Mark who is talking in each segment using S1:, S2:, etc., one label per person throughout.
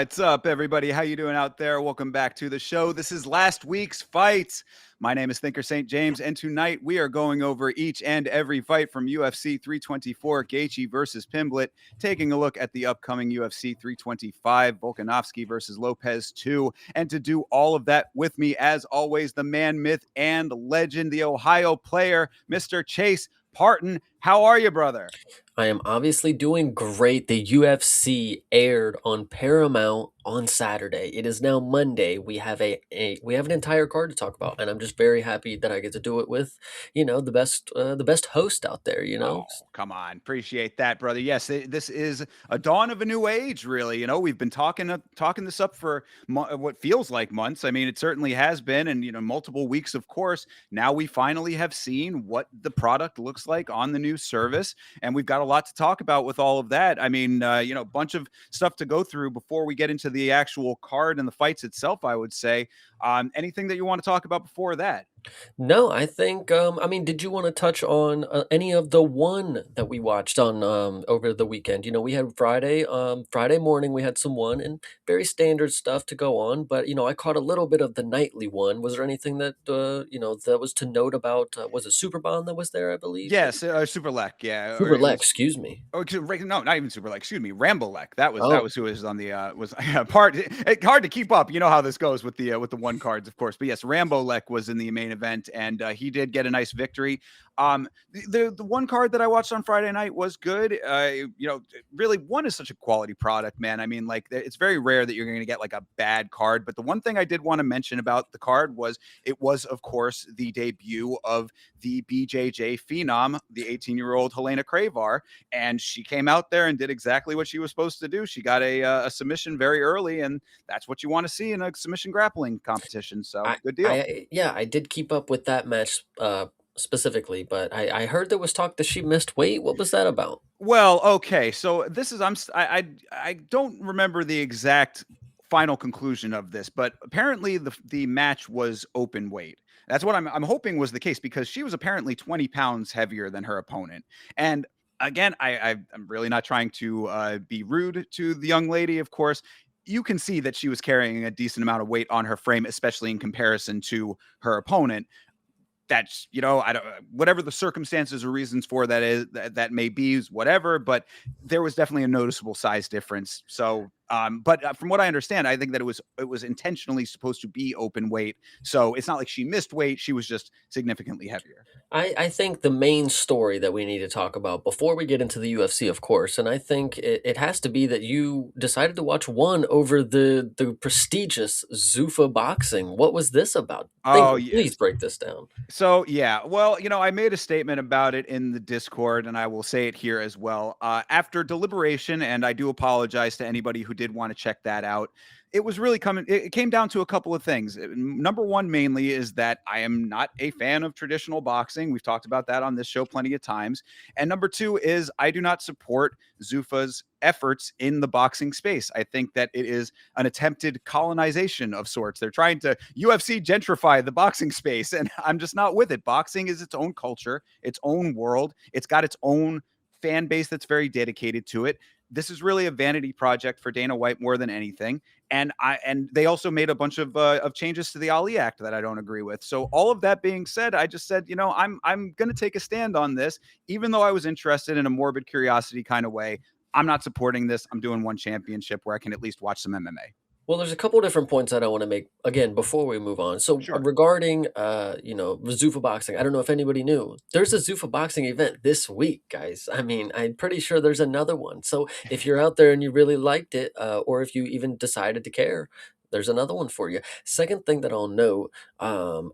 S1: What's up, everybody? How you doing out there? Welcome back to the show. This is last week's fights. My name is Thinker St. James, and tonight we are going over each and every fight from UFC 324, Gaethje versus Pimblett, taking a look at the upcoming UFC 325, Volkanovski versus Lopes 2. And to do all of that with me, as always, the man, myth, and legend, the Ohio player, Mr. Chase Parton. How are you, brother?
S2: I am obviously doing great. The UFC aired on Paramount on Saturday. It is now Monday. We have we have an entire card to talk about, and I'm just very happy that I get to do it with, the best host out there.
S1: Oh, come on. Appreciate that, brother. Yes, this is a dawn of a new age, really. We've been talking this up for what feels like months. I mean, it certainly has been, and, multiple weeks, of course. Now we finally have seen what the product looks like on the new service, and we've got a lot to talk about with all of that. I mean, a bunch of stuff to go through before we get into the actual card and the fights itself, I would say. Anything that you want to talk about before that?
S2: No, I think, did you want to touch on any of the one that we watched on over the weekend? We had Friday morning, we had some one and very standard stuff to go on, but, I caught a little bit of the nightly one. Was there anything that, that was to note about? Was it Superbond that was there, I believe?
S1: Yes, Superlek, yeah, or
S2: Super
S1: it
S2: Lex,
S1: was.
S2: excuse me.
S1: Oh, no, not even Superlek. Excuse me, Rambolek. That
S2: Oh,
S1: was who was on the was part. Hard to keep up. You know how this goes with the one cards, of course. But yes, Rambolek was in the main event, and he did get a nice victory. The one card that I watched on Friday night was good. Really, one is such a quality product, man. I mean, like, it's very rare that you're going to get like a bad card. But the one thing I did want to mention about the card was it was, of course, the debut of the BJJ phenom, the 18-year-old Helena Cravar, and she came out there and did exactly what she was supposed to do. She got a submission very early, and that's what you want to see in a submission grappling competition. So good deal.
S2: I did keep up with that match specifically, but I heard there was talk that she missed weight. What was that about?
S1: Well, okay. So this is I don't remember the exact final conclusion of this, but apparently the match was open weight. That's what I'm hoping was the case, because she was apparently 20 pounds heavier than her opponent. And again, I'm really not trying to be rude to the young lady, of course. You can see that she was carrying a decent amount of weight on her frame, especially in comparison to her opponent. That's, I don't, whatever the circumstances or reasons for that is, that may be, whatever, but there was definitely a noticeable size difference. So but from what I understand, I think that it was intentionally supposed to be open weight, so it's not like she missed weight. She was just significantly heavier.
S2: I think the main story that we need to talk about before we get into the UFC, of course, and I think it has to be that you decided to watch one over the prestigious Zuffa boxing. What was this about?
S1: Oh,
S2: Thinker,
S1: yes.
S2: please break this down.
S1: So yeah, well, I made a statement about it in the Discord, and I will say it here as well. After deliberation, and I do apologize to anybody who did want to check that out. It was really coming. It came down to a couple of things. Number one, mainly, is that I am not a fan of traditional boxing. We've talked about that on this show plenty of times. And number two is I do not support Zuffa's efforts in the boxing space. I think that it is an attempted colonization of sorts. They're trying to UFC gentrify the boxing space, and I'm just not with it. Boxing is its own culture, its own world. It's got its own fan base that's very dedicated to it. This is really a vanity project for Dana White more than anything. And they also made a bunch of changes to the Ali Act that I don't agree with. So all of that being said, I just said, I'm going to take a stand on this, even though I was interested in a morbid curiosity kind of way. I'm not supporting this. I'm doing one championship where I can at least watch some MMA.
S2: Well, there's a couple different points that I want to make again before we move on. So
S1: Sure.
S2: regarding Zuffa boxing, I don't know if anybody knew there's a Zuffa boxing event this week, guys. I mean, I'm pretty sure there's another one. So if you're out there and you really liked it, or if you even decided to care, there's another one for you. Second thing that I'll note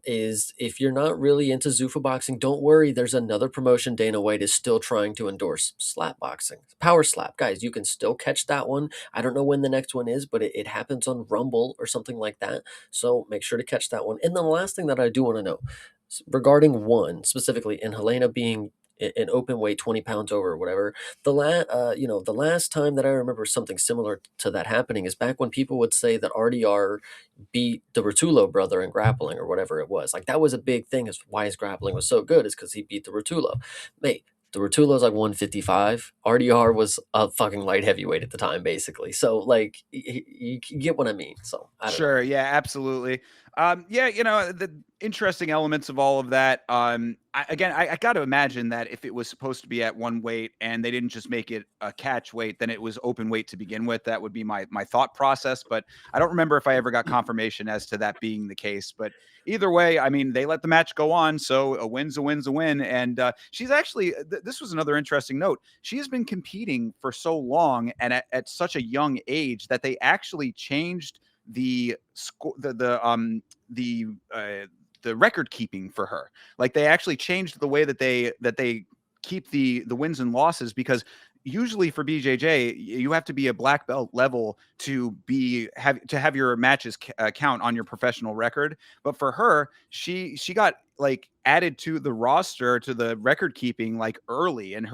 S2: is if you're not really into Zuffa boxing, don't worry. There's another promotion Dana White is still trying to endorse: slap boxing, power slap. Guys, you can still catch that one. I don't know when the next one is, but it happens on Rumble or something like that. So make sure to catch that one. And then the last thing that I do want to know regarding one specifically, and Helena being an open weight 20 pounds over or whatever, the last time that I remember something similar to that happening is back when people would say that RDR beat the Rotullo brother in grappling or whatever it was. Like, that was a big thing, is why his grappling was so good, is because he beat the Rotullo. Mate, Rutulo's like 155. RDR was a fucking light heavyweight at the time, basically. So like, you get what I mean. So I don't know.
S1: Sure. Yeah, absolutely. Yeah, the interesting elements of all of that. I got to imagine that if it was supposed to be at one weight and they didn't just make it a catch weight, then it was open weight to begin with. That would be my thought process. But I don't remember if I ever got confirmation as to that being the case. But either way, I mean, they let the match go on, so a win's a win's a win. And she's actually this was another interesting note. She has been competing for so long and at such a young age that they actually changed the score the the record keeping for her. Like they actually changed the way that they keep the wins and losses, because usually for BJJ you have to be a black belt level to have your matches count on your professional record. But for her, she got like added to the roster, to the record keeping, like early, and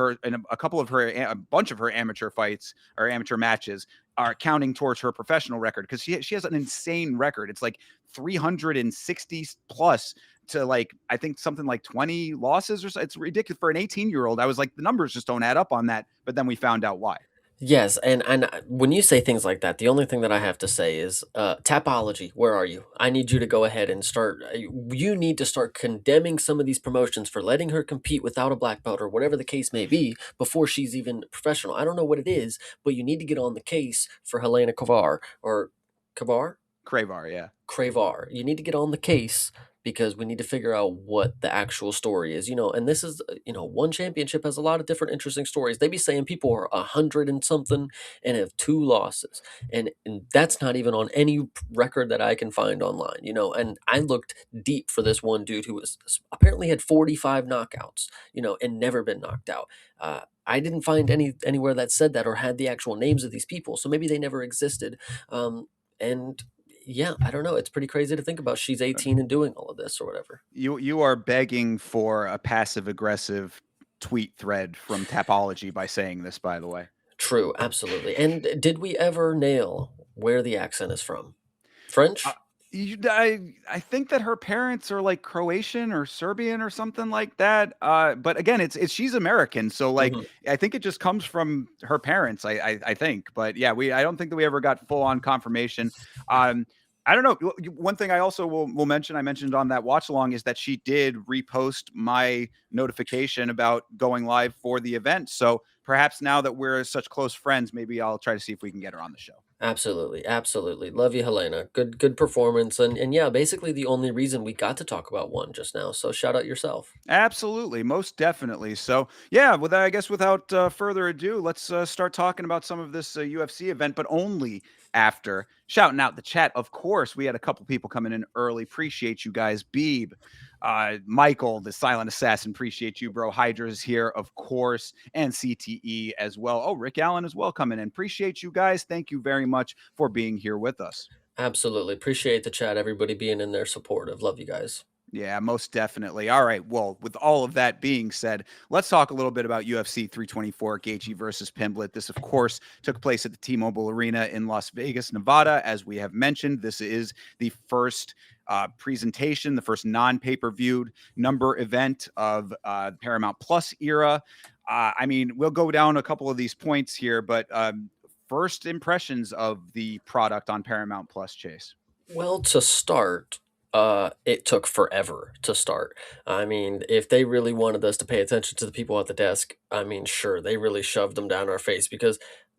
S1: a couple of her a bunch of her amateur fights or amateur matches are counting towards her professional record, because she has an insane record. It's like 360 plus to, like, I think something like 20 losses or so. It's ridiculous for an 18-year-old. I was like, the numbers just don't add up on that. But then we found out why.
S2: Yes, and when you say things like that, the only thing that I have to say is, Tapology, where are you? I need you to go ahead and start. You need to start condemning some of these promotions for letting her compete without a black belt or whatever the case may be before she's even professional. I don't know what it is, but you need to get on the case for Helena Kavar or Kavar.
S1: Cravar, yeah.
S2: Cravar. You need to get on the case because we need to figure out what the actual story is. And this is, one championship has a lot of different interesting stories. They be saying people are 100 and something and have 2 losses. And that's not even on any record that I can find online. And I looked deep for this one dude who was apparently had 45 knockouts, and never been knocked out. I didn't find anywhere that said that or had the actual names of these people. So maybe they never existed. And yeah, I don't know. It's pretty crazy to think about. She's 18 and doing all of this or whatever.
S1: You are begging for a passive aggressive tweet thread from Tapology by saying this, by the way.
S2: True, absolutely. And did we ever nail where the accent is from?
S1: Uh,
S2: French?
S1: I think that her parents are like Croatian or Serbian or something like that. But again, it's she's American, so like
S2: Mhm.
S1: I think it just comes from her parents. I think, but yeah, I don't think that we ever got full on confirmation. Um, I don't know. One thing I also will mention, I mentioned on that watch along, is that she did repost my notification about going live for the event. So perhaps now that we're such close friends, maybe I'll try to see if we can get her on the show.
S2: Absolutely, absolutely. Love you, Helena. Good performance. And yeah, basically the only reason we got to talk about one just now. So shout out yourself.
S1: Absolutely, most definitely. So, yeah, I guess without further ado, let's start talking about some of this UFC event, but only after shouting out the chat. Of course, we had a couple people coming in early. Appreciate you guys. Beeb, Michael, the silent assassin. Appreciate you, bro. Hydra's here, of course, and CTE as well. Oh, Rick Allen as well coming in. Appreciate you guys. Thank you very much for being here with us.
S2: Absolutely. Appreciate the chat, everybody being in there supportive. Love you guys.
S1: Yeah, most definitely. All right. Well, with all of that being said, let's talk a little bit about UFC 324, Gaethje versus Pimblett. This, of course, took place at the T-Mobile Arena in Las Vegas, Nevada. As we have mentioned, this is the first presentation, the first non-pay-per-viewed number event of Paramount Plus era. I mean, we'll go down a couple of these points here, but first impressions of the product on Paramount Plus, Chase.
S2: Well, to start, it took forever to start. I mean, if they really wanted us to pay attention to the people at the desk, I mean, sure, they really shoved them down our face because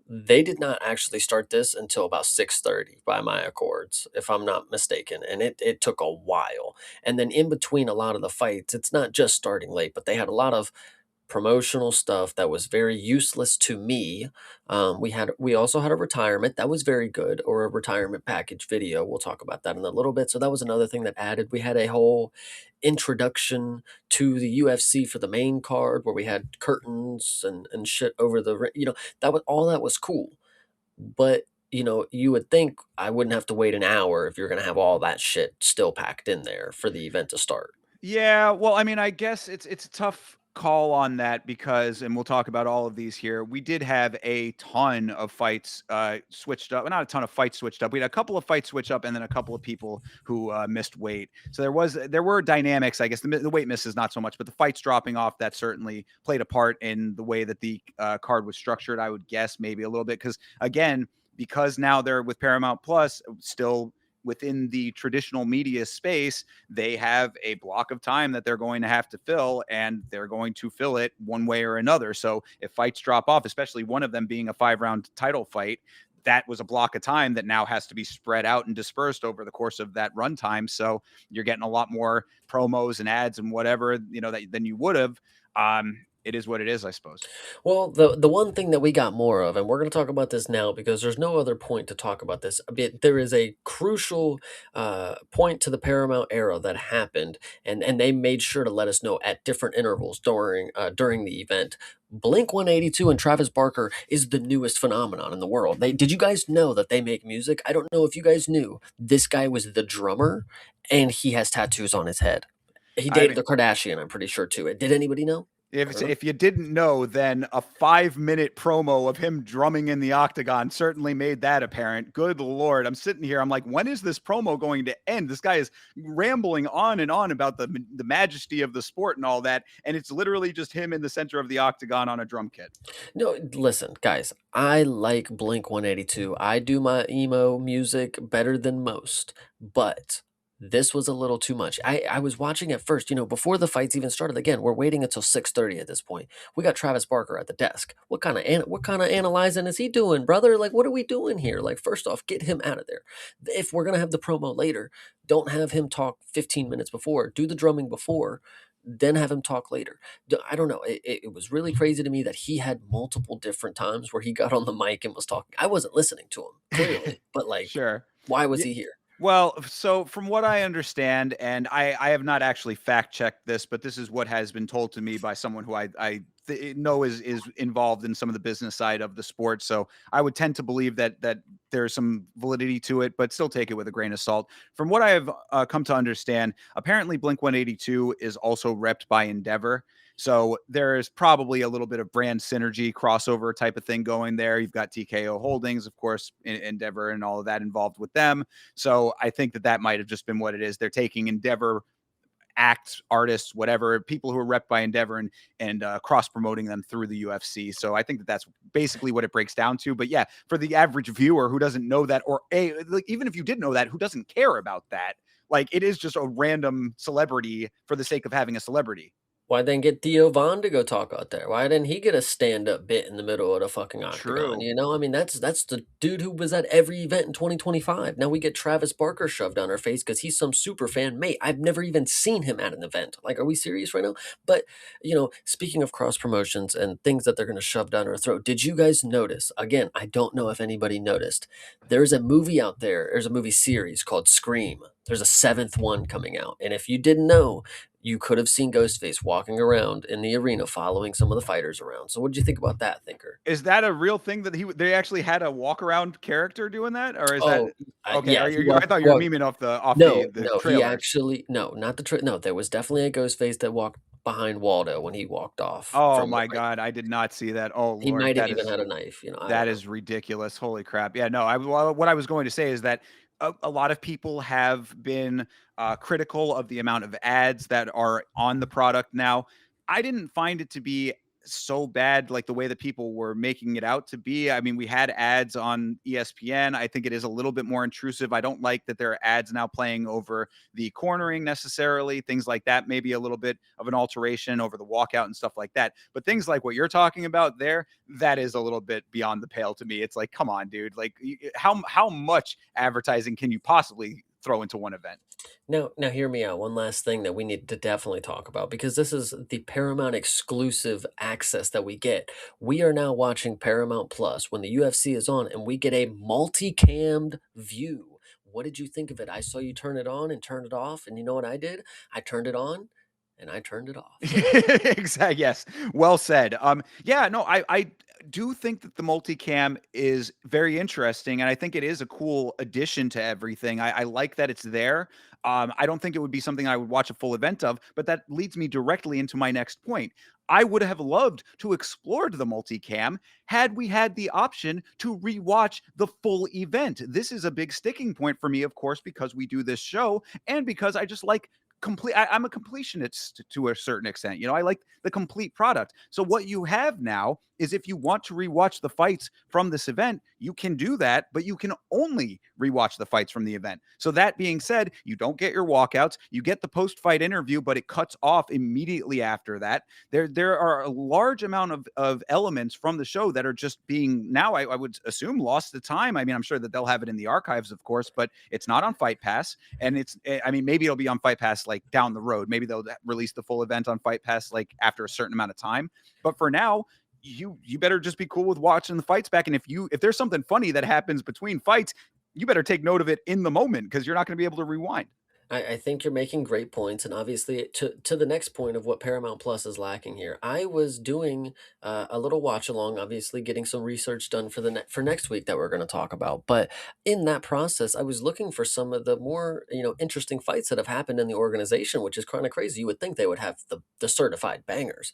S2: they did not actually start this until about 6:30 by my accords, if I'm not mistaken, and it took a while. And then in between a lot of the fights, it's not just starting late, but they had a lot of promotional stuff that was very useless to me. We also had a retirement that was very good, or a retirement package video. We'll talk about that in a little bit. So that was another thing that added. We had a whole introduction to the UFC for the main card where we had curtains and shit over the that was cool. But you would think I wouldn't have to wait an hour if you're gonna have all that shit still packed in there for the event to start.
S1: Yeah, well, I mean, I guess it's tough. call on that because, and we'll talk about all of these here. We did have a ton of fights switched up. Well, not a ton of fights switched up. We had a couple of fights switch up, and then a couple of people who missed weight. So there were dynamics. I guess the weight misses not so much, but the fights dropping off, that certainly played a part in the way that the card was structured. I would guess maybe a little bit because again, because now they're with Paramount Plus, still within the traditional media space, they have a block of time that they're going to have to fill, and they're going to fill it one way or another. So if fights drop off, especially one of them being a 5-round title fight, that was a block of time that now has to be spread out and dispersed over the course of that runtime. So you're getting a lot more promos and ads and whatever, than you would have. It is what it is, I suppose.
S2: Well, the one thing that we got more of, and we're going to talk about this now because there's no other point to talk about this. There is a crucial point to the Paramount era that happened, and they made sure to let us know at different intervals during the event. Blink 182 and Travis Barker is the newest phenomenon in the world. Did you guys know that they make music? I don't know if you guys knew this guy was the drummer, and he has tattoos on his head. He
S1: I
S2: dated
S1: mean,
S2: the Kardashian, I'm pretty sure too. Did anybody know? I don't know.
S1: if you didn't know, then a 5-minute promo of him drumming in the octagon certainly made that apparent. Good Lord. I'm sitting here. I'm like, when is this promo going to end? This guy is rambling on and on about the majesty of the sport and all that. And it's literally just him in the center of the octagon on a drum kit.
S2: No, listen, guys, I like Blink 182. I do my emo music better than most, but this was a little too much. I was watching at first, before the fights even started. Again, we're waiting until 6:30 at this point. We got Travis Barker at the desk. What kind of analyzing is he doing, brother? Like, what are we doing here? Like, first off, get him out of there. If we're gonna have the promo later, don't have him talk 15 minutes before. Do the drumming before, then have him talk later. I don't know. It was really crazy to me that he had multiple different times where he got on the mic and was talking. I wasn't listening to him clearly, but like,
S1: Sure.
S2: why was
S1: Yeah.
S2: he here?
S1: Well, so from what I understand, and I have not actually fact checked this, but this is what has been told to me by someone who know is involved in some of the business side of the sport. So I would tend to believe that there's some validity to it, but still take it with a grain of salt. From what I have come to understand, apparently Blink 182 is also repped by Endeavor. So there is probably a little bit of brand synergy crossover type of thing going there. You've got TKO Holdings, of course, Endeavor and all of that involved with them. So I think that might have just been what it is. They're taking Endeavor acts, artists, whatever, people who are repped by Endeavor and cross promoting them through the UFC. So I think that's basically what it breaks down to. But yeah, for the average viewer who doesn't know that, or like, even if you did know that, who doesn't care about that, like it is just a random celebrity for the sake of having a celebrity.
S2: Why then get Theo Von to go talk out there? Why didn't he get a stand-up bit in the middle of the fucking octagon?
S1: True.
S2: I mean, that's the dude who was at every event in 2025. Now we get Travis Barker shoved down our face because he's some super fan. Mate, I've never even seen him at an event. Like, are we serious right now? But speaking of cross promotions and things that they're gonna shove down our throat, did you guys notice? Again, I don't know if anybody noticed. There's a movie out there. There's a movie series called Scream. There's a seventh one coming out, and if you didn't know, you could have seen Ghostface walking around in the arena following some of the fighters around. So what did you think about that, Thinker?
S1: Is that a real thing that they actually had a walk around character doing that, or is that
S2: Oh,
S1: okay?
S2: yeah,
S1: I thought you were memeing off
S2: no,
S1: the
S2: no, he
S1: trailer.
S2: actually no, not the no, there was definitely a Ghostface that walked behind Waldo when he walked off
S1: Oh
S2: from the
S1: my
S2: ring.
S1: god, I did not see that. Oh
S2: He
S1: lord,
S2: might have even had a knife, I don't
S1: that
S2: know.
S1: is ridiculous. Holy crap. Yeah, no, what I was going to say is that a lot of people have been critical of the amount of ads that are on the product now. I didn't find it to be so bad like the way that people were making it out to be. I mean, we had ads on ESPN. I think it is a little bit more intrusive. I don't like that there are ads now playing over the cornering necessarily, things like that, maybe a little bit of an alteration over the walkout and stuff like that. But things like what you're talking about there, that is a little bit beyond the pale to me. It's like, come on, dude. Like, how much advertising can you possibly throw into one event?
S2: Now hear me out. One last thing that we need to definitely talk about because this is the Paramount exclusive access that we get. We are now watching Paramount Plus when the UFC is on and we get a multicammed view. What did you think of it? I saw you turn it on and turn it off, and you know what I did? I turned it on and I turned it off. So
S1: Exactly. Yes. Well said. Yeah, no, I do think that the multicam is very interesting, and I think it is a cool addition to everything. I like that it's there. I don't think it would be something I would watch a full event of, but that leads me directly into my next point. I would have loved to explored the multicam had we had the option to rewatch the full event. This is a big sticking point for me, of course, because we do this show and because I just like I'm a completionist to a certain extent. I like the complete product. So what you have now is if you want to rewatch the fights from this event, you can do that, but you can only rewatch the fights from the event. So that being said, you don't get your walkouts, you get the post-fight interview, but it cuts off immediately after that. There are a large amount of elements from the show that are just being now, I would assume, lost to time. I mean, I'm sure that they'll have it in the archives, of course, but it's not on Fight Pass. And I mean, maybe it'll be on Fight Pass like down the road. Maybe they'll release the full event on Fight Pass like after a certain amount of time. But for now, you better just be cool with watching the fights back. And if there's something funny that happens between fights, you better take note of it in the moment because you're not going to be able to rewind.
S2: I think you're making great points, and obviously, to the next point of what Paramount Plus is lacking here, I was doing a little watch along, obviously getting some research done for for next week that we're going to talk about. But in that process, I was looking for some of the more interesting fights that have happened in the organization, which is kind of crazy. You would think they would have the certified bangers.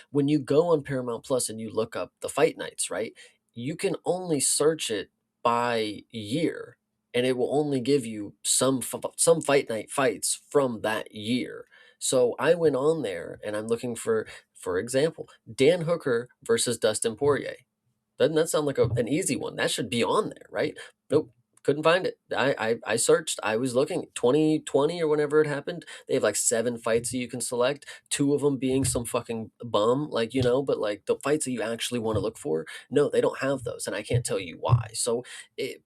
S2: When you go on Paramount Plus and you look up the fight nights, right? You can only search it by year, and it will only give you some fight night fights from that year. So I went on there and I'm looking for example, Dan Hooker versus Dustin Poirier. Doesn't that sound like an easy one? That should be on there, right? Nope. Couldn't find it. I searched. I was looking 2020 or whenever it happened. They have like 7 fights that you can select. 2 of them being some fucking bum, like but like the fights that you actually want to look for. No, they don't have those, and I can't tell you why. So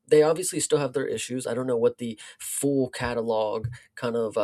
S2: they obviously still have their issues. I don't know what the full catalog kind of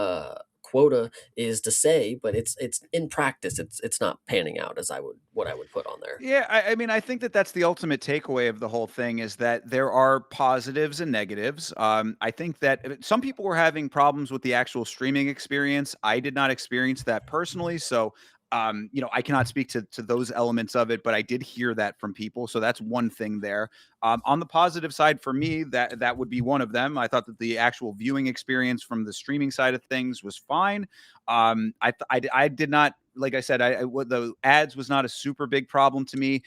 S2: quota is to say, but it's in practice, it's not panning out as what I would put on there.
S1: Yeah, I mean, I think that that's the ultimate takeaway of the whole thing is that there are positives and negatives. I think that some people were having problems with the actual streaming experience. I did not experience that personally, so I cannot speak to those elements of it, but I did hear that from people. So that's one thing there. On the positive side, for me, that would be one of them. I thought that the actual viewing experience from the streaming side of things was fine. I did not, like I said, the ads was not a super big problem to me.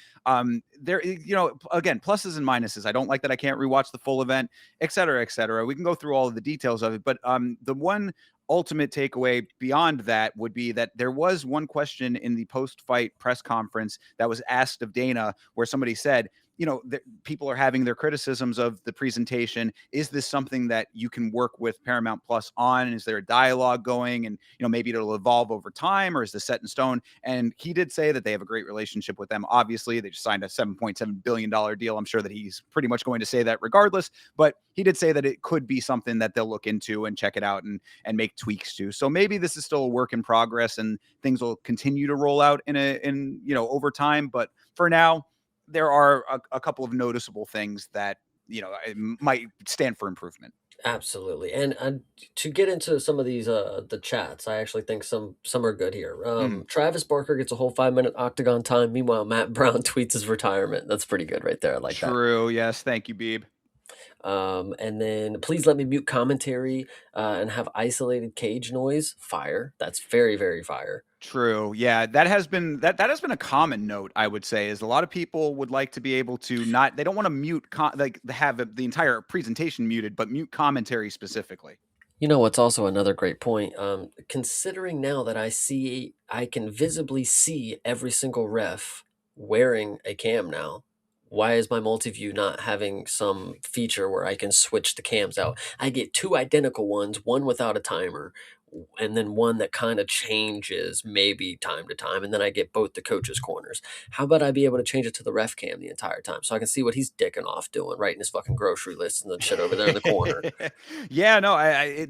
S1: There, again, pluses and minuses. I don't like that I can't rewatch the full event, et cetera, et cetera. We can go through all of the details of it, but the one ultimate takeaway beyond that would be that there was one question in the post-fight press conference that was asked of Dana where somebody said, people are having their criticisms of the presentation. Is this something that you can work with Paramount Plus on? Is there a dialogue going? And, maybe it'll evolve over time, or is this set in stone? And he did say that they have a great relationship with them. Obviously, they just signed a $7.7 billion deal. I'm sure that he's pretty much going to say that regardless, but he did say that it could be something that they'll look into and check it out and make tweaks to. So maybe this is still a work in progress and things will continue to roll out over time. But for now, there are a couple of noticeable things that might stand for improvement.
S2: Absolutely. And to get into some of these the chats, I actually think some are good here.
S1: Mm,
S2: Travis Barker gets a whole 5-minute octagon time. Meanwhile, Matt Brown tweets his retirement. That's pretty good right there. I like that.
S1: true. Yes. Thank you, Beeb.
S2: And then please let me mute commentary and have isolated cage noise. Fire. That's very, very fire.
S1: True. Yeah, that has been a common note, I would say, is a lot of people would like to be able to not, they don't want to mute have the entire presentation muted, but mute commentary specifically.
S2: You know what's also another great point? Considering now that I can visibly see every single ref wearing a cam now. Why is my multi-view not having some feature where I can switch the cams out? I get 2 identical ones, one without a timer, and then one that kind of changes maybe time to time, and then I get both the coaches' corners. How about I be able to change it to the ref cam the entire time so I can see what he's dicking off doing, writing his fucking grocery list and the shit over there in the corner?
S1: Yeah, no, I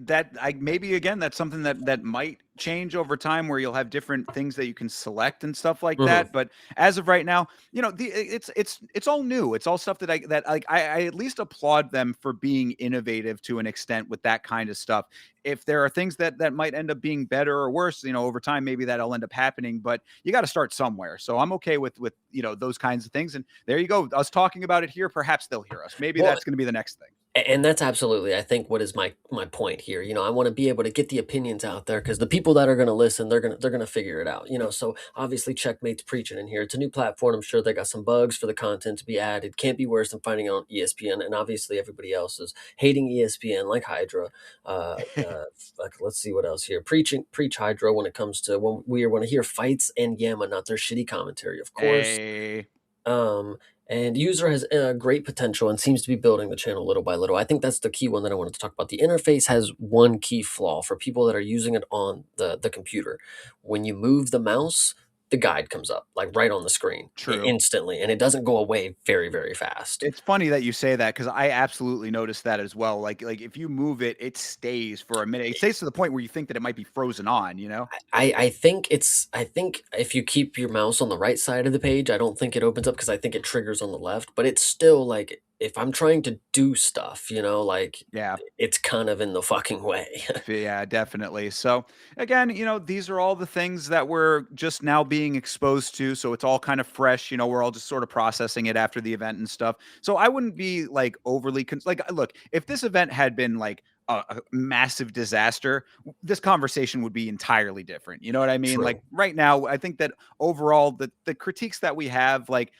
S1: maybe again that's something that might change over time where you'll have different things that you can select and stuff like
S2: Mhm.
S1: that. But as of right now, it's all new. It's all stuff I at least applaud them for being innovative to an extent with that kind of stuff. If there are things that might end up being better or worse, over time, maybe that'll end up happening. But you got to start somewhere. So I'm okay with those kinds of things. And there you go. Us talking about it here, perhaps they'll hear us. Maybe
S2: Well,
S1: that's going to be the next thing.
S2: And that's absolutely, I think, what is my point here. I want to be able to get the opinions out there because the people that are going to listen, they're going to figure it out. So obviously, Checkmate's preaching in here. It's a new platform. I'm sure they got some bugs for the content to be added. Can't be worse than finding it on ESPN, and obviously everybody else is hating ESPN like Hydra. Let's see what else here. Preach Hydra when it comes to when we want to hear fights and Yama, not their shitty commentary, of course.
S1: Hey.
S2: Um, and user has great potential and seems to be building the channel little by little. I think that's the key one that I wanted to talk about. The interface has one key flaw for people that are using it on the computer. When you move the mouse, the guide comes up like right on the screen
S1: True.
S2: instantly, and it doesn't go away very, very fast.
S1: It's funny that you say that because I absolutely noticed that as well. Like if you move it, it stays for a minute. It stays to the point where you think that it might be frozen on, you know?
S2: I think if you keep your mouse on the right side of the page, I don't think it opens up because I think it triggers on the left, but it's still like if I'm trying to do stuff, like
S1: Yeah.
S2: it's kind of in the fucking way.
S1: Yeah, definitely. So again, these are all the things that we're just now being exposed to. So it's all kind of fresh. We're all just sort of processing it after the event and stuff. So I wouldn't be like overly like. Look, if this event had been like a massive disaster, this conversation would be entirely different. You know what I mean? Like
S2: True.
S1: right now, I think that overall, the critiques that we have, like.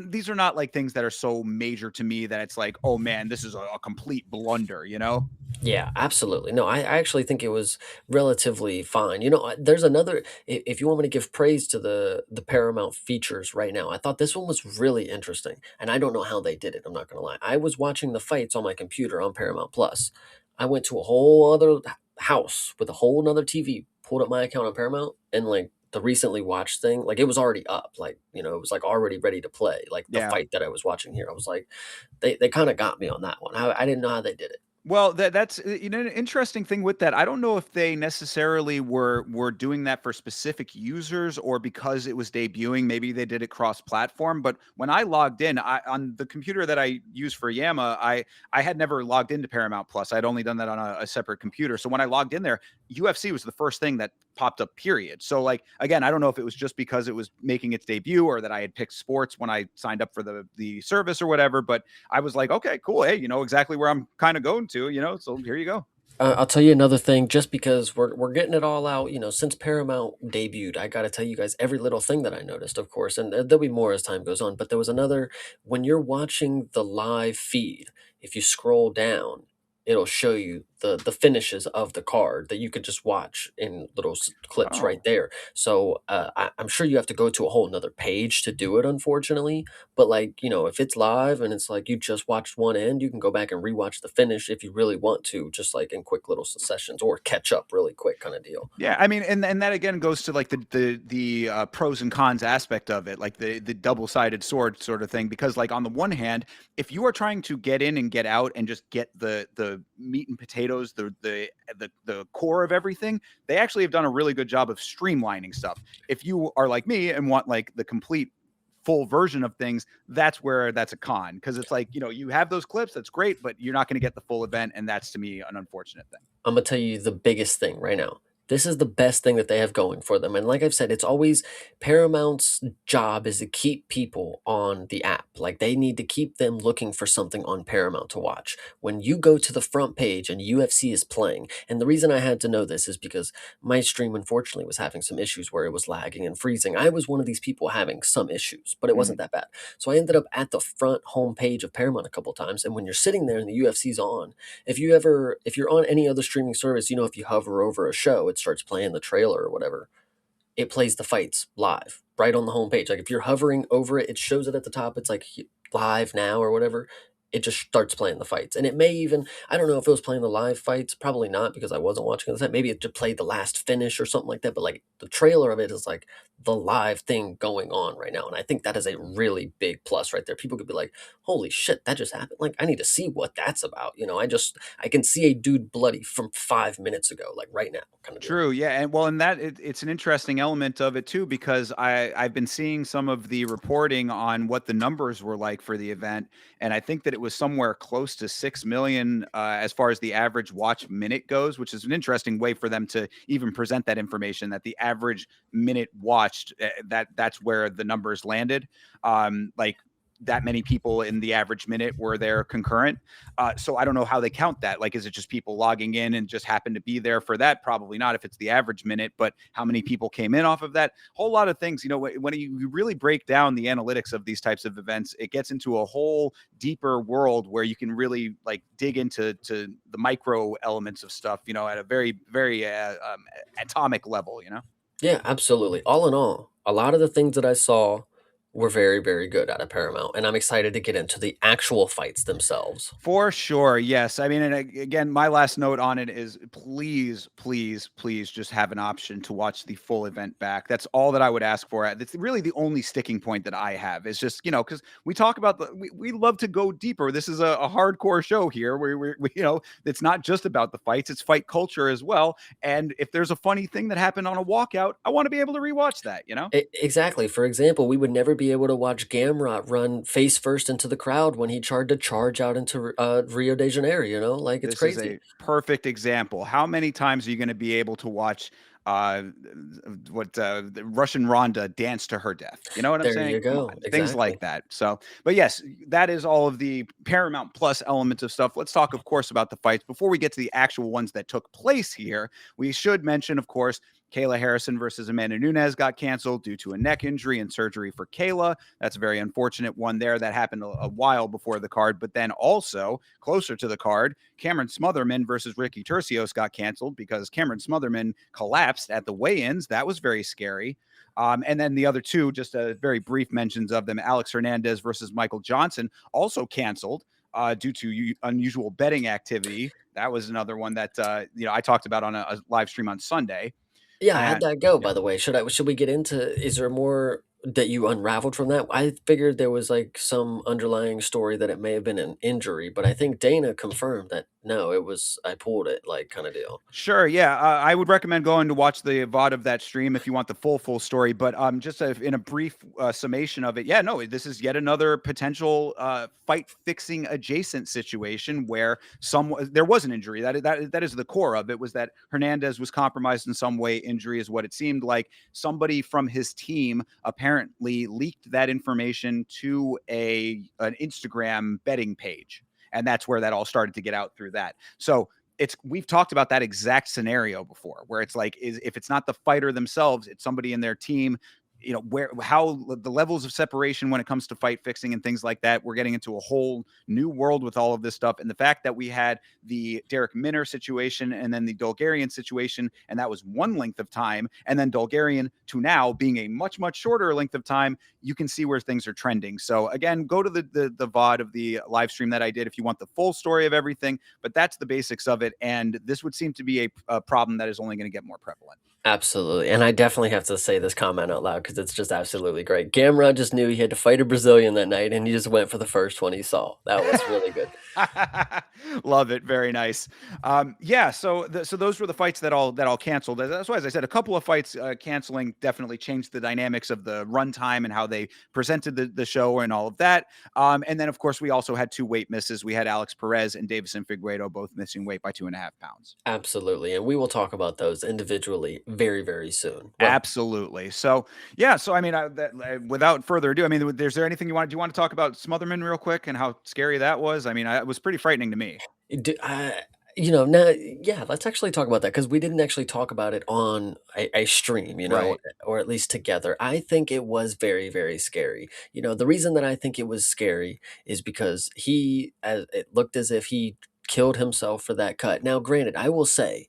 S1: These are not like things that are so major to me that it's like, oh man, this is a complete blunder, you know?
S2: Yeah, absolutely. No, I actually think it was relatively fine. There's another. If you want me to give praise to the Paramount features right now, I thought this one was really interesting, and I don't know how they did it. I'm not gonna lie. I was watching the fights on my computer on Paramount Plus. I went to a whole other house with a whole nother TV, pulled up my account on Paramount, and like the recently watched thing, like it was already up, like it was like already ready to play. Like the
S1: Yeah.
S2: fight that I was watching here, I was like, they kind of got me on that one. I didn't know how they did it.
S1: Well, that's an interesting thing with that. I don't know if they necessarily were doing that for specific users or because it was debuting. Maybe they did it cross-platform. But when I logged in, on the computer that I use for Yama, I had never logged into Paramount Plus. I'd only done that on a separate computer. So when I logged in there, UFC was the first thing that popped up. Period. So like again, I don't know if it was just because it was making its debut or that I had picked sports when I signed up for the service or whatever. But I was like, okay, cool. Hey, you know exactly where I'm kind of going to, so here you go.
S2: I'll tell you another thing, just because we're getting it all out, since Paramount debuted, I got to tell you guys every little thing that I noticed, of course, and there'll be more as time goes on. But there was another when you're watching the live feed, if you scroll down, it'll show you the finishes of the card that you could just watch in little clips right
S1: Oh,
S2: there. So I'm sure you have to go to a whole nother page to do it, unfortunately. But like if it's live and it's like you just watched one end, you can go back and rewatch the finish if you really want to, just like in quick little sessions or catch up really quick kind of deal.
S1: yeah. I mean, and that again goes to like the pros and cons aspect of it, like the double-sided sword sort of thing. Because like on the one hand, if you are trying to get in and get out and just get the meat and potatoes, the core of everything, they actually have done a really good job of streamlining stuff. If you are like me and want like the complete full version of things, that's where that's a con because it's like you have those clips, that's great, but you're not going to get the full event, and that's to me an unfortunate thing.
S2: I'm gonna tell you the biggest thing right now. This is the best thing that they have going for them. And like I've said, it's always Paramount's job is to keep people on the app. Like they need to keep them looking for something on Paramount to watch. When you go to the front page and UFC is playing, and the reason I had to know this is because my stream unfortunately was having some issues where it was lagging and freezing. I was one of these people having some issues, but it
S1: Mhm.
S2: wasn't that bad. So I ended up at the front home page of Paramount a couple times. And when you're sitting there and the UFC's on, if you're on any other streaming service, if you hover over a show, it starts playing the trailer or whatever. It plays the fights live right on the homepage. Like if you're hovering over it, it shows it at the top. It's like live now or whatever. It just starts playing the fights. And it may even, I don't know if it was playing the live fights, probably not because I wasn't watching the time. Maybe it just played the last finish or something like that. But like the trailer of it is like the live thing going on right now. And I think that is a really big plus right there. People could be like, holy shit, that just happened. Like I need to see what that's about. I can see a dude bloody from 5 minutes ago, like right now, kind of deal.
S1: True, yeah, and well, and that it's an interesting element of it too because I've been seeing some of the reporting on what the numbers were like for the event, and I think that it was somewhere close to 6 million as far as the average watch minute goes, which is an interesting way for them to even present that information. That the average minute watched, that's where the numbers landed. Like that many people in the average minute were there concurrent. So I don't know how they count that. Like, is it just people logging in and just happen to be there for that? Probably not if it's the average minute, but how many people came in off of that? Whole lot of things. When you really break down the analytics of these types of events, it gets into a whole deeper world where you can really like dig into the micro elements of stuff, at a very, very atomic level,
S2: Yeah, absolutely. All in all, a lot of the things that I saw were very, very good out of Paramount, and I'm excited to get into the actual fights themselves.
S1: For sure. Yes. I mean, and again, my last note on it is please, please, please just have an option to watch the full event back. That's all that I would ask for. It's really the only sticking point that I have is just, because we talk about we love to go deeper. This is a hardcore show here where it's not just about the fights, it's fight culture as well. And if there's a funny thing that happened on a walkout, I want to be able to rewatch that.
S2: Exactly. For example, we would never be able to watch Gamrot run face first into the crowd when he tried to charge out into Rio de Janeiro. Like it's
S1: This is
S2: crazy.
S1: a perfect example. How many times are you going to be able to watch uh what the Russian Ronda dance to her death? You know what I'm
S2: There
S1: saying?
S2: you
S1: Come
S2: go.
S1: on, things like
S2: Exactly.
S1: that. So, but yes, that is all of the Paramount Plus elements of stuff. Let's talk, of course, about the fights. Before we get to the actual ones that took place here, we should mention, of course, Kayla Harrison versus Amanda Nunes got canceled due to a neck injury and surgery for Kayla. That's a very unfortunate one there. That happened a while before the card, but then also closer to the card, Cameron Smotherman versus Ricky Tercios got canceled because Cameron Smotherman collapsed at the weigh-ins. That was very scary. And then the other two, just very brief mentions of them, Alex Hernandez versus Michael Johnson, also canceled due to unusual betting activity. That was another one that I talked about on a live stream on Sunday.
S2: Yeah, how'd
S1: And
S2: that go,
S1: yeah.
S2: by the way? Should we get into is there more that you unraveled from that? I figured there was like some underlying story that it may have been an injury, but I think Dana confirmed that no, it was I pulled it, like kind of deal.
S1: Sure. Yeah, I would recommend going to watch the VOD of that stream if you want the full story. But just in a brief summation of it, yeah, no, this is yet another potential fight fixing adjacent situation where there was an injury. That is the core of it. Was that Hernandez was compromised in some way? Injury is what it seemed like. Somebody from his team apparently leaked that information to an Instagram betting page, and that's where that all started to get out through that. So we've talked about that exact scenario before where it's like if it's not the fighter themselves, it's somebody in their team, how the levels of separation when it comes to fight fixing and things like that. We're getting into a whole new world with all of this stuff. And the fact that we had the Derek Minner situation and then the Dolgarian situation, and that was one length of time, and then Dolgarian to now being a much, much shorter length of time, you can see where things are trending. So again, go to the VOD of the live stream that I did if you want the full story of everything, but that's the basics of it. And this would seem to be a problem that is only going to get more prevalent.
S2: Absolutely, and I definitely have to say this comment out loud because it's just absolutely great. Gamrot just knew he had to fight a Brazilian that night, and he just went for the first one he saw. That was really good.
S1: Love it. Very nice. Yeah. So those were the fights that all canceled. That's why, as I said, a couple of fights canceling definitely changed the dynamics of the runtime and how they presented the show and all of that. And then of course we also had two weight misses. We had Alex Perez and Davison Figueiredo both missing weight by 2.5 pounds.
S2: Absolutely, and we will talk about those individually very, very soon. Well,
S1: Absolutely. So yeah. So I mean, without further ado, I mean, is there anything do you want to talk about Smotherman real quick and how scary that was? I mean, it was pretty frightening to me.
S2: do now yeah, let's actually talk about that because we didn't actually talk about it on a stream,
S1: Right.
S2: or at least together. I think it was very, very scary. The reason that I think it was scary is because it looked as if he killed himself for that cut. Now, granted, I will say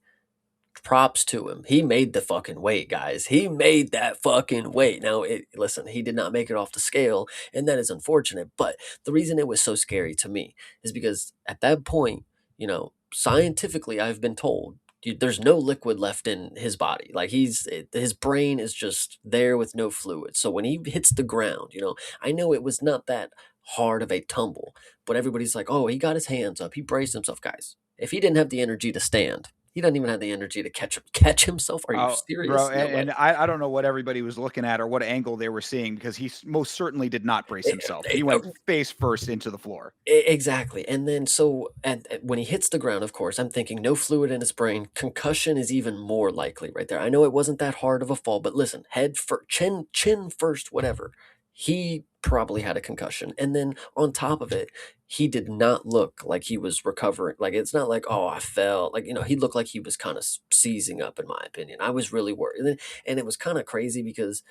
S2: props to him. He made the fucking weight, guys. He made that fucking weight. Now, listen, he did not make it off the scale, and that is unfortunate. But the reason it was so scary to me is because at that point, scientifically, I've been told there's no liquid left in his body. Like his brain is just there with no fluid. So when he hits the ground, I know it was not that hard of a tumble, but everybody's like, oh, he got his hands up. He braced himself, guys. If he didn't have the energy to stand, he doesn't even have the energy to catch himself. Are you
S1: Oh, bro,
S2: serious? No way.
S1: and I don't know what everybody was looking at or what angle they were seeing because most certainly did not brace
S2: Eh,
S1: himself.
S2: eh,
S1: He
S2: eh,
S1: went face first into the floor.
S2: Exactly. And then so when he hits the ground, of course, I'm thinking no fluid in his brain. Concussion is even more likely right there. I know it wasn't that hard of a fall, but listen, head first, chin first, whatever. He probably had a concussion. And then on top of it, he did not look like he was recovering. Like, it's not like, oh, I fell. Like, he looked like he was kind of seizing up, in my opinion. I was really worried. And it was kind of crazy because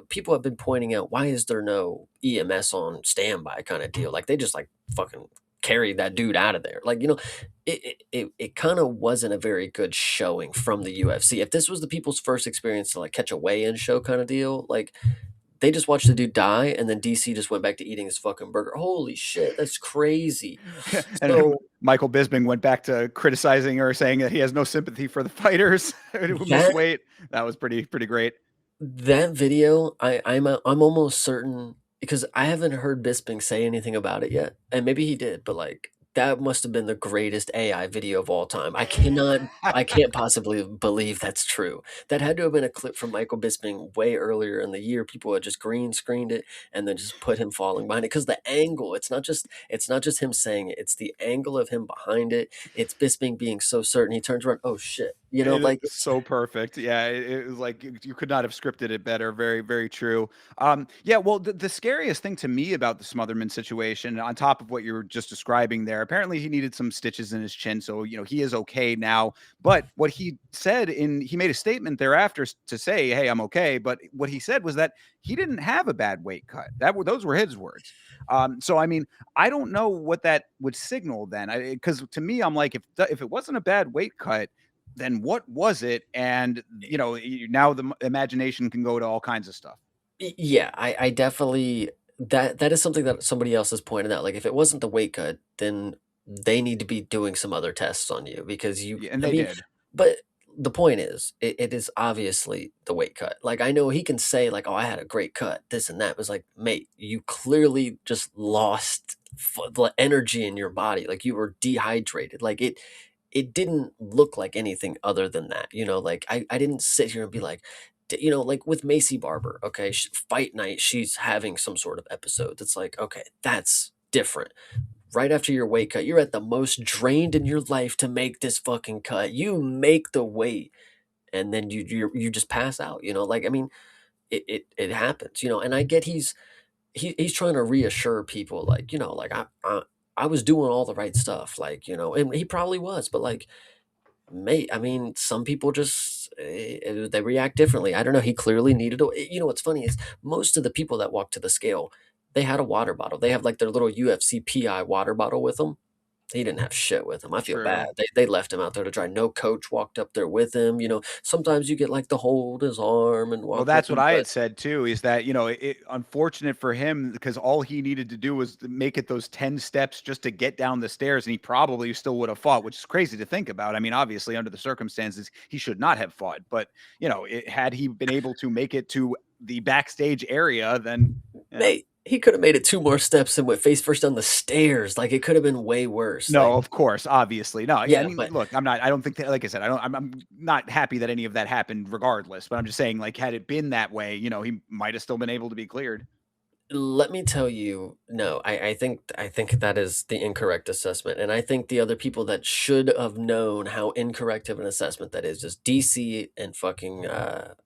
S2: people have been pointing out, why is there no EMS on standby kind of deal? Like, they just like fucking carried that dude out of there. Like, it kind of wasn't a very good showing from the UFC. If this was the people's first experience to like catch a weigh-in show kind of deal, like they just watched the dude die, and then DC just went back to eating his fucking burger. Holy shit, that's crazy.
S1: And
S2: So
S1: Michael Bisping went back to criticizing or saying that he has no sympathy for the fighters who miss
S2: that
S1: weight. That was pretty great.
S2: that video, I'm almost certain because I haven't heard Bisping say anything about it yet, and maybe he did, but like that must have been the greatest AI video of all time. I can't possibly believe that's true. That had to have been a clip from Michael Bisping way earlier in the year. People had just green screened it and then just put him falling behind it because the angle, it's not just him saying it, it's the angle of him behind it. It's Bisping being so certain he turns around, oh shit.
S1: It is
S2: Like it's
S1: so perfect. Yeah, it was like you could not have scripted it better. Very true. Yeah, well, the scariest thing to me about the Smotherman situation, on top of what you were just describing there, apparently he needed some stitches in his chin, so he is okay now. But what he said he made a statement thereafter to say, "Hey, I'm okay." But what he said was that he didn't have a bad weight cut. Those were his words. So I mean, I don't know what that would signal then, because to me, I'm like, if it wasn't a bad weight cut, then what was it? And now the imagination can go to all kinds of stuff.
S2: Yeah, I definitely that is something that somebody else has pointed out. Like if it wasn't the weight cut, then they need to be doing some other tests on you because
S1: Yeah, and
S2: I
S1: they
S2: mean,
S1: did.
S2: but the point is, it is obviously the weight cut. Like I know he can say like, "Oh, I had a great cut," this and that. It was like, mate, you clearly just lost the energy in your body. Like you were dehydrated. Like it didn't look like anything other than that. Like I didn't sit here and be like, like with Macy Barber, okay, fight night, she's having some sort of episode that's like, okay, that's different. Right after your weight cut, you're at the most drained in your life to make this fucking cut. You make the weight, and then you just pass out. Like I mean, it happens. And I get he's trying to reassure people, like like I was doing all the right stuff, like and he probably was, but like mate, I mean, some people just they react differently. I don't know. He clearly needed a. What's funny is most of the people that walk to the scale, they had a water bottle. They have like their little UFC PI water bottle with them. He didn't have shit with him. I feel bad.
S1: True.
S2: They left him out there to dry. No coach walked up there with him. Sometimes you get like to hold his arm and
S1: Well,
S2: walk with
S1: that's what
S2: him,
S1: I
S2: but
S1: had said too, is that, unfortunate for him because all he needed to do was to make it those 10 steps just to get down the stairs, and he probably still would have fought, which is crazy to think about. I mean, obviously, under the circumstances, he should not have fought. But, had he been able to make it to the backstage area, then, you know.
S2: mate, he could have made it two more steps and went face first down the stairs. Like it could have been way worse.
S1: No,
S2: Like
S1: of course, obviously. No, yeah, I
S2: yeah,
S1: mean,
S2: but
S1: look, I don't think that, like I said, I'm not happy that any of that happened regardless, but I'm just saying, like, had it been that way, he might have still been able to be cleared.
S2: let me tell you, no, I think that is the incorrect assessment, and I think the other people that should have known how incorrect of an assessment that is just DC and fucking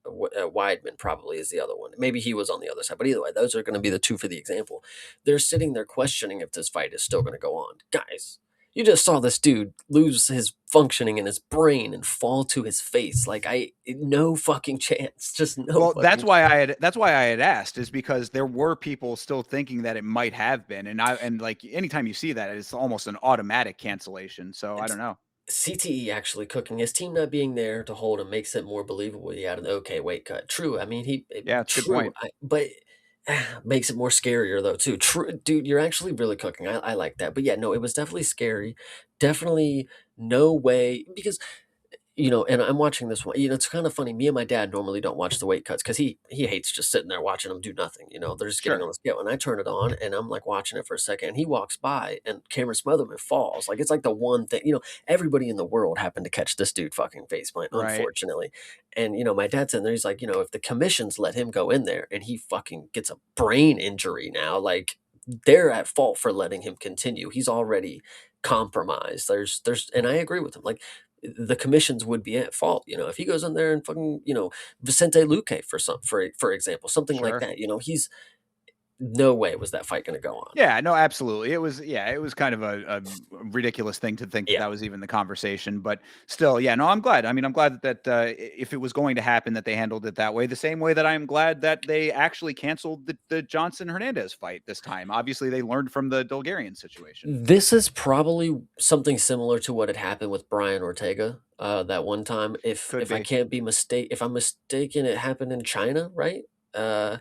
S2: Weidman probably is the other one. Maybe he was on the other side, but either way, those are going to be the two for the example. They're sitting there questioning if this fight is still going to go on, guys. You just saw this dude lose his functioning in his brain and fall to his face. Like no fucking chance, just no
S1: Well,
S2: fucking.
S1: that's why I had asked, is because there were people still thinking that it might have been, and like anytime you see that, it's almost an automatic cancellation. So I don't know.
S2: CTE actually cooking his team not being there to hold him makes it more believable. He had an okay weight cut. True. I mean,
S1: Yeah, it's a good
S2: true.
S1: point.
S2: But makes it more scarier though too. True, dude. You're actually really cooking. I like that. But yeah, no, it was definitely scary. Definitely no way because and I'm watching this one. It's kind of funny. Me and my dad normally don't watch the weight cuts because he hates just sitting there watching them do nothing. They're just getting on
S1: Sure.
S2: the scale. And I turn it on and I'm like watching it for a second. And he walks by and Cameron Smotherman falls. Like it's like the one thing. Everybody in the world happened to catch this dude fucking face plant,
S1: Right.
S2: unfortunately. And my dad's in there. He's like, if the commissions let him go in there and he fucking gets a brain injury now, like they're at fault for letting him continue. He's already compromised. And I agree with him. Like the commissions would be at fault. If he goes in there and fucking, Vicente Luque for example, something like
S1: Sure.
S2: that, he's no way was that fight going to go on.
S1: Yeah, no, absolutely. It was kind of a ridiculous thing to think that
S2: Yeah.
S1: that was even the conversation, but still, yeah, no, I'm glad. I mean, I'm glad that if it was going to happen, that they handled it that way. The same way that I am glad that they actually canceled the Johnson Hernandez fight this time. Obviously, they learned from the Bulgarian situation.
S2: This is probably something similar to what had happened with Brian Ortega, that one time.
S1: Could be
S2: If I'm mistaken, it happened in China, right? Uh,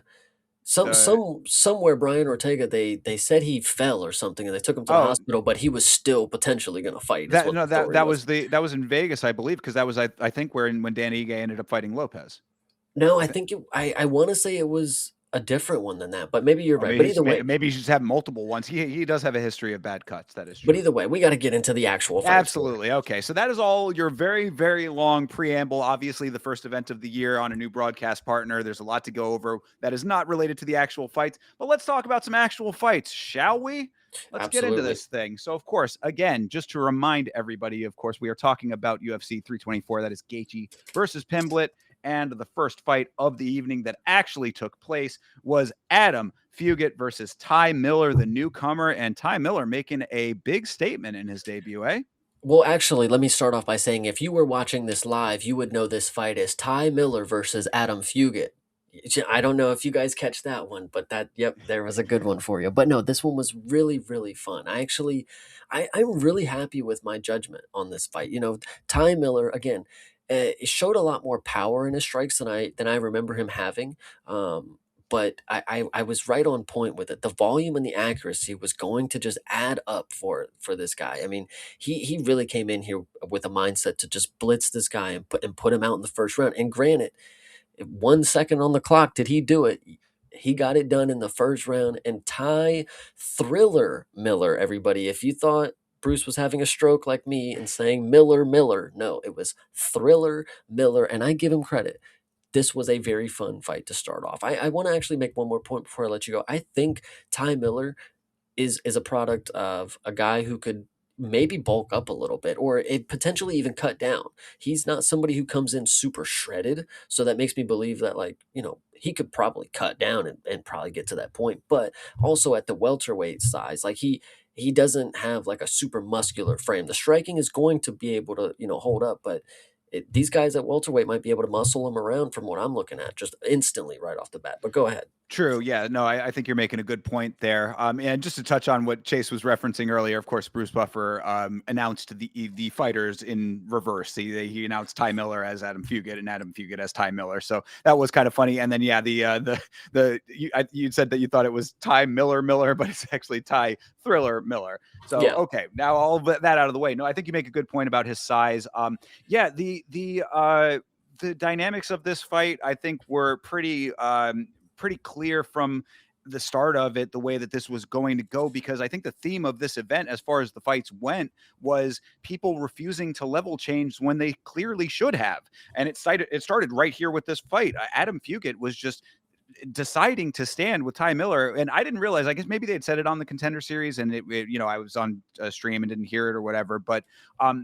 S2: some
S1: the
S2: somewhere Brian Ortega, they said he fell or something, and they took him to the
S1: oh
S2: hospital, but he was still potentially gonna fight, is
S1: that
S2: what
S1: no
S2: the story was.
S1: that was in Vegas, I believe, because that was I think when Dan Ige ended up fighting Lopez.
S2: No, I
S1: I think.
S2: think I wanna say it was a different one than that, but maybe you're
S1: Or
S2: right. But
S1: maybe he's just have multiple ones. He does have a history of bad cuts. That is true.
S2: either way, we gotta get into the actual fights here.
S1: Absolutely. Okay. So that is all your very, very long preamble. Obviously, the first event of the year on a new broadcast partner. There's a lot to go over that is not related to the actual fights, but let's talk about some actual fights, shall we? Let's get into
S2: Absolutely.
S1: this thing. So, of course, again, just to remind everybody, of course, we are talking about UFC 324. That is Gaethje versus Pimblett. And the first fight of the evening that actually took place was Adam Fugit versus Ty Miller, the newcomer, and Ty Miller making a big statement in his debut, eh?
S2: Well, actually, let me start off by saying if you were watching this live, you would know this fight is Ty Miller versus Adam Fugit. I don't know if you guys catch that one, but yep, there was a good one for you. But no, this one was really, really fun. I'm really happy with my judgment on this fight. Ty Miller, again, it showed a lot more power in his strikes than I remember him having. Um, but I was right on point with it. The volume and the accuracy was going to just add up for this guy. I mean, he really came in here with a mindset to just blitz this guy and put him out in the first round. And granted, 1 second on the clock, did he do it? He got it done in the first round. And Ty Thriller Miller, everybody, if you thought Bruce was having a stroke like me and saying Miller, Miller, no, it was Thriller Miller. And I give him credit. This was a very fun fight to start off. I want to actually make one more point before I let you go. I think Ty Miller is a product of a guy who could maybe bulk up a little bit or it potentially even cut down. He's not somebody who comes in super shredded, so that makes me believe that he could probably cut down and probably get to that point. But also at the welterweight size, like he doesn't have like a super muscular frame. The striking is going to be able to hold up, but these guys at welterweight might be able to muscle him around from what I'm looking at just instantly right off the bat. But go ahead.
S1: True. Yeah. No, I think you're making a good point there. And just to touch on what Chase was referencing earlier, of course, Bruce Buffer announced the fighters in reverse. He announced Ty Miller as Adam Fugit and Adam Fugit as Ty Miller. So that was kind of funny. And then yeah, you said that you thought it was Ty Miller, but it's actually Ty Thriller Miller. So
S2: Yeah.
S1: okay, now all of that out of the way. No, I think you make a good point about his size. Yeah, the dynamics of this fight, I think, were pretty clear from the start of it, the way that this was going to go, because I think the theme of this event, as far as the fights went, was people refusing to level change when they clearly should have. And it started right here with this fight. Adam Fugit was just deciding to stand with Ty Miller, and I didn't realize. I guess maybe they had said it on the Contender Series, and I was on a stream and didn't hear it or whatever. But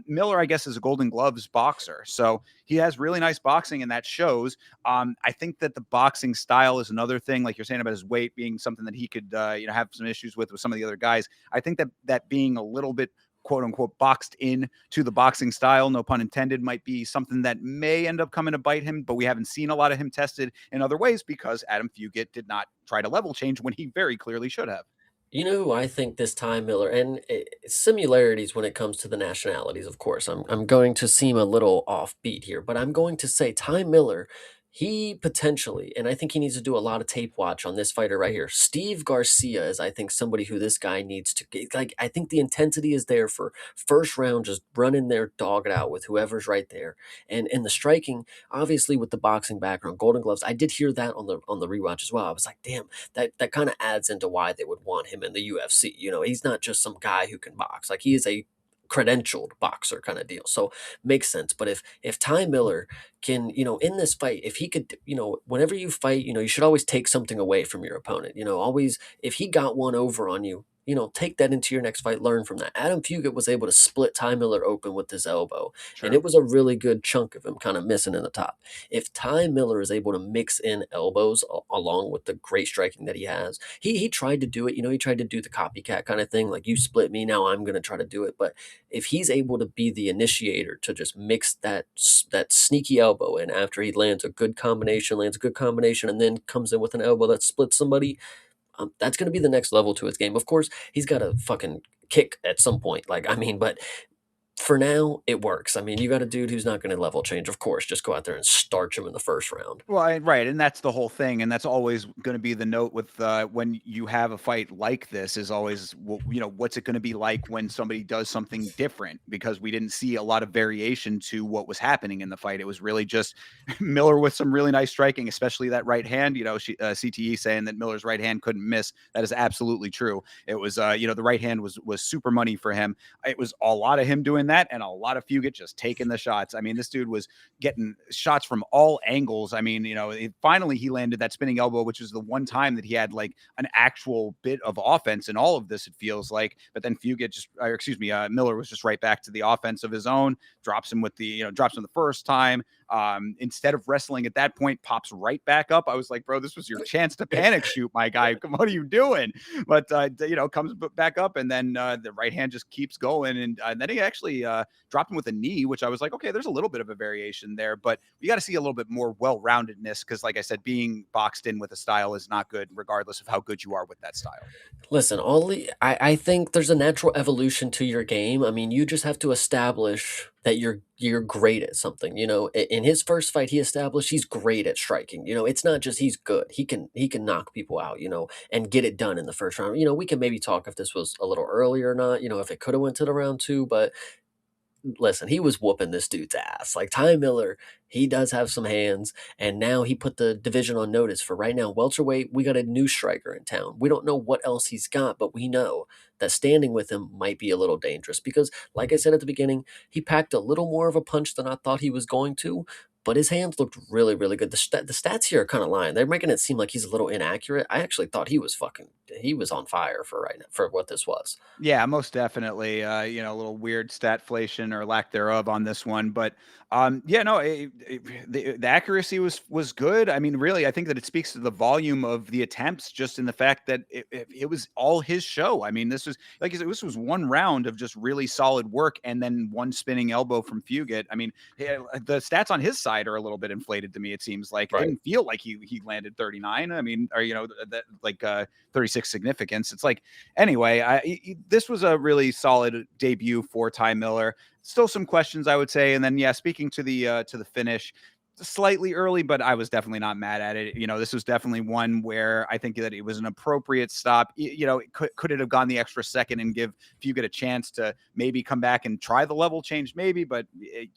S1: Miller, I guess, is a Golden Gloves boxer, so he has really nice boxing, and that shows. I think that the boxing style is another thing, like you're saying about his weight being something that he could have some issues with some of the other guys. I think that being a little bit quote unquote boxed in to the boxing style, no pun intended, might be something that may end up coming to bite him, but we haven't seen a lot of him tested in other ways because Adam Fugit did not try to level change when he very clearly should have.
S2: You know who I think this time Miller and similarities when it comes to the nationalities, of course. I'm going to seem a little offbeat here, but I'm going to say Ty Miller, he potentially, and I think he needs to do a lot of tape watch on this fighter right here. Steve Garcia is, I think, somebody who this guy needs to get. Like, I think the intensity is there for first round, just run in there, dog it out with whoever's right there. And the striking, obviously with the boxing background, Golden Gloves, I did hear that on the rewatch as well. I was like, damn, that kind of adds into why they would want him in the UFC. He's not just some guy who can box. Like he is a credentialed boxer kind of deal. So makes sense. But if Ty Miller can, in this fight, if he could, whenever you fight, you should always take something away from your opponent. Always if he got one over on you, take that into your next fight, learn from that. Adam Fugit was able to split Ty Miller open with his elbow, and it
S1: True.
S2: was a really good chunk of him kind of missing in the top. If Ty Miller is able to mix in elbows along with the great striking that he has, he tried to do it. He tried to do the copycat kind of thing, like you split me, now I'm going to try to do it. But if he's able to be the initiator to just mix that sneaky elbow in after he lands a good combination, and then comes in with an elbow that splits somebody, that's going to be the next level to his game. Of course, he's got to fucking kick at some point. Like, I mean, but for now, it works. I mean, you got a dude who's not going to level change. Of course, just go out there and starch him in the first round.
S1: Well, right, and that's the whole thing, and that's always going to be the note with when you have a fight like this is always, well, what's it going to be like when somebody does something different? Because we didn't see a lot of variation to what was happening in the fight. It was really just Miller with some really nice striking, especially that right hand. CTE saying that Miller's right hand couldn't miss. That is absolutely true. It was, the right hand was super money for him. It was a lot of him doing that, and a lot of Fugit just taking the shots. I mean, this dude was getting shots from all angles. I mean, finally he landed that spinning elbow, which is the one time that he had like an actual bit of offense in all of this, it feels like. But then Miller was just right back to the offense of his own, drops him the first time. Instead of wrestling at that point, pops right back up. I was like, bro, this was your chance to panic shoot, my guy. Come on, what are you doing? But comes back up, and then the right hand just keeps going, and then he actually dropped him with a knee, which I was like, okay, there's a little bit of a variation there, but we got to see a little bit more well-roundedness, because like I said, being boxed in with a style is not good, regardless of how good you are with that style.
S2: Listen, I think there's a natural evolution to your game. I mean, you just have to establish that you're great at something. In his first fight, he established he's great at striking. It's not just he's good. He can knock people out. And get it done in the first round. We can maybe talk if this was a little earlier or not. If it could have went to the round two, but listen, he was whooping this dude's ass. Like Ty Miller, he does have some hands, and now he put the division on notice. For right now, welterweight, we got a new striker in town. We don't know what else he's got, but we know that standing with him might be a little dangerous because, like I said at the beginning, he packed a little more of a punch than I thought he was going to. But his hands looked really, really good. The stats here are kind of lying. They're making it seem like he's a little inaccurate. I actually thought he was on fire for right now, for what this was.
S1: Yeah, most definitely. A little weird statflation or lack thereof on this one, but yeah, no, the accuracy was good. I mean, really, I think that it speaks to the volume of the attempts, just in the fact that it was all his show. I mean, this was like I said, this was one round of just really solid work, and then one spinning elbow from Fugit. I mean, the stats on his side are a little bit inflated to me. It seems like it
S2: Right.
S1: didn't feel like he landed 39. I mean, or that like 36 significance. It's like anyway, this was a really solid debut for Ty Miller. Still some questions, I would say, and then yeah, speaking to the finish, slightly early, but I was definitely not mad at it. This was definitely one where I think that it was an appropriate stop. Could it have gone the extra second and give Fugit a chance to maybe come back and try the level change, maybe, but you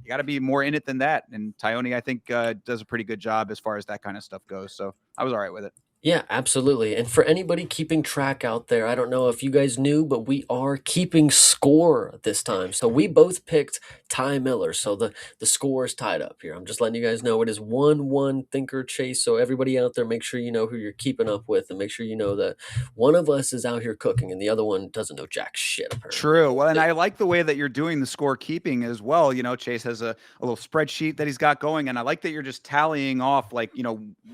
S1: got to be more in it than that. And Tyone, I think, does a pretty good job as far as that kind of stuff goes. So I was all right with it.
S2: Yeah, absolutely. And for anybody keeping track out there, I don't know if you guys knew, but we are keeping score this time. So we both picked Ty Miller. So the score is tied up here. I'm just letting you guys know it is 1-1 Thinker Chase. So everybody out there, make sure you know who you're keeping up with, and make sure you know that one of us is out here cooking and the other one doesn't know jack shit, apparently.
S1: True. Well, and I like the way that you're doing the score keeping as well. Chase has a little spreadsheet that he's got going, and I like that you're just tallying off, like,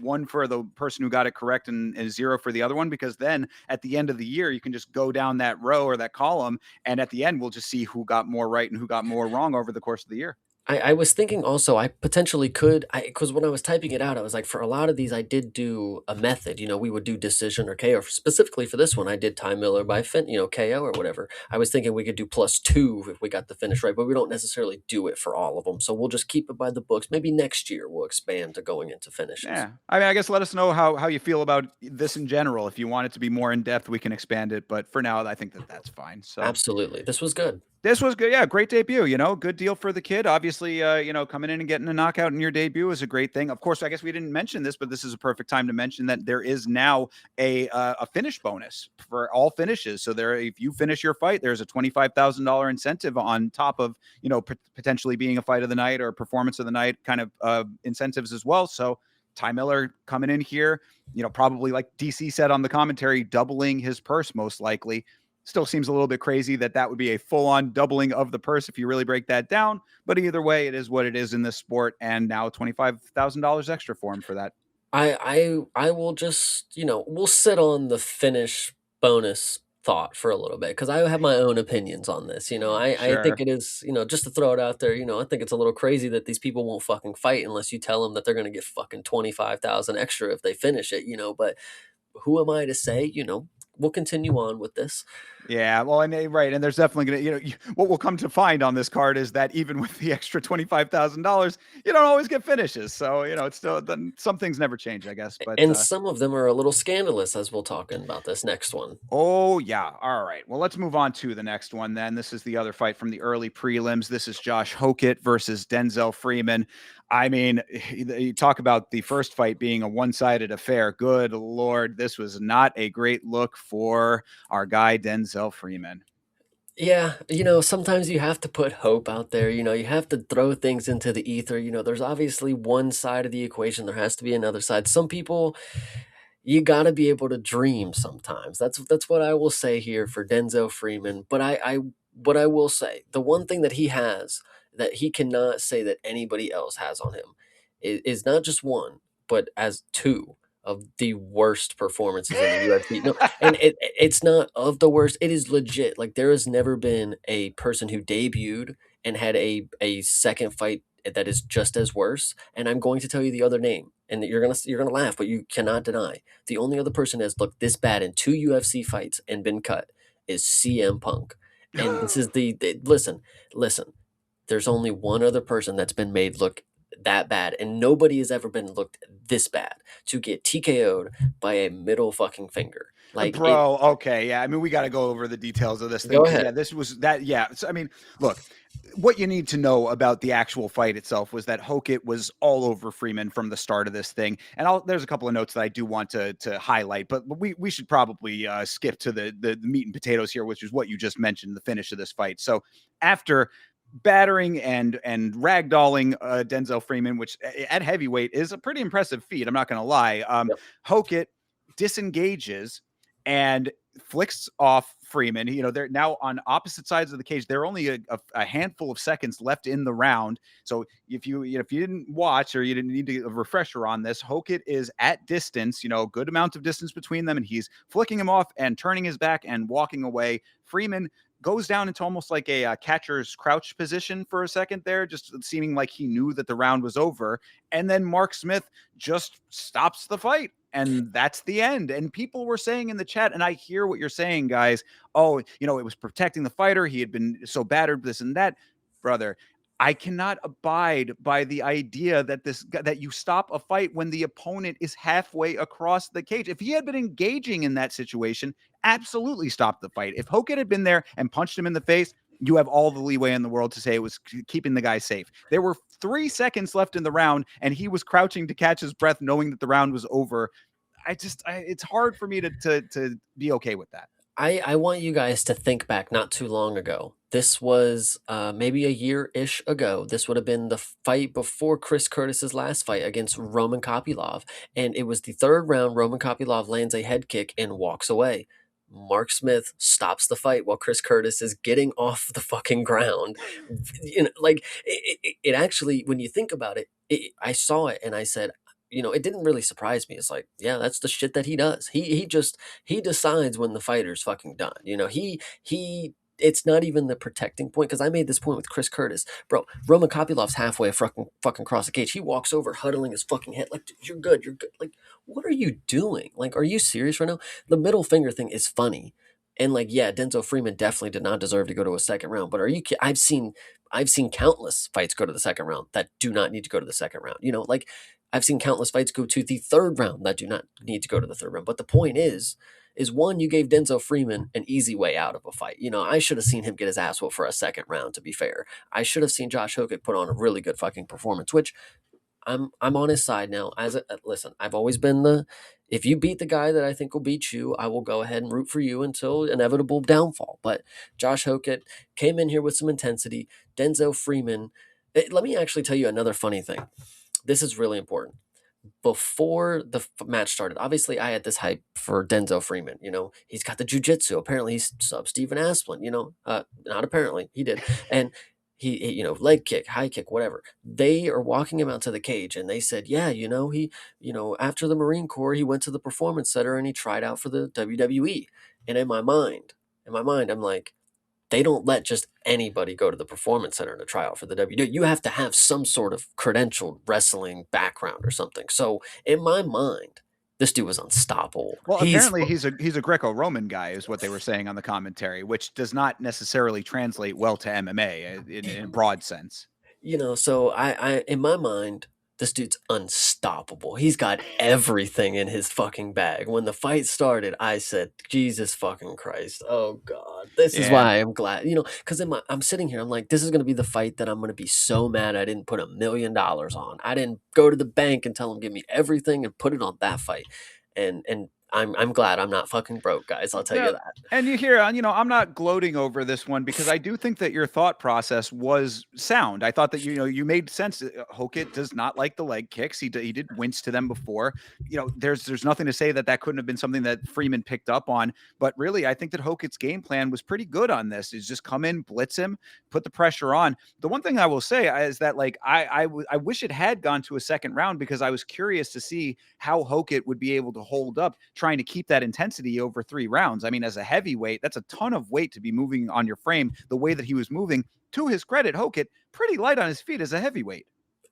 S1: one for the person who got it correct and zero for the other one, because then at the end of the year, you can just go down that row or that column, and at the end, we'll just see who got more right and who got more wrong over the course of the year.
S2: I was thinking also I potentially could, because when I was typing it out, I was like, for a lot of these, I did do a method. We would do decision or KO. Specifically for this one, I did Ty Miller by KO or whatever. I was thinking we could do +2 if we got the finish right, but we don't necessarily do it for all of them. So we'll just keep it by the books. Maybe next year we'll expand to going into finishes.
S1: Yeah. I mean, I guess let us know how you feel about this in general. If you want it to be more in depth, we can expand it. But for now, I think that that's fine. So
S2: Absolutely. This was good.
S1: this was good. Yeah, great debut. Good deal for the kid. Obviously, coming in and getting a knockout in your debut is a great thing. Of course, I guess we didn't mention this, but this is a perfect time to mention that there is now a finish bonus for all finishes. So if you finish your fight, there's a $25,000 incentive on top of potentially being a fight of the night or performance of the night kind of incentives as well. So Ty Miller coming in here, probably like DC said on the commentary, doubling his purse most likely. Still seems a little bit crazy that would be a full-on doubling of the purse if you really break that down. But either way, it is what it is in this sport, and now $25,000 extra for him for that.
S2: I will just, we'll sit on the finish bonus thought for a little bit because I have my own opinions on this. I think
S1: Sure.
S2: it is, just to throw it out there, I think it's a little crazy that these people won't fucking fight unless you tell them that they're going to get fucking 25,000 extra if they finish it, but who am I to say, we'll continue on with this.
S1: Yeah, well, right, and there's definitely gonna, what we'll come to find on this card is that even with the extra $25,000, you don't always get finishes. So it's still then some things never change, I guess. But
S2: And some of them are a little scandalous as we'll talk about this next one.
S1: oh yeah, all right. Well, let's move on to the next one. Then this is the other fight from the early prelims. This is Josh Hokett versus Denzel Freeman. I mean, you talk about the first fight being a one-sided affair. Good Lord, this was not a great look for our guy Denzel Freeman.
S2: Yeah, sometimes you have to put hope out there, you have to throw things into the ether, there's obviously one side of the equation, there has to be another side. Some people, you gotta be able to dream sometimes. That's what I will say here for Denzel Freeman. But what I will say, the one thing that he has that he cannot say that anybody else has on him is not just one, but as two of the worst performances in the UFC. No, and it's not of the worst. It is legit. Like there has never been a person who debuted and had a second fight that is just as worse. And I'm going to tell you the other name, and you're gonna laugh, but you cannot deny the only other person that's looked this bad in two UFC fights and been cut is CM Punk. And this is listen. There's only one other person that's been made look that bad, and nobody has ever been looked this bad to get TKO'd by a middle fucking finger. Like it.
S1: Bro, okay, yeah. I mean, we got to go over the details of this thing
S2: Go
S1: because,
S2: ahead.
S1: yeah, this was that. Yeah, so, I mean, look, what you need to know about the actual fight itself was that Hokett was all over Freeman from the start of this thing. And there's a couple of notes that I do want to highlight, but we should probably skip to the meat and potatoes here, which is what you just mentioned, the finish of this fight. So after battering and ragdolling Denzel Freeman, which at heavyweight is a pretty impressive feat, I'm not going to lie.
S2: Yep.
S1: Hokett disengages and flicks off Freeman. They're now on opposite sides of the cage. There are only a handful of seconds left in the round. So if you didn't watch or you didn't need a refresher on this, Hokett is at distance, good amount of distance between them, and he's flicking him off and turning his back and walking away. Freeman goes down into almost like a catcher's crouch position for a second there, just seeming like he knew that the round was over. And then Mark Smith just stops the fight. And that's the end. And people were saying in the chat, and I hear what you're saying, guys. Oh, it was protecting the fighter. He had been so battered, this and that. Brother, I cannot abide by the idea that you stop a fight when the opponent is halfway across the cage. If he had been engaging in that situation, absolutely stop the fight. If Hokett had been there and punched him in the face, you have all the leeway in the world to say it was keeping the guy safe. There were 3 seconds left in the round, and he was crouching to catch his breath, knowing that the round was over. It's hard for me to be okay with that.
S2: I want you guys to think back not too long ago. This was maybe a year-ish ago. This would have been the fight before Chris Curtis's last fight against Roman Kopylov. And it was the third round. Roman Kopylov lands a head kick and walks away. Mark Smith stops the fight while Chris Curtis is getting off the fucking ground. Like it actually, when you think about it, I saw it and I said, it didn't really surprise me. It's like, yeah, that's the shit that he does. He decides when the fighter's fucking done. He it's not even the protecting point because I made this point with Chris Curtis, bro. Roman Kopylov's halfway fucking across the cage. He walks over, huddling his fucking head, like you're good, you're good. Like, what are you doing? Like, are you serious right now? The middle finger thing is funny, and like, yeah, Denzel Freeman definitely did not deserve to go to a second round. But are you? I've seen countless fights go to the second round that do not need to go to the second round. Like I've seen countless fights go to the third round that do not need to go to the third round. But the point is one, you gave Denzel Freeman an easy way out of a fight. I should have seen him get his ass whooped for a second round, to be fair. I should have seen Josh Hokett put on a really good fucking performance, which I'm on his side now. Listen, I've always been if you beat the guy that I think will beat you, I will go ahead and root for you until inevitable downfall. But Josh Hokett came in here with some intensity. Denzel Freeman, let me actually tell you another funny thing. This is really important. before the match started, obviously I had this hype for Denzel Freeman. You know, he's got the jujitsu. Apparently, he's sub Steven Asplin. You know, not apparently he did, and you know, leg kick, high kick, whatever. They are walking him out to the cage, and they said, yeah, you know, you know, after the Marine Corps, he went to the Performance Center and he tried out for the WWE. And in my mind, I'm like, they don't let just anybody go to the performance center in a tryout for the WWE. You have to have some sort of credentialed wrestling background or something. So in my mind, this dude was unstoppable.
S1: Well,
S2: He's
S1: apparently he's a Greco-Roman guy, is what they were saying on the commentary, which does not necessarily translate well to MMA in a broad sense.
S2: you know, so I in my mind, this dude's unstoppable. He's got everything in his fucking bag. When the fight started, I said, Jesus fucking Christ. Oh God. This is
S1: Yeah.
S2: why I'm glad, you know, because I'm sitting here, I'm like, this is gonna be the fight that I'm gonna be so mad I didn't put $1 million on. I didn't go to the bank and tell him give me everything and put it on that fight. And I'm glad I'm not fucking broke, guys. I'll tell you
S1: No,
S2: that.
S1: and you hear, you know, I'm not gloating over this one because I do think that your thought process was sound. I thought that you know you made sense. Hokit does not like the leg kicks. He did wince to them before. You know, there's nothing to say that that couldn't have been something that Freeman picked up on. But really, I think that Hokit's game plan was pretty good on this. Is just come in, blitz him, put the pressure on. The one thing I will say is that like I wish it had gone to a second round because I was curious to see how Hokit would be able to hold up trying to keep that intensity over 3 rounds. I mean, as a heavyweight, that's a ton of weight to be moving on your frame the way that he was moving. To his credit, Hokit pretty light on his feet as a heavyweight.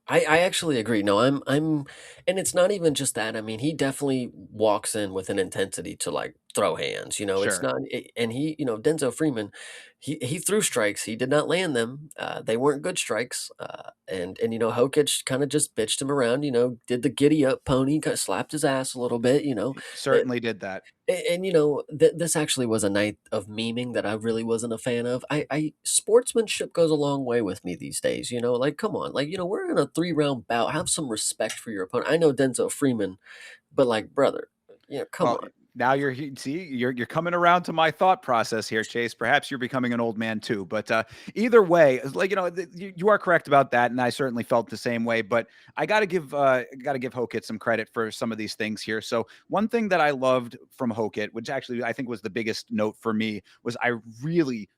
S2: I actually agree. No, and it's not even just that. I mean, he definitely walks in with an intensity to like throw hands. You know, it's
S1: Sure.
S2: not, and he, you know, Denzel Freeman, he threw strikes. He did not land them. They weren't good strikes. And you know, Hokic kind of just bitched him around. You know, did the giddy up pony, kind of slapped his ass a little bit. You know,
S1: He certainly did that.
S2: and you know, this actually was a night of memeing that I really wasn't a fan of. I sportsmanship goes a long way with me these days. You know, like come on, like you know, we're in a 3 round bout. Have some respect for your opponent. I know Denzel Freeman, but like brother, you know, come
S1: Well,
S2: on.
S1: now see you're coming around to my thought process here, Chase. Perhaps you're becoming an old man too, but either way, like you know, you are correct about that, and I certainly felt the same way. But got to give Hokit some credit for some of these things here. So one thing that I loved from Hokit, which actually I think was the biggest note for me, was I really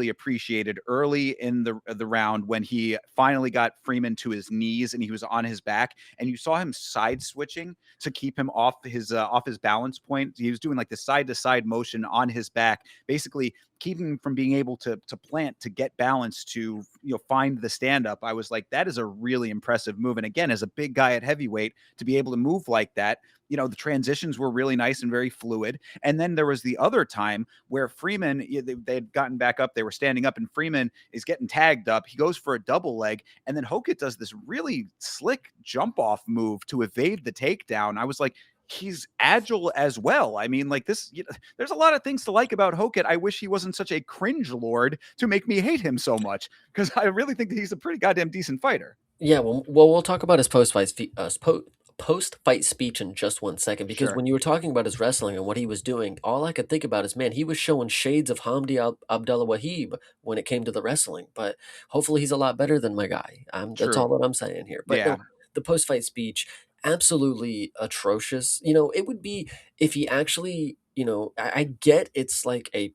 S1: appreciated early in the round when he finally got Freeman to his knees and he was on his back, and you saw him side switching to keep him off his balance point. He was doing like the side to side motion on his back, basically keeping him from being able to plant to get balance to find the stand up. I was like, that is a really impressive move. And again, as a big guy at heavyweight, to be able to move like that, the transitions were really nice and very fluid. And then there was the other time where Freeman, they had gotten back up, they were standing up, and Freeman is getting tagged up. He goes for a double leg, and then Hokit does this really slick jump off move to evade the takedown. I was like, he's agile as well. I mean, like this, there's a lot of things to like about Hokit. I wish he wasn't such a cringe lord to make me hate him so much because I really think that he's a pretty goddamn decent fighter.
S2: Yeah, well, we'll talk about his post fight speech in just 1 second because
S1: Sure.
S2: when you were talking about his wrestling and what he was doing, all I could think about is, man, he was showing shades of Hamdi Abdullah Wahib when it came to the wrestling. But hopefully, he's a lot better than my guy. That's all
S1: True.
S2: that I'm saying here. But
S1: Yeah.
S2: no, the post fight speech, absolutely atrocious. You know, it would be if he actually, you know, I get it's like a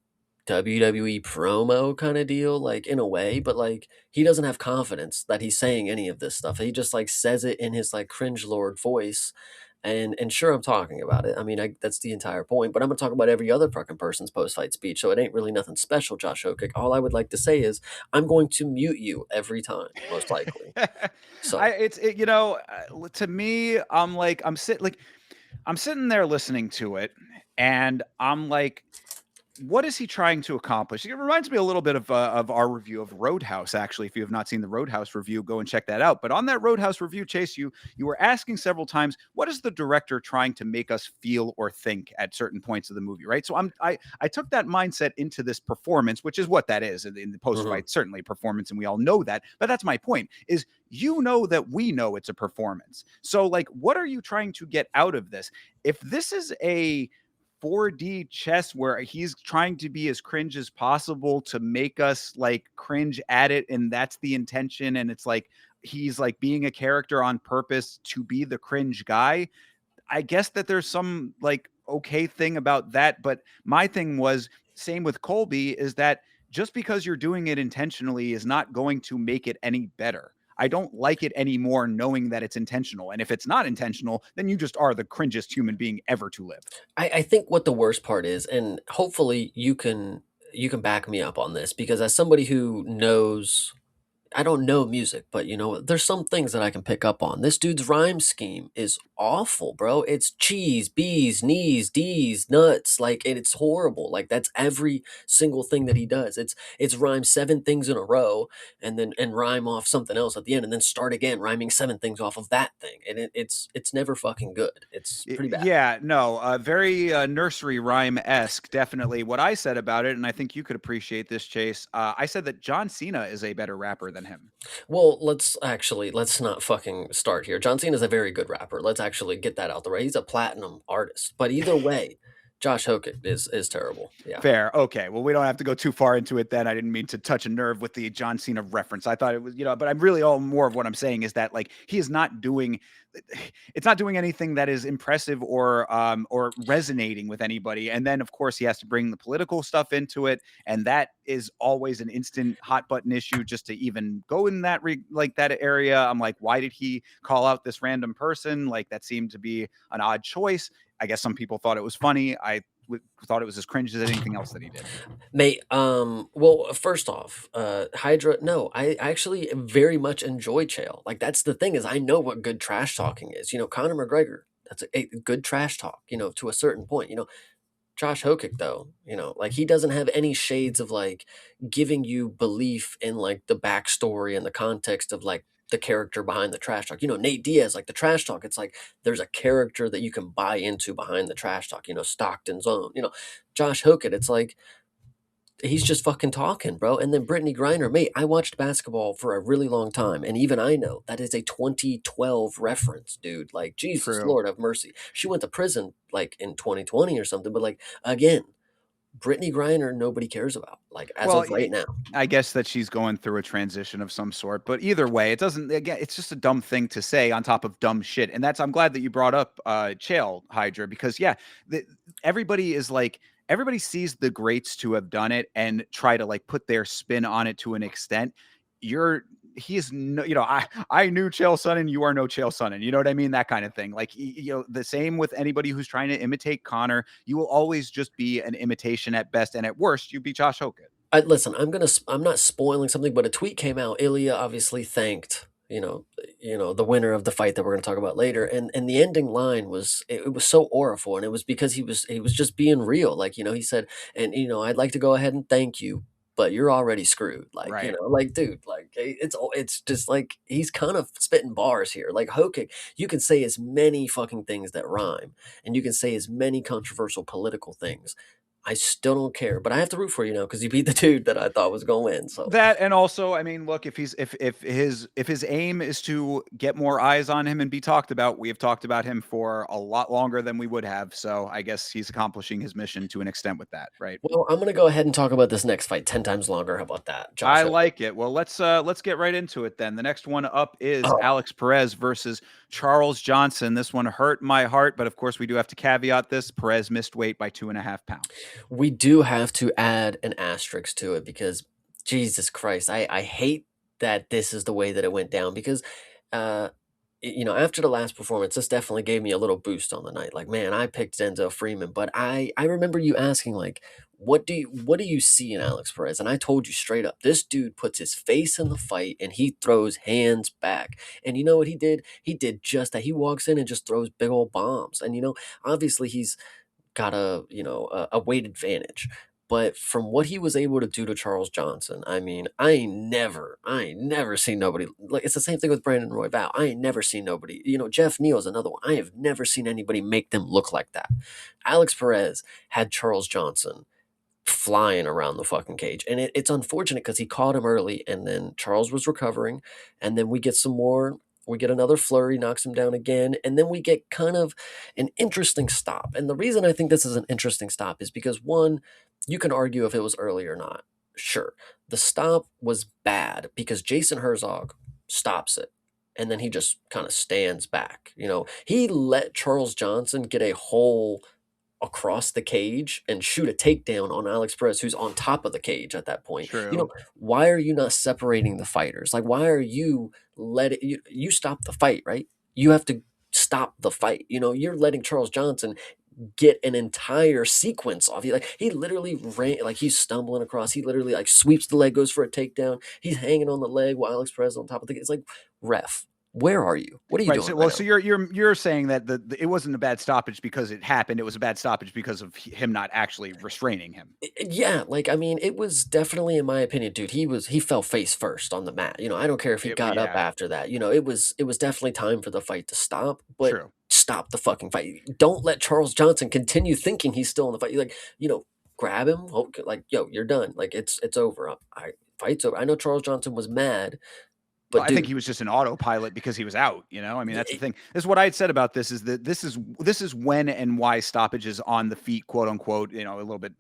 S2: WWE promo kind of deal, like in a way, but like he doesn't have confidence that he's saying any of this stuff. He just like says it in his like cringe lord voice. And sure, I'm talking about it. I mean, that's the entire point. But I'm gonna talk about every other fucking person's post fight speech, so it ain't really nothing special, Josh Okic. All I would like to say is I'm going to mute you every time, most likely. So
S1: to me, I'm sitting there listening to it, and I'm like, what is he trying to accomplish? It reminds me a little bit of our review of Roadhouse. Actually, if you have not seen the Roadhouse review, go and check that out. But on that Roadhouse review, Chase, you were asking several times, what is the director trying to make us feel or think at certain points of the movie, right? So I took that mindset into this performance, which is what that is in the post
S2: mhm.
S1: fight, certainly performance, and we all know that. But that's my point: is that we know it's a performance. So like, what are you trying to get out of this? If this is a 4D chess where he's trying to be as cringe as possible to make us like cringe at it, and that's the intention, and it's like he's like being a character on purpose to be the cringe guy, I guess that there's some like okay thing about that. But my thing was same with Colby is that just because you're doing it intentionally is not going to make it any better. I don't like it anymore knowing that it's intentional. And if it's not intentional, then you just are the cringiest human being ever to live.
S2: I think what the worst part is, and hopefully you can back me up on this, because as somebody who knows, I don't know music, but there's some things that I can pick up on. This dude's rhyme scheme is awful, bro. It's cheese, bees, knees, D's, nuts. Like, it's horrible. Like, that's every single thing that he does. It's rhyme seven things in a row, and rhyme off something else at the end, and then start again, rhyming seven things off of that thing. And it's never fucking good. It's pretty bad.
S1: Yeah, no, very nursery rhyme esque, definitely. What I said about it, and I think you could appreciate this, Chase. I said that John Cena is a better rapper than him.
S2: Well, let's not fucking start here. John Cena is a very good rapper. Let's actually get that out the way. He's a platinum artist. But either way, Josh Hockett is terrible. Yeah.
S1: Fair. Okay. Well, we don't have to go too far into it then. I didn't mean to touch a nerve with the John Cena reference. I thought it was, but I'm really all more of what I'm saying is that like he is not doing it's not doing anything that is impressive or resonating with anybody. And then of course he has to bring the political stuff into it. And that is always an instant hot button issue just to even go in that like that area. I'm like, why did he call out this random person? Like that seemed to be an odd choice. I guess some people thought it was funny. I thought it was as cringe as anything else that he did.
S2: Mate, well, first off, Hydra, no, I actually very much enjoy Chael. Like, that's the thing, is I know what good trash talking is. Conor McGregor, that's a good trash talk, to a certain point. Josh Hokick, though, like, he doesn't have any shades of like giving you belief in like the backstory and the context of like the character behind the trash talk. Nate Diaz, like the trash talk, it's like there's a character that you can buy into behind the trash talk. Stockton's own. Josh Hokick, it's like he's just fucking talking, bro. And then Brittany Griner, mate, I watched basketball for a really long time, and even I know that is a 2012 reference, dude. Like, Jesus,
S1: True.
S2: Lord have mercy. She went to prison like in 2020 or something, but like, again, Brittany Griner, nobody cares about, like, as
S1: Well,
S2: of right now.
S1: I guess that she's going through a transition of some sort, but either way, it doesn't. Again, it's just a dumb thing to say on top of dumb shit, and I'm glad that you brought up Chael Hydra because yeah, everybody is like everybody sees the greats to have done it and try to like put their spin on it to an extent. He is no, I knew Chael Sonnen, you are no Chael Sonnen. You know what I mean? That kind of thing. Like, the same with anybody who's trying to imitate Connor. You will always just be an imitation at best, and at worst, you'd be Josh Hogan.
S2: Listen, I'm not spoiling something, but a tweet came out. Ilya obviously thanked the winner of the fight that we're going to talk about later, and the ending line was it was so auriful, and it was because he was just being real. Like, he said, and I'd like to go ahead and thank you, but you're already screwed. Like,
S1: Right.
S2: like, dude, like, it's just like he's kind of spitting bars here. Like, Hokick, you can say as many fucking things that rhyme, and you can say as many controversial political things. I still don't care, but I have to root for you now because you beat the dude that I thought was going to win. So
S1: That and also, I mean, look, if his aim is to get more eyes on him and be talked about, we have talked about him for a lot longer than we would have. So I guess he's accomplishing his mission to an extent with that, right?
S2: well, I'm gonna go ahead and talk about this next fight 10 times longer. How about that,
S1: I
S2: Josh?
S1: like it. Well, let's get right into it then. The next one up is
S2: Oh,
S1: Alex Perez versus Charles Johnson. This one hurt my heart, but of course we do have to caveat this. Perez missed weight by 2.5 pounds.
S2: we do have to add an asterisk to it because Jesus Christ, I hate that this is the way that it went down because uh after the last performance, this definitely gave me a little boost on the night. Like, man, I picked Denzel Freeman, but I remember you asking like, what do you see in Alex Perez? And I told you straight up, this dude puts his face in the fight and he throws hands back. And you know what he did? He did just that. He walks in and just throws big old bombs. And obviously he's got a weight advantage. But from what he was able to do to Charles Johnson, I mean, I ain't never seen nobody like it's the same thing with Brandon Royval. I ain't never seen nobody. Jeff Neal is another one. I have never seen anybody make them look like that. Alex Perez had Charles Johnson flying around the fucking cage. And it's unfortunate because he caught him early and then Charles was recovering. And then we get some more. We get another flurry, knocks him down again. And then we get kind of an interesting stop. And the reason I think this is an interesting stop is because, one, you can argue if it was early or not. Sure. The stop was bad because Jason Herzog stops it. and then he just kind of stands back. He let Charles Johnson get a hole across the cage and shoot a takedown on Alex Perez, who's on top of the cage at that point.
S1: True.
S2: Why are you not separating the fighters? Like, why are you you stop the fight, right? You have to stop the fight. You're letting Charles Johnson get an entire sequence off you. Like, he literally ran, like, he's stumbling across. He literally like sweeps the leg, goes for a takedown. He's hanging on the leg while Alex Perez is on top of the. It's like, ref, where are you? What are you
S1: Right.
S2: doing
S1: So,
S2: right
S1: well,
S2: now?
S1: so you're saying that it wasn't a bad stoppage because it happened. It was a bad stoppage because of him not actually restraining him.
S2: Yeah, like, I mean, it was definitely, in my opinion, dude, he fell face first on the mat. I don't care if he got up
S1: Yeah.
S2: after that. It was definitely time for the fight to stop, but
S1: True.
S2: stop the fucking fight. Don't let Charles Johnson continue thinking he's still in the fight. Like, grab him, like, yo, you're done. Like, it's over. Fight's over. I know Charles Johnson was mad,
S1: Well,
S2: but
S1: I think
S2: dude,
S1: he was just an autopilot because he was out. I mean, that's the thing. This is what I had said about this: is that this is when and why stoppages on the feet, quote unquote, a little bit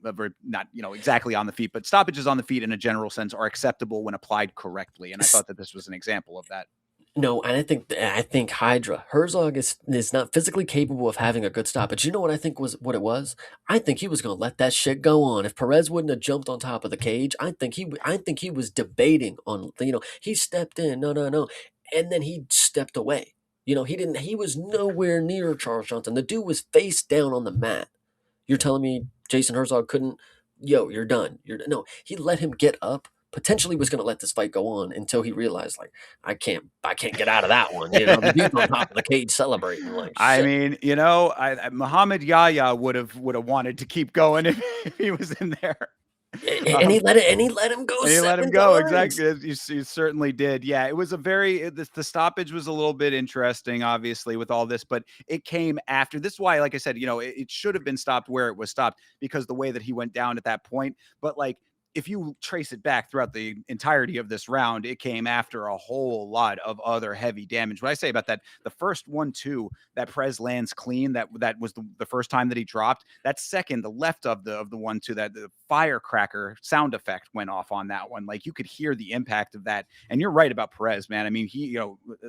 S1: not exactly on the feet, but stoppages on the feet in a general sense are acceptable when applied correctly. And I thought that this was an example of that.
S2: no, and I think Hydra Herzog is not physically capable of having a good stoppage. You know what I think was what it was? I think he was gonna let that shit go on. If Perez wouldn't have jumped on top of the cage, I think he was debating on. He stepped in, no, no, no, and then he stepped away. He didn't. He was nowhere near Charles Johnson. The dude was face down on the mat. You're telling me Jason Herzog couldn't? Yo, you're done. No. He let him get up. Potentially was going to let this fight go on until he realized, like, I can't get out of that one. The dude's on top of the cage celebrating, like,
S1: I
S2: shit.
S1: mean, Muhammad Yahya would have wanted to keep going if he was in there.
S2: And he let it, and he let him go
S1: And he let him
S2: seven
S1: go,
S2: times.
S1: exactly, as you certainly did. Yeah, it was a very the stoppage was a little bit interesting, obviously, with all this, but it came after. This is why, like I said, it should have been stopped where it was stopped because the way that he went down at that point. But like, if you trace it back throughout the entirety of this round, it came after a whole lot of other heavy damage. What I say about that, the first 1-2 that Prez lands clean, that was the first time that he dropped. That second, the left of the 1-2, that the firecracker sound effect went off on that one. Like, you could hear the impact of that. And you're right about Perez, man. I mean, he,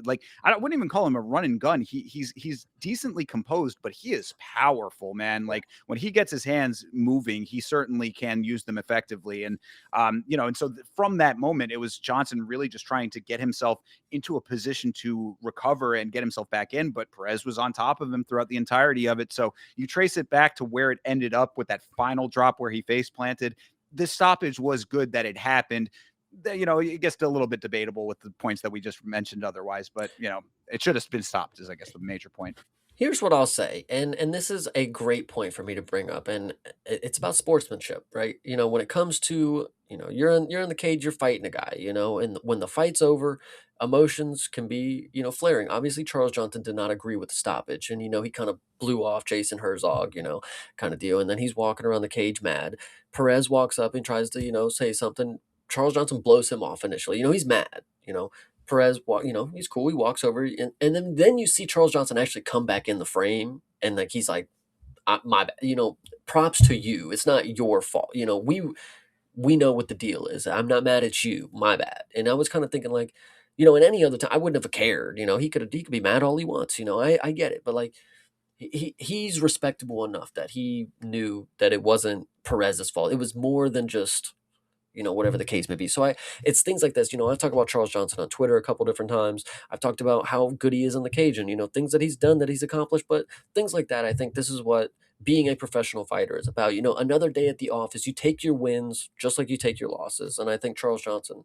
S1: like, wouldn't even call him a run and gun. He's decently composed, but he is powerful, man. Like, when he gets his hands moving, he certainly can use them effectively. And so from that moment, it was Johnson really just trying to get himself into a position to recover and get himself back in. But Perez was on top of him throughout the entirety of it. So you trace it back to where it ended up with that final drop where he face planted. This stoppage was good that it happened. It gets a little bit debatable with the points that we just mentioned otherwise, but it should have been stopped is, I guess, the major point.
S2: Here's what I'll say, and this is a great point for me to bring up, and it's about sportsmanship, right? When it comes to, you're in the cage, you're fighting a guy, and when the fight's over, emotions can be, flaring. Obviously, Charles Johnson did not agree with the stoppage, and he kind of blew off Jason Herzog, kind of deal, and then he's walking around the cage mad. Perez walks up and tries to, say something. Charles Johnson blows him off initially. He's mad. Perez, he's cool. He walks over, and then you see Charles Johnson actually come back in the frame, and like he's like, my bad. Props to you. It's not your fault. We know what the deal is. I'm not mad at you. My bad. And I was kind of thinking like, in any other time, I wouldn't have cared. He could be mad all he wants. I get it, but like, he's respectable enough that he knew that it wasn't Perez's fault. It was more than just whatever the case may be. So it's things like this. I've talked about Charles Johnson on Twitter a couple different times. I've talked about how good he is in the cage and, things that he's done, that he's accomplished, but things like that. I think this is what being a professional fighter is about. Another day at the office, you take your wins just like you take your losses. And I think Charles Johnson,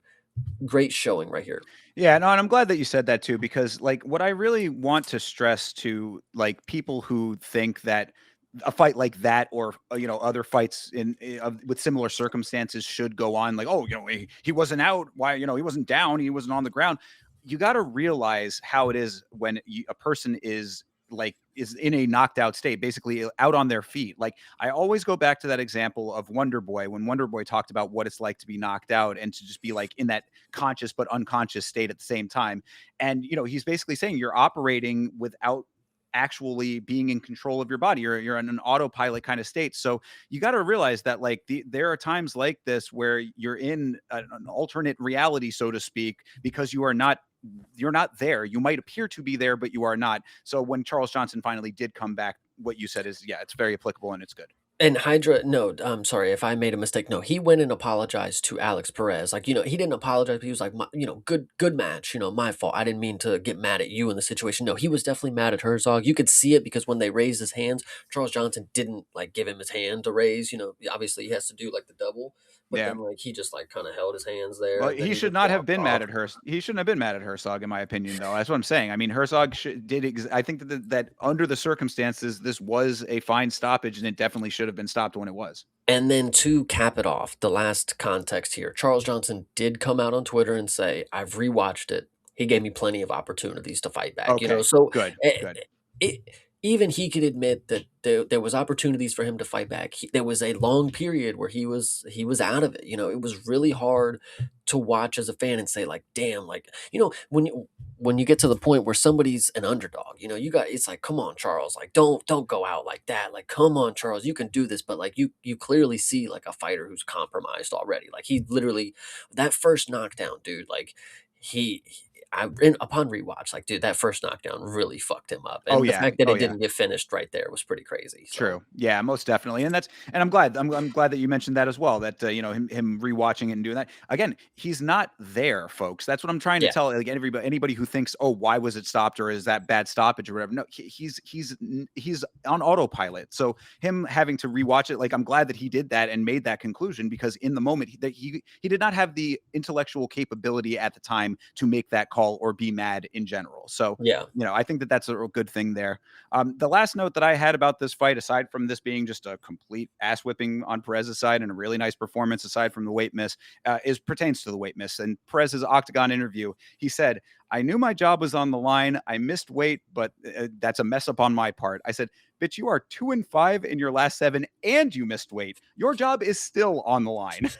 S2: great showing right here.
S1: Yeah, no, and I'm glad that you said that too, because like what I really want to stress to like people who think that a fight like that or other fights with similar circumstances should go on, like, oh, he wasn't out, why, he wasn't down, he wasn't on the ground. You got to realize how it is when a person is in a knocked out state, basically out on their feet. Like, I always go back to that example of Wonder Boy, when Wonder Boy talked about what it's like to be knocked out and to just be like in that conscious but unconscious state at the same time. And he's basically saying you're operating without actually being in control of your body. You're in an autopilot kind of state. So you got to realize that like there are times like this where you're in an alternate reality, so to speak, because you are not you're not there. You might appear to be there, but you are not. So when Charles Johnson finally did come back, what you said is, yeah, it's very applicable and it's good.
S2: And Hydra, no, I'm sorry if I made a mistake. No, he went and apologized to Alex Perez. Like, he didn't apologize, but he was like, good match. My fault. I didn't mean to get mad at you in the situation. No, he was definitely mad at Herzog. You could see it because when they raised his hands, Charles Johnson didn't like give him his hand to raise. Obviously he has to do like the double, but
S1: Yeah.
S2: then like he just like kind of held his hands there
S1: Well,
S2: and then
S1: he
S2: he
S1: should
S2: just
S1: not have
S2: walked
S1: been mad
S2: off.
S1: at He shouldn't have been mad at Herzog, in my opinion, though. That's what I'm saying. I mean, Herzog I think that under the circumstances, this was a fine stoppage, and it definitely should have been stopped when it was.
S2: And then to cap it off, the last context here, Charles Johnson did come out on Twitter and say, "I've rewatched it. He gave me plenty of opportunities to fight back."
S1: Okay,
S2: So
S1: good,
S2: eh,
S1: good.
S2: it, even he could admit that there was opportunities for him to fight back. There was a long period where he was out of it. It was really hard to watch as a fan and say like, "Damn!" Like when you get to the point where somebody's an underdog, it's like, come on, Charles, like don't go out like that. Like, come on, Charles, you can do this. But like you clearly see like a fighter who's compromised already. Like he literally that first knockdown, dude, like upon rewatch, like, dude, that first knockdown really fucked him up.
S1: Oh
S2: And the
S1: yeah,
S2: fact that
S1: oh
S2: it
S1: yeah.
S2: didn't get finished right there was pretty crazy. So
S1: True. Yeah, most definitely. And I'm glad. I'm glad that you mentioned that as well. That him rewatching it and doing that again. He's not there, folks. That's what I'm trying to
S2: yeah,
S1: tell. Like anybody who thinks, oh, why was it stopped, or is that bad stoppage or whatever? No, he's on autopilot. So him having to rewatch it, like I'm glad that he did that and made that conclusion, because in the moment he did not have the intellectual capability at the time to make that call or be mad in general. So
S2: yeah.
S1: I think that that's a real good thing there. The last note that I had about this fight, aside from this being just a complete ass whipping on Perez's side and a really nice performance, aside from the weight miss, is pertains to the weight miss. And Perez's Octagon interview, he said, "I knew my job was on the line. I missed weight, but that's a mess up on my part." I said, "Bitch, you are 2-5 in your last 7, and you missed weight. Your job is still on the line."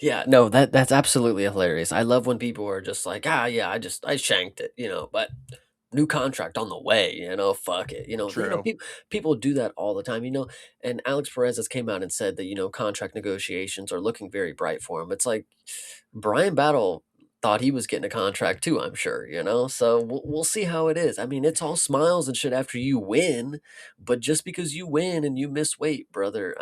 S2: Yeah, no, that's absolutely hilarious. I love when people are just like, yeah, I shanked it, but new contract on the way, fuck it.
S1: True.
S2: People do that all the time, and Alex Perez has came out and said that, contract negotiations are looking very bright for him. It's like Brian Battle thought he was getting a contract too, I'm sure, so we'll see how it is. I mean, it's all smiles and shit after you win, but just because you win and you miss weight, brother,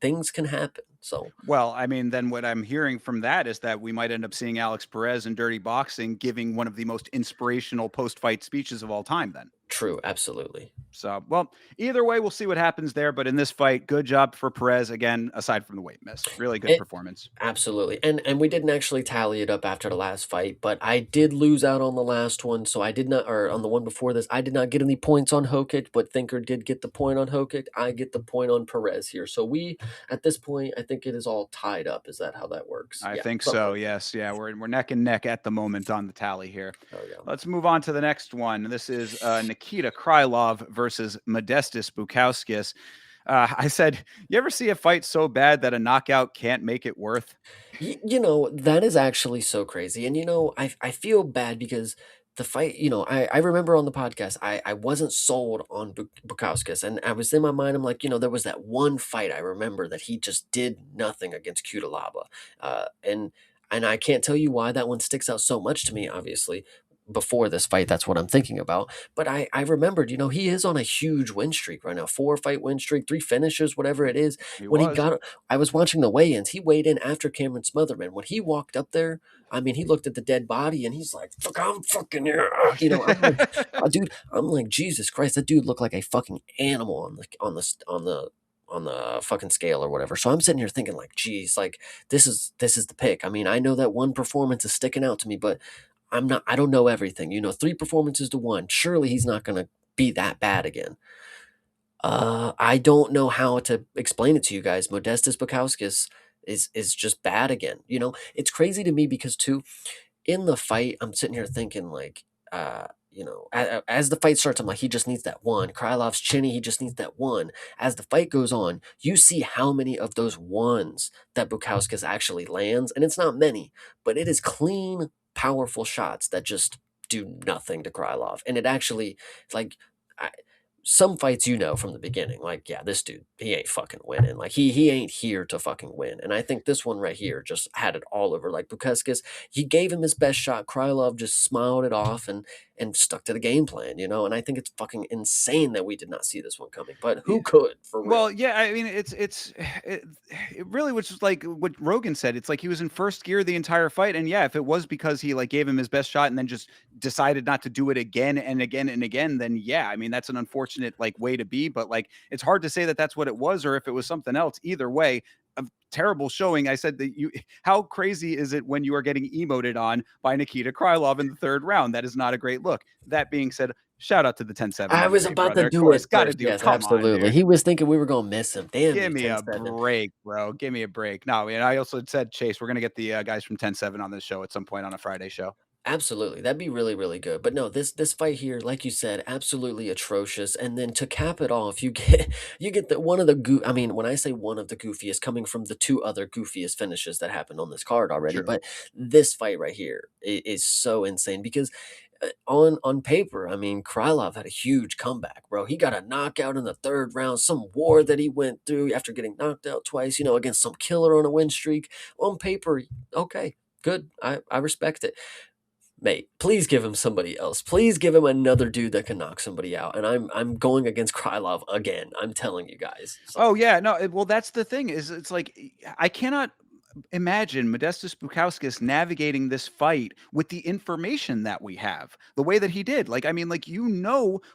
S2: things can happen. So
S1: Well, I mean, then what I'm hearing from that is that we might end up seeing Alex Perez in Dirty Boxing giving one of the most inspirational post-fight speeches of all time then.
S2: true, absolutely.
S1: So, well, either way, we'll see what happens there. But in this fight, good job for Perez again, aside from the weight miss. Really good performance.
S2: Absolutely. And we didn't actually tally it up after the last fight, but I did lose out on the last one, so I did not, or on the one before this, I did not get any points on Hokic, but Thinker did get the point on Hokic. I get the point on Perez here. So at this point, I think it is all tied up. Is that how that works?
S1: I
S2: Yeah,
S1: think
S2: something
S1: so.
S2: like that.
S1: Yes. Yeah. We're neck and neck at the moment on the tally here.
S2: Oh yeah.
S1: Let's move on to the next one. This is Nikita Krylov versus Modestas Bukauskas. I said, you ever see a fight so bad that a knockout can't make it worth?
S2: That is actually so crazy. And I feel bad because the fight, I remember on the podcast, I wasn't sold on Bukowskis. And I was in my mind, I'm like, there was that one fight I remember that he just did nothing against Cutelaba. And I can't tell you why that one sticks out so much to me, obviously. Before this fight, that's what I'm thinking about. But I remembered, he is on a huge win streak right now, 4-fight win streak, 3 finishes, whatever it is.
S1: He
S2: When he
S1: was.
S2: got I was watching the weigh-ins. He weighed in after Cameron Smotherman. When he walked up there, I mean, he looked at the dead body and he's like, "Fuck, I'm fucking here." I'm like, dude, I'm like, Jesus Christ, that dude looked like a fucking animal on the fucking scale or whatever. So I'm sitting here thinking like, geez, like this is the pick. I mean, I know that one performance is sticking out to me, but I don't know everything. 3 performances to 1. Surely he's not gonna be that bad again. I don't know how to explain it to you guys. Modestas Bukauskas is just bad again. It's crazy to me because too, in the fight, I'm sitting here thinking like, as the fight starts, I'm like, he just needs that one. Krylov's chinny, he just needs that one. As the fight goes on, you see how many of those ones that Bukauskas actually lands, and it's not many, but it is clean, powerful shots that just do nothing to Krylov, and it actually like. some fights, from the beginning, like, yeah, this dude, he ain't fucking winning. Like, he ain't here to fucking win. And I think this one right here just had it all over. Like, Bukowskis, he gave him his best shot. Krylov just smiled it off and stuck to the game plan, And I think it's fucking insane that we did not see this one coming. But who could, for
S1: Well,
S2: real?
S1: yeah, I mean, it really was just like what Rogan said. It's like he was in first gear the entire fight, and yeah, if it was because he like gave him his best shot and then just decided not to do it again and again and again, then yeah, I mean that's an unfortunate like way to be. But like, it's hard to say that that's what it was or if it was something else. Either way, a terrible showing. I said that you. How crazy is it when you are getting emoted on by Nikita Krylov in the third round? That is not a great look. That being said, shout out to the 10-7
S2: I
S1: on the
S2: was
S1: Ray
S2: about to
S1: brother. Of
S2: do
S1: course,
S2: it
S1: got to
S2: first.
S1: do.
S2: Yes,
S1: Come on,
S2: absolutely.
S1: dude.
S2: He was thinking we were gonna miss him. Damn
S1: Give
S2: you,
S1: me
S2: 10-7.
S1: break, bro. Give me a break. No, and I also said, Chase, we're gonna get the guys from 10-7 on this show at some point on a Friday show.
S2: Absolutely. That'd be really, really good. But no, this fight here, like you said, absolutely atrocious. And then to cap it off, you get you get the one of the I mean, when I say one of the goofiest, coming from the two other goofiest finishes that happened on this card already.
S1: True.
S2: But this fight right here is so insane because on paper, I mean, Krylov had a huge comeback, bro. He got a knockout in the third round, some war that he went through after getting knocked out twice, against some killer on a win streak. On paper, okay, good. I respect it. Mate, please give him somebody else. Please give him another dude that can knock somebody out. And I'm going against Krylov again. I'm telling you guys. So
S1: Oh yeah, no. Well, that's the thing is, it's like I cannot imagine Modestus Bukauskas navigating this fight with the information that we have, the way that he did. Like, I mean, like,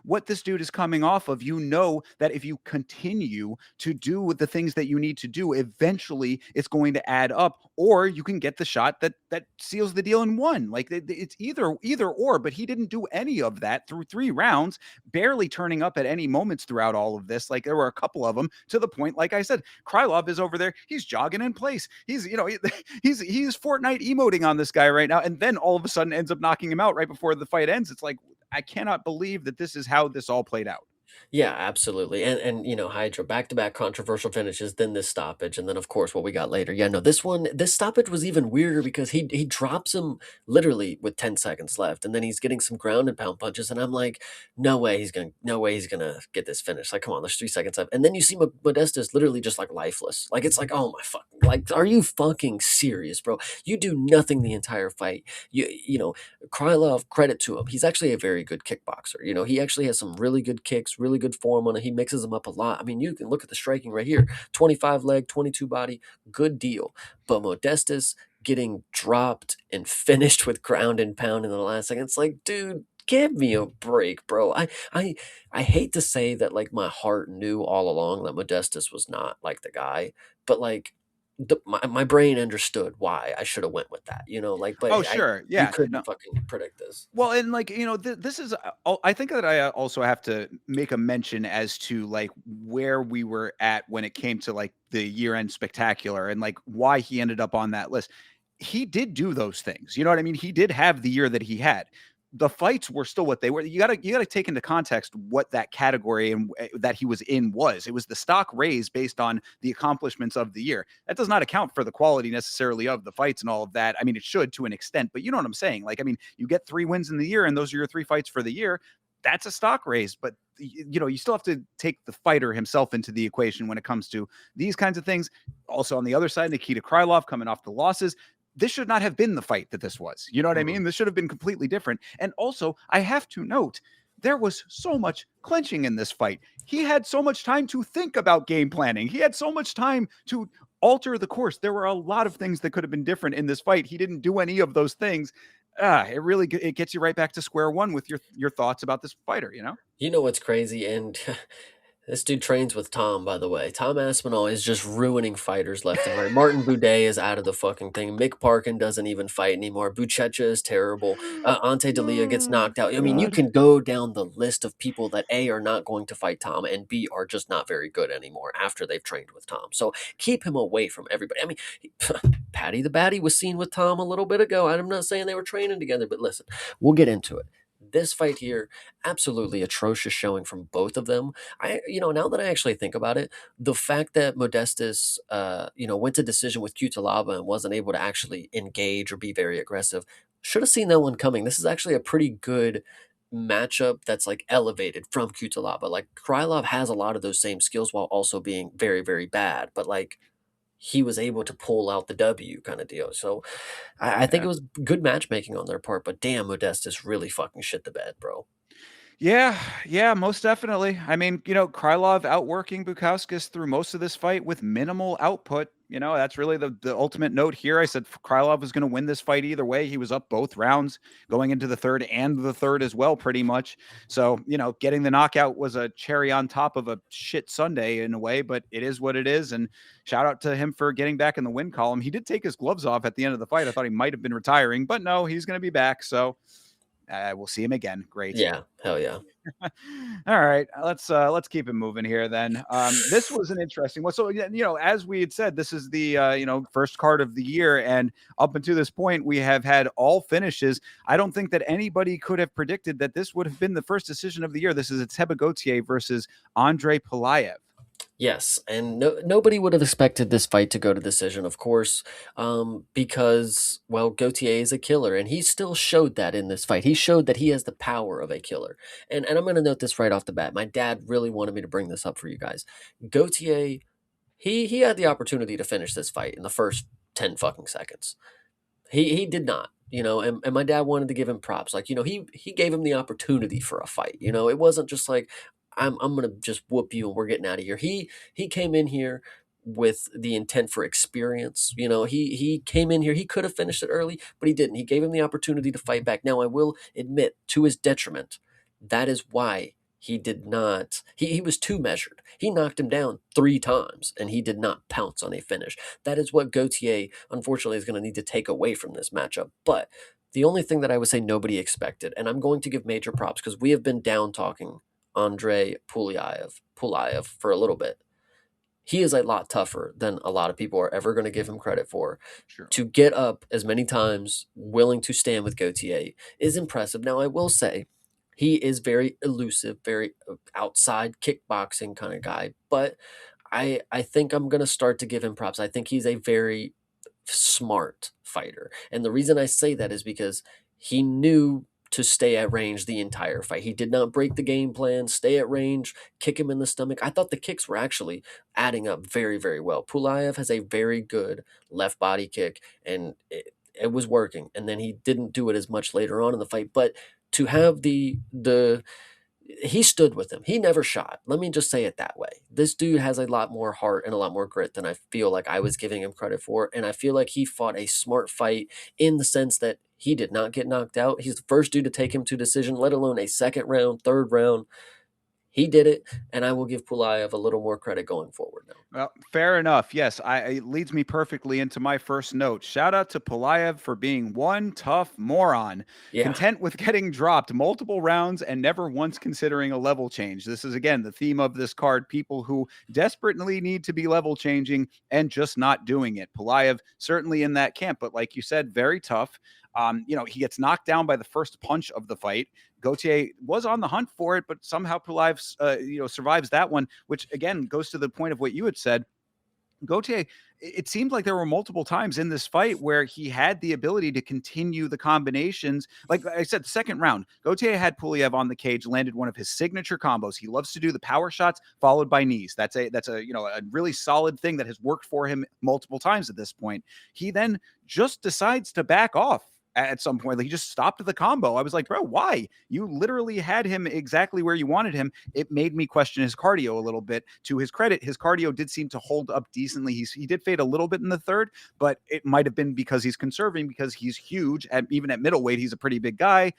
S1: what this dude is coming off of. You know that if you continue to do the things that you need to do, eventually it's going to add up, or you can get the shot that seals the deal in one. Like, it's either or. But he didn't do any of that through 3 rounds, barely turning up at any moments throughout all of this. Like, there were a couple of them to the point, like I said, Krylov is over there. He's jogging in place. He's Fortnite emoting on this guy right now, and then all of a sudden ends up knocking him out right before the fight ends. It's like I cannot believe that this is how this all played out.
S2: yeah, absolutely. And Hydra, back-to-back controversial finishes, then this stoppage, and then of course what we got later. Yeah, no, this stoppage was even weirder because he drops him literally with 10 seconds left, and then he's getting some ground and pound punches, and I'm like, no way he's gonna get this finish. Like, come on, there's 3 seconds left. And then you see Modestas literally just like lifeless. Like, it's like, oh my fucking, like, are you fucking serious, bro? You do nothing the entire fight. You know, Krylov, credit to him. He's actually a very good kickboxer. He actually has some really good kicks, really good form on it. He mixes them up a lot. I mean, you can look at the striking right here, 25 leg, 22 body, good deal. But Modestas getting dropped and finished with ground and pound in the last second. It's like, dude, give me a break, bro. I hate to say that like my heart knew all along that Modestas was not like the guy, but like my brain understood why I should have went with that, like, but
S1: Oh,
S2: I
S1: sure.
S2: you
S1: Yeah.
S2: couldn't
S1: No.
S2: fucking predict this.
S1: Well, and like, this is, I think that I also have to make a mention as to like where we were at when it came to like the year end spectacular and like why he ended up on that list. He did do those things. You know what I mean? He did have the year that he had. The fights were still what they were. You gotta take into context what that category and that he was in was. It was the stock raised based on the accomplishments of the year. That does not account for the quality necessarily of the fights and all of that. I mean, it should to an extent, but you know what I'm saying? Like, I mean, you get 3 wins in the year, and those are your 3 fights for the year. That's a stock raise, but you still have to take the fighter himself into the equation when it comes to these kinds of things. Also, on the other side, Nikita Krylov coming off the losses, this should not have been the fight that this was. You know what I
S2: Mhm.
S1: mean? This should have been completely different. And also, I have to note, there was so much clinching in this fight. He had so much time to think about game planning. He had so much time to alter the course. There were a lot of things that could have been different in this fight. He didn't do any of those things. It gets you right back to square one with your thoughts about this fighter.
S2: You know what's crazy? And this dude trains with Tom, by the way. Tom Aspinall is just ruining fighters left and right. Martin Boudet is out of the fucking thing. Mick Parkin doesn't even fight anymore. Buchecha is terrible. Ante Dalia gets
S1: Oh
S2: knocked out. I mean, you
S1: God.
S2: can go down the list of people that A, are not going to fight Tom, and B, are just not very good anymore after they've trained with Tom. So keep him away from everybody. I mean, Patty the Batty was seen with Tom a little bit ago. I'm not saying they were training together, but listen, we'll get into it. This fight here, absolutely atrocious showing from both of them. Now that I actually think about it, the fact that Modestus, went to decision with Cutelaba and wasn't able to actually engage or be very aggressive, should have seen that one coming. This is actually a pretty good matchup that's like elevated from Kutalaba. Like Krylov has a lot of those same skills while also being very, very bad, but like he was able to pull out the W kind of deal. So I think
S1: Yeah.
S2: it was good matchmaking on their part, but damn, Modestus really fucking shit the bed, bro.
S1: Yeah, yeah, most definitely. I mean, Krylov outworking Bukowskis through most of this fight with minimal output. That's really the ultimate note here. I said Krylov was going to win this fight either way. He was up both rounds going into the third and the third as well, pretty much. So, getting the knockout was a cherry on top of a shit Sunday in a way, but it is what it is. And shout out to him for getting back in the win column. He did take his gloves off at the end of the fight. I thought he might have been retiring, but no, he's going to be back. So we'll see him again. Great.
S2: Yeah, hell yeah.
S1: All right, let's keep it moving here then. This was an interesting one. So, yeah, as we had said, this is the first card of the year, and up until this point, we have had all finishes. I don't think that anybody could have predicted that this would have been the first decision of the year. This is Teba Gauthier versus Andre Pelayev.
S2: Yes, and nobody would have expected this fight to go to decision, of course, because well, Gautier is a killer, and he still showed that in this fight. He showed that he has the power of a killer, and I'm going to note this right off the bat. My dad really wanted me to bring this up for you guys. Gautier, he had the opportunity to finish this fight in the first 10 fucking seconds. He did not, and my dad wanted to give him props. Like, he gave him the opportunity for a fight. It wasn't just like I'm gonna just whoop you and we're getting out of here. He came in here with the intent for experience. He came in here, he could have finished it early, but he didn't. He gave him the opportunity to fight back. Now I will admit, to his detriment, that is why he did not he was too measured. He knocked him down 3 times and he did not pounce on a finish. That is what Gautier, unfortunately, is going to need to take away from this matchup. But the only thing that I would say nobody expected, and I'm going to give major props because we have been down talking Andre Pulayev for a little bit. He is a lot tougher than a lot of people are ever going to give him credit for.
S1: Sure.
S2: To get up as many times, willing to stand with Gautier, is impressive. Now, I will say, he is very elusive, very outside kickboxing kind of guy, but I think I'm gonna start to give him props. I think he's a very smart fighter. And the reason I say that is because he knew to stay at range the entire fight. He did not break the game plan, stay at range, kick him in the stomach. I thought the kicks were actually adding up very, very well. Pulayev has a very good left body kick, and it was working. And then he didn't do it as much later on in the fight. But to have the he stood with him. He never shot. Let me just say it that way. This dude has a lot more heart and a lot more grit than I feel like I was giving him credit for. And I feel like he fought a smart fight in the sense that he did not get knocked out. He's the first dude to take him to decision, let alone a second round, third round. He did it, and I will give Pulayev a little more credit going forward now.
S1: Well, fair enough. Yes, it leads me perfectly into my first note. Shout out to Pelayev for being one tough moron,
S2: Yeah.
S1: content with getting dropped multiple rounds and never once considering a level change. This is again the theme of this card: people who desperately need to be level changing and just not doing it. Pelayev certainly in that camp, but like you said, very tough. He gets knocked down by the first punch of the fight. Gauthier was on the hunt for it, but somehow Pulayev, survives that one, which again goes to the point of what you had said. Gauthier, it seemed like there were multiple times in this fight where he had the ability to continue the combinations. Like I said, the second round, Gauthier had Pulayev on the cage, landed one of his signature combos. He loves to do the power shots followed by knees. That's a really solid thing that has worked for him multiple times at this point. He then just decides to back off at some point. Like, he just stopped the combo. I was like, bro, why? You literally had him exactly where you wanted him. It made me question his cardio a little bit. To his credit, his cardio did seem to hold up decently. He did fade a little bit in the third, but it might have been because he's conserving, because he's huge. Even at middleweight, he's a pretty big guy.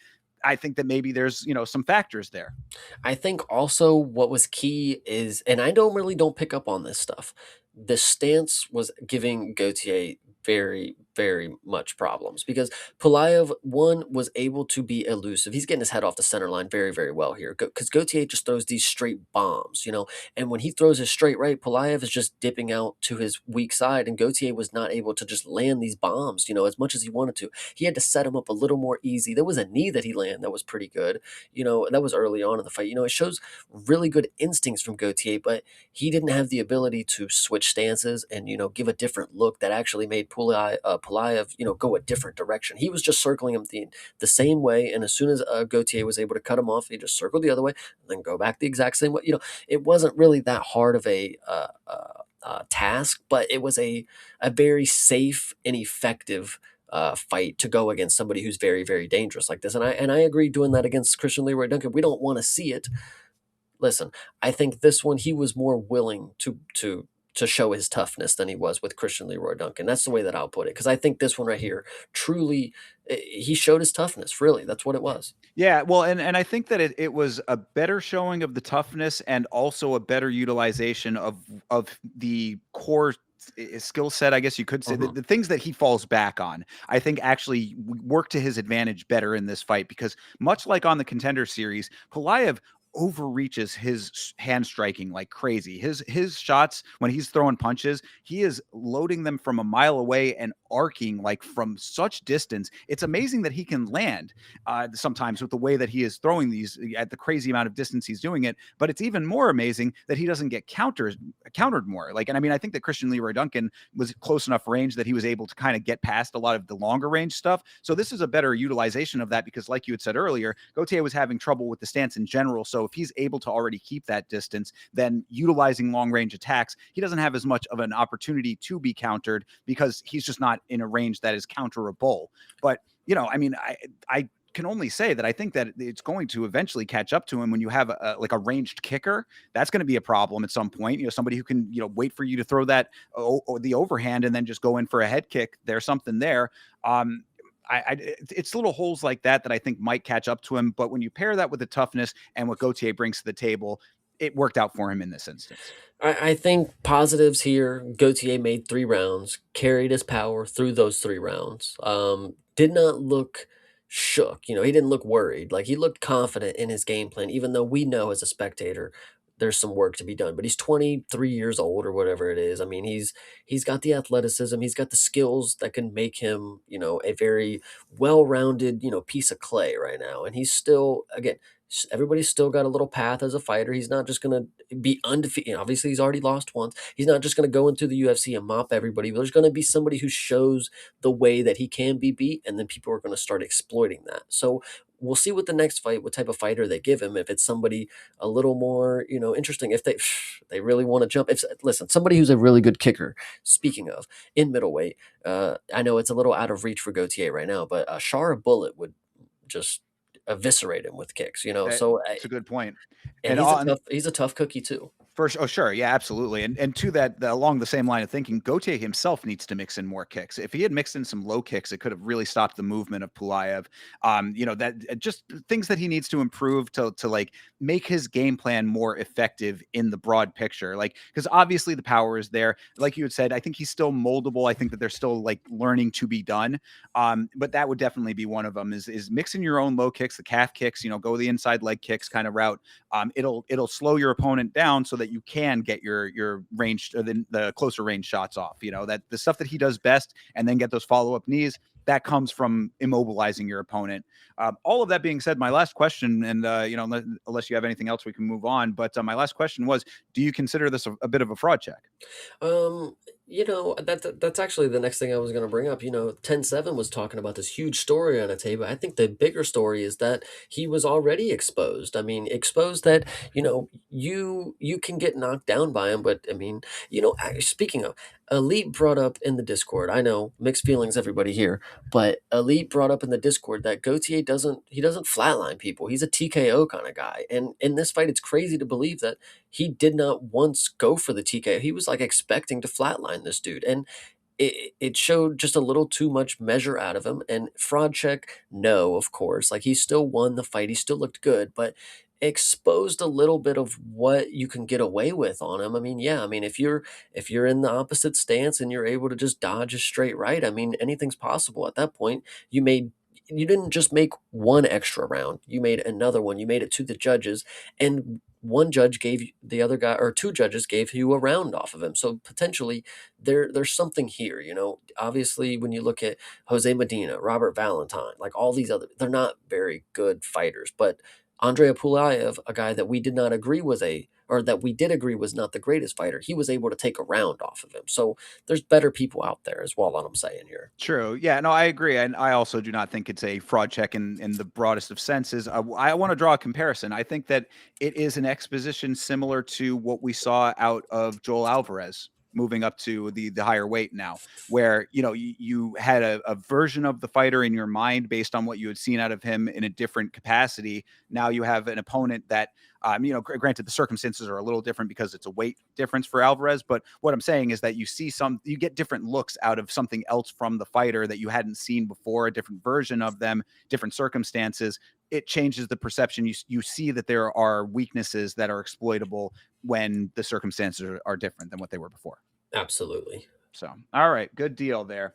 S1: I think that maybe there's some factors there.
S2: I think also what was key is, and I don't pick up on this stuff. The stance was giving Gautier very, very much problems because Pulayev, one, was able to be elusive. He's getting his head off the center line very, very well here because Gautier just throws these straight bombs, and when he throws his straight right, Pulayev is just dipping out to his weak side, and Gautier was not able to just land these bombs, as much as he wanted to. He had to set him up a little more easy. There was a knee that he landed that was pretty good, that was early on in the fight. It shows really good instincts from Gautier, but he didn't have the ability to switch stances and give a different look that actually made Pulayev, go a different direction. He was just circling him the same way, and as soon as Gauthier was able to cut him off, he just circled the other way and then go back the exact same way. It wasn't really that hard of a task, but it was a very safe and effective fight to go against somebody who's very, very dangerous like this. And I agree doing that against Christian Leroy Duncan. We don't want to see it. Listen, I think this one he was more willing to show his toughness than he was with Christian Leroy Duncan. That's the way that I'll put it. Because I think this one right here truly he showed his toughness. Really, that's what it was.
S1: Yeah, well, and I think that it was a better showing of the toughness and also a better utilization of the core skill set, I guess you could say,
S2: Mhm.
S1: the things that he falls back on. I think actually work to his advantage better in this fight because much like on the Contender Series, Pulayev overreaches his hand striking like crazy. His shots when he's throwing punches, he is loading them from a mile away and arcing like from such distance. It's amazing that he can land sometimes with the way that he is throwing these at the crazy amount of distance he's doing it. But it's even more amazing that he doesn't get countered more. Like, and I mean, I think that Christian Leroy Duncan was close enough range that he was able to kind of get past a lot of the longer range stuff. So this is a better utilization of that because, like you had said earlier, Gauthier was having trouble with the stance in general. So if he's able to already keep that distance, then utilizing long range attacks, he doesn't have as much of an opportunity to be countered because he's just not in a range that is counterable. But I mean, I can only say that I think that it's going to eventually catch up to him when you have like a ranged kicker. That's going to be a problem at some point. Somebody who can wait for you to throw that the overhand and then just go in for a head kick. There's something there. It's little holes like that I think might catch up to him. But when you pair that with the toughness and what Gauthier brings to the table, it worked out for him in this instance.
S2: I think positives here. Gauthier made 3 rounds, carried his power through those 3 rounds. Did not look shook. He didn't look worried. Like he looked confident in his game plan, even though we know as a spectator there's some work to be done. But he's 23 years old or whatever it is. I mean, he's got the athleticism, he's got the skills that can make him, a very well-rounded, piece of clay right now. And he's still, again, everybody's still got a little path as a fighter. He's not just going to be undefeated. Obviously, he's already lost once. He's not just going to go into the UFC and mop everybody. But there's going to be somebody who shows the way that he can be beat, and then people are going to start exploiting that. So we'll see what the next fight, what type of fighter they give him. If it's somebody a little more, interesting. If they really want to jump. If listen, somebody who's a really good kicker. Speaking of in middleweight, I know it's a little out of reach for Gauthier right now, but Shara Bullet would just eviscerate him with kicks. So
S1: That's a good point.
S2: and
S1: And on
S2: he's a tough cookie too.
S1: Oh, sure. Yeah, absolutely. And to that, along the same line of thinking, Gauthier himself needs to mix in more kicks. If he had mixed in some low kicks, it could have really stopped the movement of Pulayev. That just things that he needs to improve to like make his game plan more effective in the broad picture. Like, because obviously the power is there. Like you had said, I think he's still moldable. I think that there's still like learning to be done. But that would definitely be one of them is mixing your own low kicks, the calf kicks, go the inside leg kicks kind of route. It'll slow your opponent down so that you can get your range, the closer range shots off. That the stuff that he does best, and then get those follow up knees. That comes from immobilizing your opponent. All of that being said, my last question, and unless you have anything else, we can move on. But my last question was: do you consider this a bit of a fraud check?
S2: Um, that's actually the next thing I was going to bring up. 10-7 was talking about this huge story on a table. I think the bigger story is that he was already exposed. I mean, exposed that, you can get knocked down by him, but I mean, speaking of, Elite brought up in the Discord. I know mixed feelings, everybody here, but Elite brought up in the Discord that Gauthier doesn't flatline people. He's a TKO kind of guy, and in this fight, it's crazy to believe that he did not once go for the TKO. He was like expecting to flatline this dude, and it showed just a little too much measure out of him. And fraud check, no, of course, like he still won the fight. He still looked good, but exposed a little bit of what you can get away with on him. I mean, yeah, I mean, if you're in the opposite stance and you're able to just dodge a straight right, I mean, anything's possible at that point. You didn't just make one extra round, you made another one. You made it to the judges, and one judge gave the other guy, or two judges gave you a round off of him. So potentially there's something here. Obviously, when you look at Jose Medina, Robert Valentine, like all these other, they're not very good fighters. But Andrea Pulayev, a guy that we did not agree was a or that we did agree was not the greatest fighter, he was able to take a round off of him. So there's better people out there as well, what I'm saying here.
S1: True. Yeah, no, I agree. And I also do not think it's a fraud check in the broadest of senses. I want to draw a comparison. I think that it is an exposition similar to what we saw out of Joel Alvarez moving up to the higher weight now, where you had a version of the fighter in your mind based on what you had seen out of him in a different capacity. Now you have an opponent that granted the circumstances are a little different because it's a weight difference for Alvarez, but what I'm saying is that you get different looks out of something else from the fighter that you hadn't seen before, a different version of them, different circumstances. It changes the perception. You see that there are weaknesses that are exploitable when the circumstances are different than what they were before.
S2: Absolutely.
S1: So, all right, good deal there.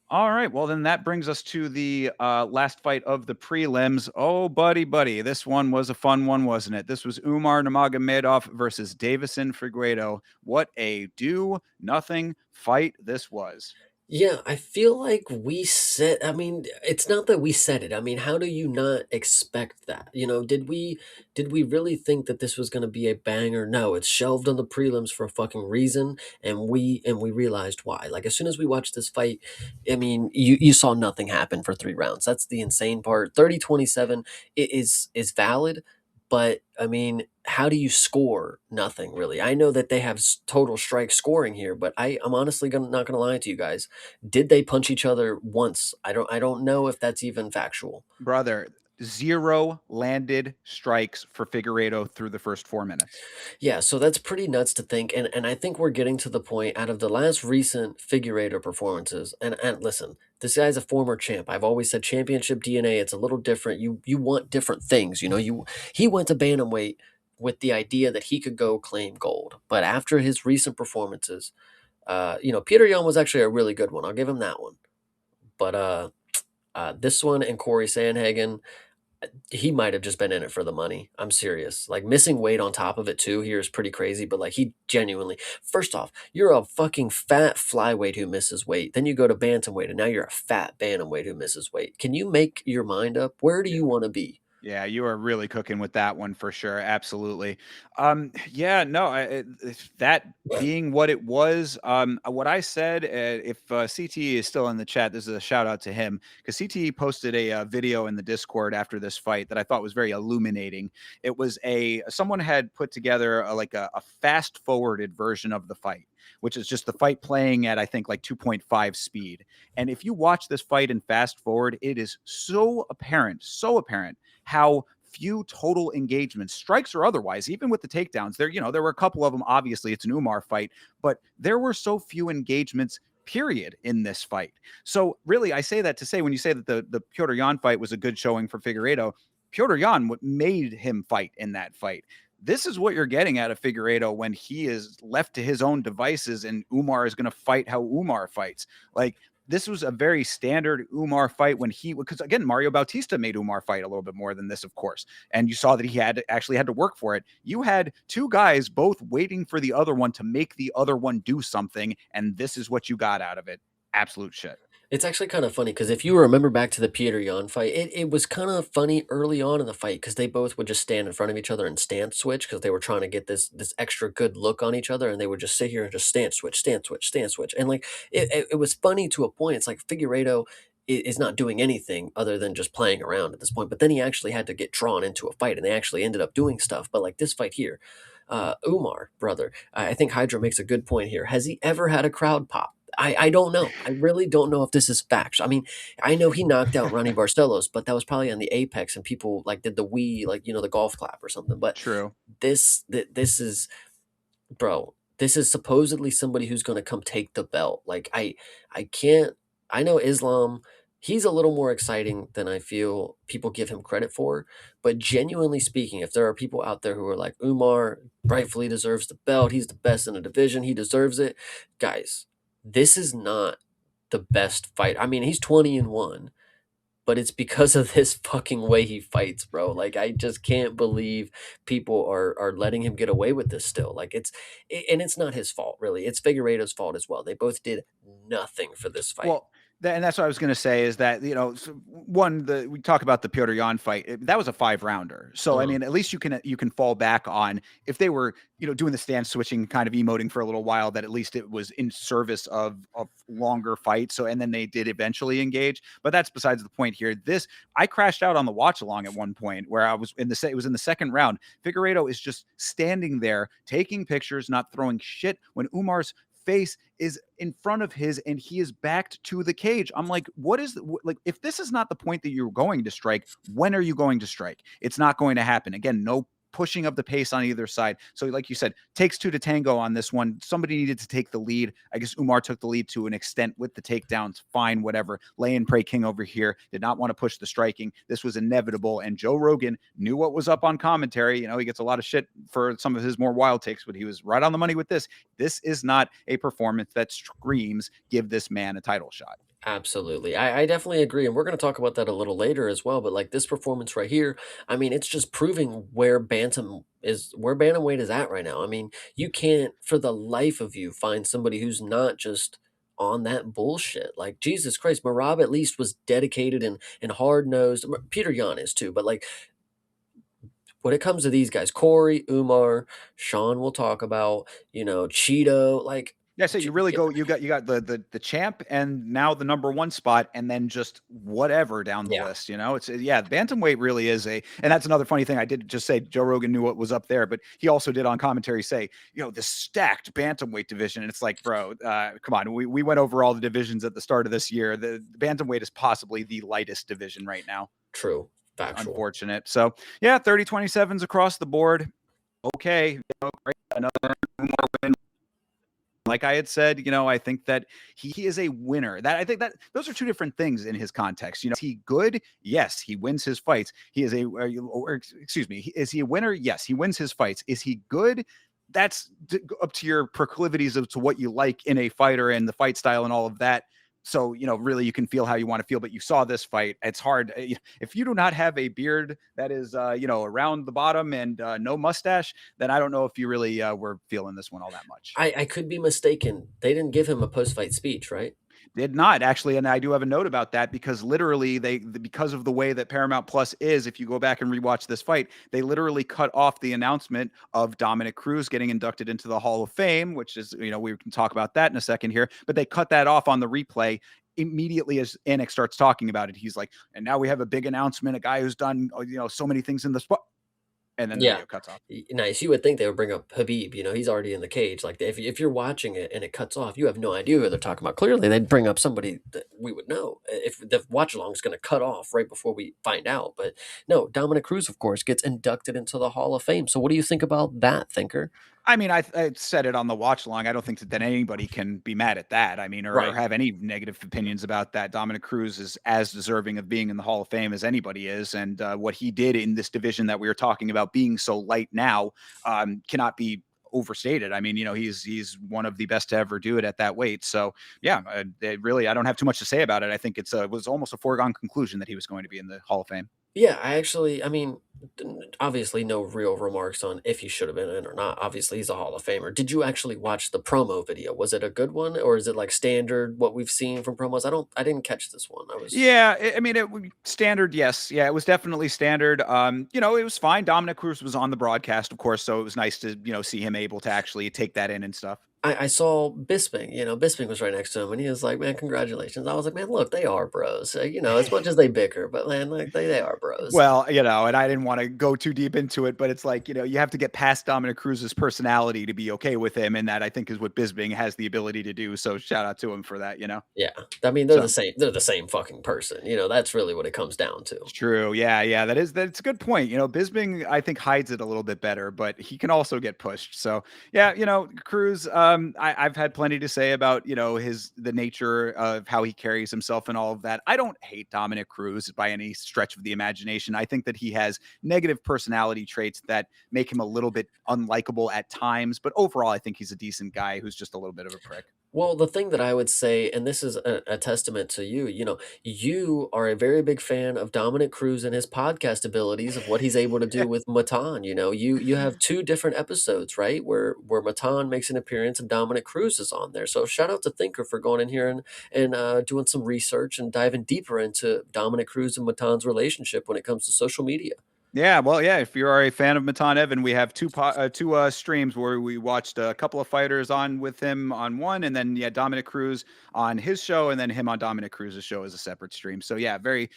S1: All right. Well, then that brings us to the last fight of the prelims. Oh, buddy. This one was a fun one, wasn't it? This was Umar Nurmagomedov versus Davison Figueiredo. What a do-nothing fight this was.
S2: Yeah, I feel like we said, I mean, it's not that we said it. I mean, how do you not expect that? Did we really think that this was going to be a banger? No, it's shelved on the prelims for a fucking reason, and we realized why. Like as soon as we watched this fight, I mean, you saw nothing happen for 3 rounds. That's the insane part. 30-27 is valid, but I mean, how do you score nothing really? I know that they have total strike scoring here, but I'm honestly not gonna lie to you guys. Did they punch each other once? I don't know if that's even factual.
S1: Brother, 0 landed strikes for Figueiredo through the first 4 minutes.
S2: Yeah, so that's pretty nuts to think, and I think we're getting to the point out of the last recent figurator performances. And listen, this guy's a former champ. I've always said championship DNA. It's a little different. You want different things. He went to bantamweight with the idea that he could go claim gold, but after his recent performances, Peter Young was actually a really good one. I'll give him that one. But this one and Corey Sandhagen, he might have just been in it for the money. I'm serious. Like missing weight on top of it too here is pretty crazy, but like he genuinely, first off, you're a fucking fat flyweight who misses weight. Then you go to bantamweight and now you're a fat bantamweight who misses weight. Can you make your mind up? Where do you want to be?
S1: Yeah, you are really cooking with that one for sure. Absolutely. Yeah, no, that being what it was, what I said, if CTE is still in the chat, this is a shout out to him because CTE posted a video in the Discord after this fight that I thought was very illuminating. It was someone had put together a fast forwarded version of the fight, which is just the fight playing at I think like 2.5 speed. And if you watch this fight in fast forward, it is so apparent how few total engagements, strikes or otherwise, even with the takedowns. There were a couple of them. Obviously, it's an Umar fight, but there were so few engagements, period, in this fight. So really, I say that to say when you say that the Piotr Jan fight was a good showing for Figueiredo, Piotr Jan made him fight in that fight. This is what you're getting out of Figueiredo when he is left to his own devices and Umar is going to fight how Umar fights. Like this was a very standard Umar fight because again, Mario Bautista made Umar fight a little bit more than this, of course. And you saw that he actually had to work for it. You had 2 guys both waiting for the other one to make the other one do something. And this is what you got out of it. Absolute shit.
S2: It's actually kind of funny because if you remember back to the Peter Yan fight, it was kind of funny early on in the fight because they both would just stand in front of each other and stance switch because they were trying to get this extra good look on each other, and they would just sit here and just stance switch, stance switch, stance switch, and like it was funny to a point. It's like Figueiredo is not doing anything other than just playing around at this point, but then he actually had to get drawn into a fight, and they actually ended up doing stuff. But like this fight here, Umar, brother, I think Hydra makes a good point here. Has he ever had a crowd pop? I don't know. I really don't know if this is facts. I mean, I know he knocked out Ronnie Barcelos, but that was probably on the Apex, and people like did the Wii, like the golf clap or something. But
S1: True.
S2: this is, bro. This is supposedly somebody who's going to come take the belt. Like I can't. I know Islam. He's a little more exciting than I feel people give him credit for. But genuinely speaking, if there are people out there who are like Umar rightfully deserves the belt, he's the best in the division, he deserves it, guys. This is not the best fight. I mean, he's 20-1, but it's because of this fucking way he fights, bro. Like I just can't believe people are letting him get away with this still. Like and it's not his fault, really. It's Figueiredo's fault as well. They both did nothing for this fight.
S1: Well, And that's what I was going to say is that, we talk about the Petr Yan fight. That was a 5-rounder. So, I
S2: Mhm.
S1: mean, at least you can fall back on if they were, doing the stance switching, kind of emoting for a little while, that at least it was in service of longer fights. So, and then they did eventually engage. But that's besides the point here. I crashed out on the watch along at one point where I was it was in the second round. Figueiredo is just standing there taking pictures, not throwing shit when Umar's face is in front of his and he is backed to the cage. I'm like, what is like, if this is not the point that you're going to strike, when are you going to strike? It's not going to happen. Again, no pushing of the pace on either side. So, like you said, takes two to tango on this one. Somebody needed to take the lead. I guess Umar took the lead to an extent with the takedowns. Fine, whatever. Lay and pray king over here. Did not want to push the striking. This was inevitable. And Joe Rogan knew what was up on commentary. He gets a lot of shit for some of his more wild takes, but he was right on the money with this. This is not a performance that screams, give this man a title shot.
S2: Absolutely. I definitely agree. And we're going to talk about that a little later as well. But like this performance right here, I mean, it's just proving where bantamweight is at right now. I mean, you can't for the life of you find somebody who's not just on that bullshit. Like Jesus Christ, Marab at least was dedicated and hard nosed. Peter Yan is too, but like when it comes to these guys, Corey, Umar, Sean will talk about, Cheeto, like
S1: Yeah, so you really go. You got the champ, and now the number one spot, and then just whatever down the
S2: yeah.
S1: list. It's bantamweight really is and that's another funny thing. I did just say Joe Rogan knew what was up there, but he also did on commentary say, the stacked bantamweight division. And it's like, bro, come on. We went over all the divisions at the start of this year. The bantamweight is possibly the lightest division right now.
S2: True. Factual.
S1: Unfortunate. So yeah, 30-27s across the board. Okay, great. Another more win. Like I had said, I think that he is a winner. That I think that those are two different things in his context. Is he good? Yes, he wins his fights. He is excuse me, is he a winner? Yes, he wins his fights. Is he good? That's up to your proclivities of to what you like in a fighter and the fight style and all of that. So, really you can feel how you want to feel, but you saw this fight. It's hard. If you do not have a beard that is, around the bottom and no mustache, then I don't know if you really were feeling this one all that much.
S2: I could be mistaken. They didn't give him a post-fight speech, right?
S1: Did not actually, and I do have a note about that because literally because of the way that Paramount Plus is, if you go back and rewatch this fight, they literally cut off the announcement of Dominic Cruz getting inducted into the Hall of Fame, which is, we can talk about that in a second here, but they cut that off on the replay immediately as Anik starts talking about it. He's like, and now we have a big announcement, a guy who's done, so many things in the spot. And then the
S2: Yeah.
S1: video cuts off.
S2: Nice. You would think they would bring up Habib. He's already in the cage. Like if you're watching it and it cuts off, you have no idea who they're talking about. Clearly, they'd bring up somebody that we would know if the watch along is going to cut off right before we find out. But no, Dominic Cruz, of course, gets inducted into the Hall of Fame. So what do you think about that, Thinker?
S1: I mean, I said it on the watch along. I don't think that anybody can be mad at that. I mean, or
S2: Right.
S1: have any negative opinions about that. Dominic Cruz is as deserving of being in the Hall of Fame as anybody is. And what he did in this division that we were talking about being so light now cannot be overstated. I mean, he's one of the best to ever do it at that weight. So yeah, I don't have too much to say about it. I think it was almost a foregone conclusion that he was going to be in the Hall of Fame.
S2: Yeah, I mean, obviously, no real remarks on if he should have been in or not. Obviously, he's a Hall of Famer. Did you actually watch the promo video? Was it a good one, or is it like standard what we've seen from promos? I didn't catch this one.
S1: Yeah, I mean, standard. Yes, yeah, it was definitely standard. It was fine. Dominic Cruz was on the broadcast, of course, so it was nice to see him able to actually take that in and stuff.
S2: I saw Bisping. Bisping was right next to him, and he was like, "Man, congratulations." I was like, "Man, look, they are bros." As much as they bicker, but man, like they are bros.
S1: Well, and I didn't want to go too deep into it, but it's like, you have to get past Dominic Cruz's personality to be okay with him. And that I think is what Bisping has the ability to do. So shout out to him for that.
S2: Yeah, I mean they're
S1: So
S2: the same. They're the same fucking person. That's really what it comes down to.
S1: it's true. Yeah. Yeah. That's a good point. Bisping, I think hides it a little bit better, but he can also get pushed. So yeah, Cruz, I've had plenty to say about, the nature of how he carries himself and all of that. I don't hate Dominic Cruz by any stretch of the imagination. I think that he has negative personality traits that make him a little bit unlikable at times, but overall, I think he's a decent guy who's just a little bit of a prick.
S2: Well, the thing that I would say, and this is a testament to you, you are a very big fan of Dominic Cruz and his podcast abilities of what he's able to do with Matan. You have two different episodes, right? Where Matan makes an appearance and Dominic Cruz is on there. So shout out to Thinker for going in here and doing some research and diving deeper into Dominic Cruz and Matan's relationship when it comes to social media.
S1: Yeah, well, yeah. If you are a fan of Matan Evan, we have two streams where we watched a couple of fighters on with him on one, and then yeah, Dominic Cruz on his show, and then him on Dominic Cruz's show as a separate stream. So yeah, very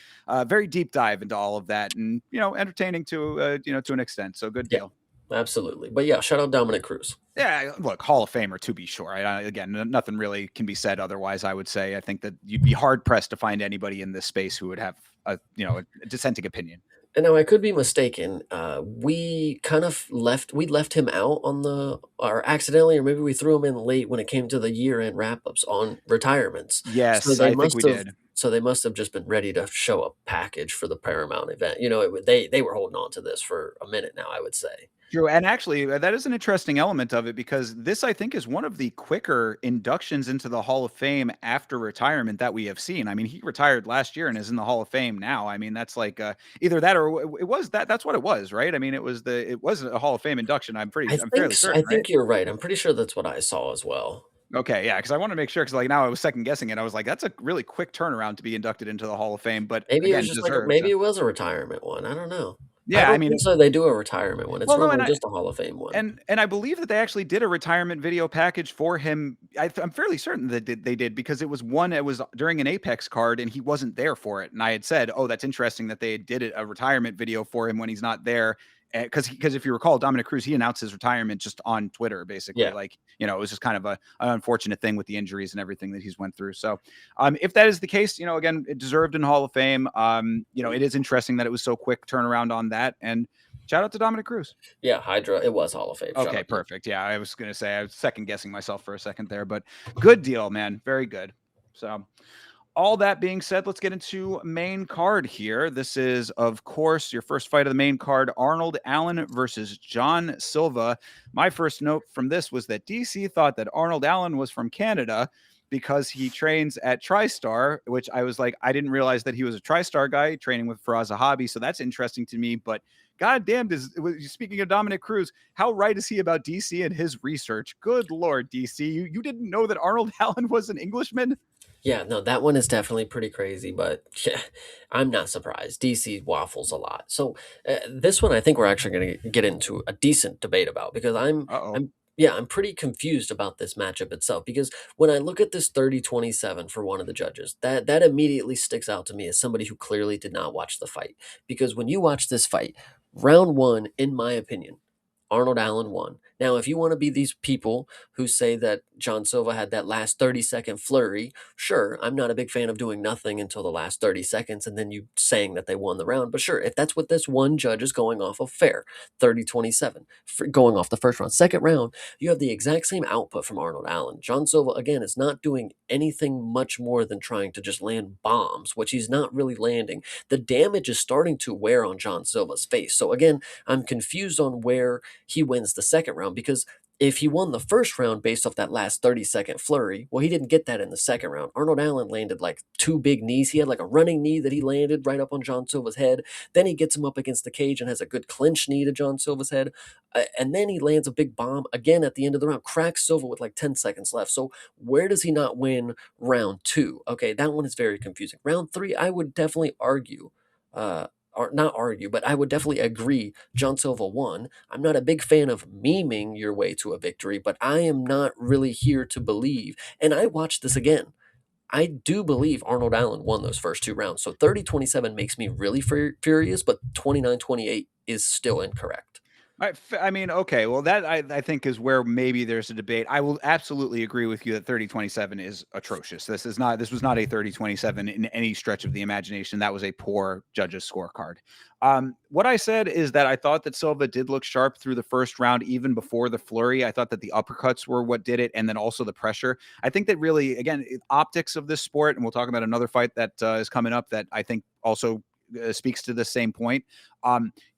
S1: deep dive into all of that, and entertaining to an extent. So good
S2: Yeah,
S1: deal.
S2: absolutely. But yeah, shout out Dominic Cruz.
S1: Yeah, look, Hall of Famer to be sure. Again, nothing really can be said otherwise. I would say I think that you'd be hard pressed to find anybody in this space who would have a dissenting opinion.
S2: And now I could be mistaken. We kind of left him out on or accidentally, or maybe we threw him in late when it came to the year-end wrap-ups on retirements. So
S1: Yes,
S2: they
S1: I think we
S2: must have
S1: did.
S2: so they must have just been ready to show a package for the Paramount event. They were holding on to this for a minute now, I would say.
S1: True, and actually, that is an interesting element of it because this, I think, is one of the quicker inductions into the Hall of Fame after retirement that we have seen. I mean, he retired last year and is in the Hall of Fame now. I mean, that's like either that or it was that. That's what it was, right? I mean, it was a Hall of Fame induction. I'm fairly
S2: I
S1: certain, right?
S2: think you're right. I'm pretty sure that's what I saw as well.
S1: Okay, yeah, because I want to make sure because like now I was second guessing it. I was like, that's a really quick turnaround to be inducted into the Hall of Fame, but
S2: Maybe it was
S1: again,
S2: just
S1: deserved.
S2: maybe
S1: So.
S2: it was a retirement one. I don't know. I
S1: Yeah, I
S2: don't
S1: mean,
S2: think so. They do a retirement one. It's
S1: well, no, and
S2: normally just a Hall of Fame one.
S1: I believe that they actually did a retirement video package for him. I'm fairly certain that they did because it was one. It was during an Apex card, and he wasn't there for it. And I had said, "Oh, that's interesting that they did a retirement video for him when he's not there." Because if you recall, Dominic Cruz he announced his retirement just on Twitter, basically.
S2: Yeah.
S1: Like it was just kind of an unfortunate thing with the injuries and everything that he's went through. So, if that is the case, again, it deserved in Hall of Fame. It is interesting that it was so quick turnaround on that and. Shout out to Dominic Cruz.
S2: Yeah, Hydra. It was Hall of Fame. Shout
S1: Okay,
S2: out to you.
S1: perfect. Yeah, I was gonna say I was second guessing myself for a second there, but good deal, man. Very good. So, all that being said, let's get into main card here. This is, of course, your first fight of the main card: Arnold Allen versus John Silva. My first note from this was that DC thought that Arnold Allen was from Canada because he trains at TriStar, which I was like, I didn't realize that he was a TriStar guy training with Faraz Zahabi. So that's interesting to me. But goddamn, speaking of Dominic Cruz, how right is he about DC and his research? Good Lord, DC, you didn't know that Arnold Allen was an Englishman?
S2: Yeah, no, that one is definitely pretty crazy, but yeah, I'm not surprised. DC waffles a lot. So this one, I think we're actually going to get into a decent debate about because
S1: Uh-oh.
S2: I'm pretty confused about this matchup itself because when I look at this 30-27 for one of the judges, that immediately sticks out to me as somebody who clearly did not watch the fight. Because when you watch this fight, round one, in my opinion, Arnold Allen won. Now, if you want to be these people who say that John Silva had that last 30-second flurry, sure, I'm not a big fan of doing nothing until the last 30 seconds and then you saying that they won the round. But sure, if that's what this one judge is going off of, fair. 30-27, going off the first round. Second round, you have the exact same output from Arnold Allen. John Silva, again, is not doing anything much more than trying to just land bombs, which he's not really landing. The damage is starting to wear on John Silva's face. So again, I'm confused on where he wins the second round because if he won the first round based off that last 30-second flurry, well, he didn't get that in the second round. Arnold Allen landed like two big knees. He had like a running knee that he landed right up on John Silva's head. Then he gets him up against the cage and has a good clinch knee to John Silva's head. And then he lands a big bomb again at the end of the round, cracks Silva with like 10 seconds left. So where does he not win round two? Okay, that one is very confusing. Round three, I would definitely argue. Or not argue, but I would definitely agree John Silva won. I'm not a big fan of memeing your way to a victory, but I am not really here to believe. And I watched this again. I do believe Arnold Allen won those first two rounds. So 30-27 makes me really furious, but 29-28 is still incorrect.
S1: I mean, okay, well, that I think is where maybe there's a debate. I will absolutely agree with you that 30-27 is atrocious. This was not a 30-27 in any stretch of the imagination. That was a poor judge's scorecard. What I said is that I thought that Silva did look sharp through the first round, even before the flurry. I thought that the uppercuts were what did it, and then also the pressure. I think that really, again, optics of this sport, and we'll talk about another fight that is coming up that I think also speaks to the same point.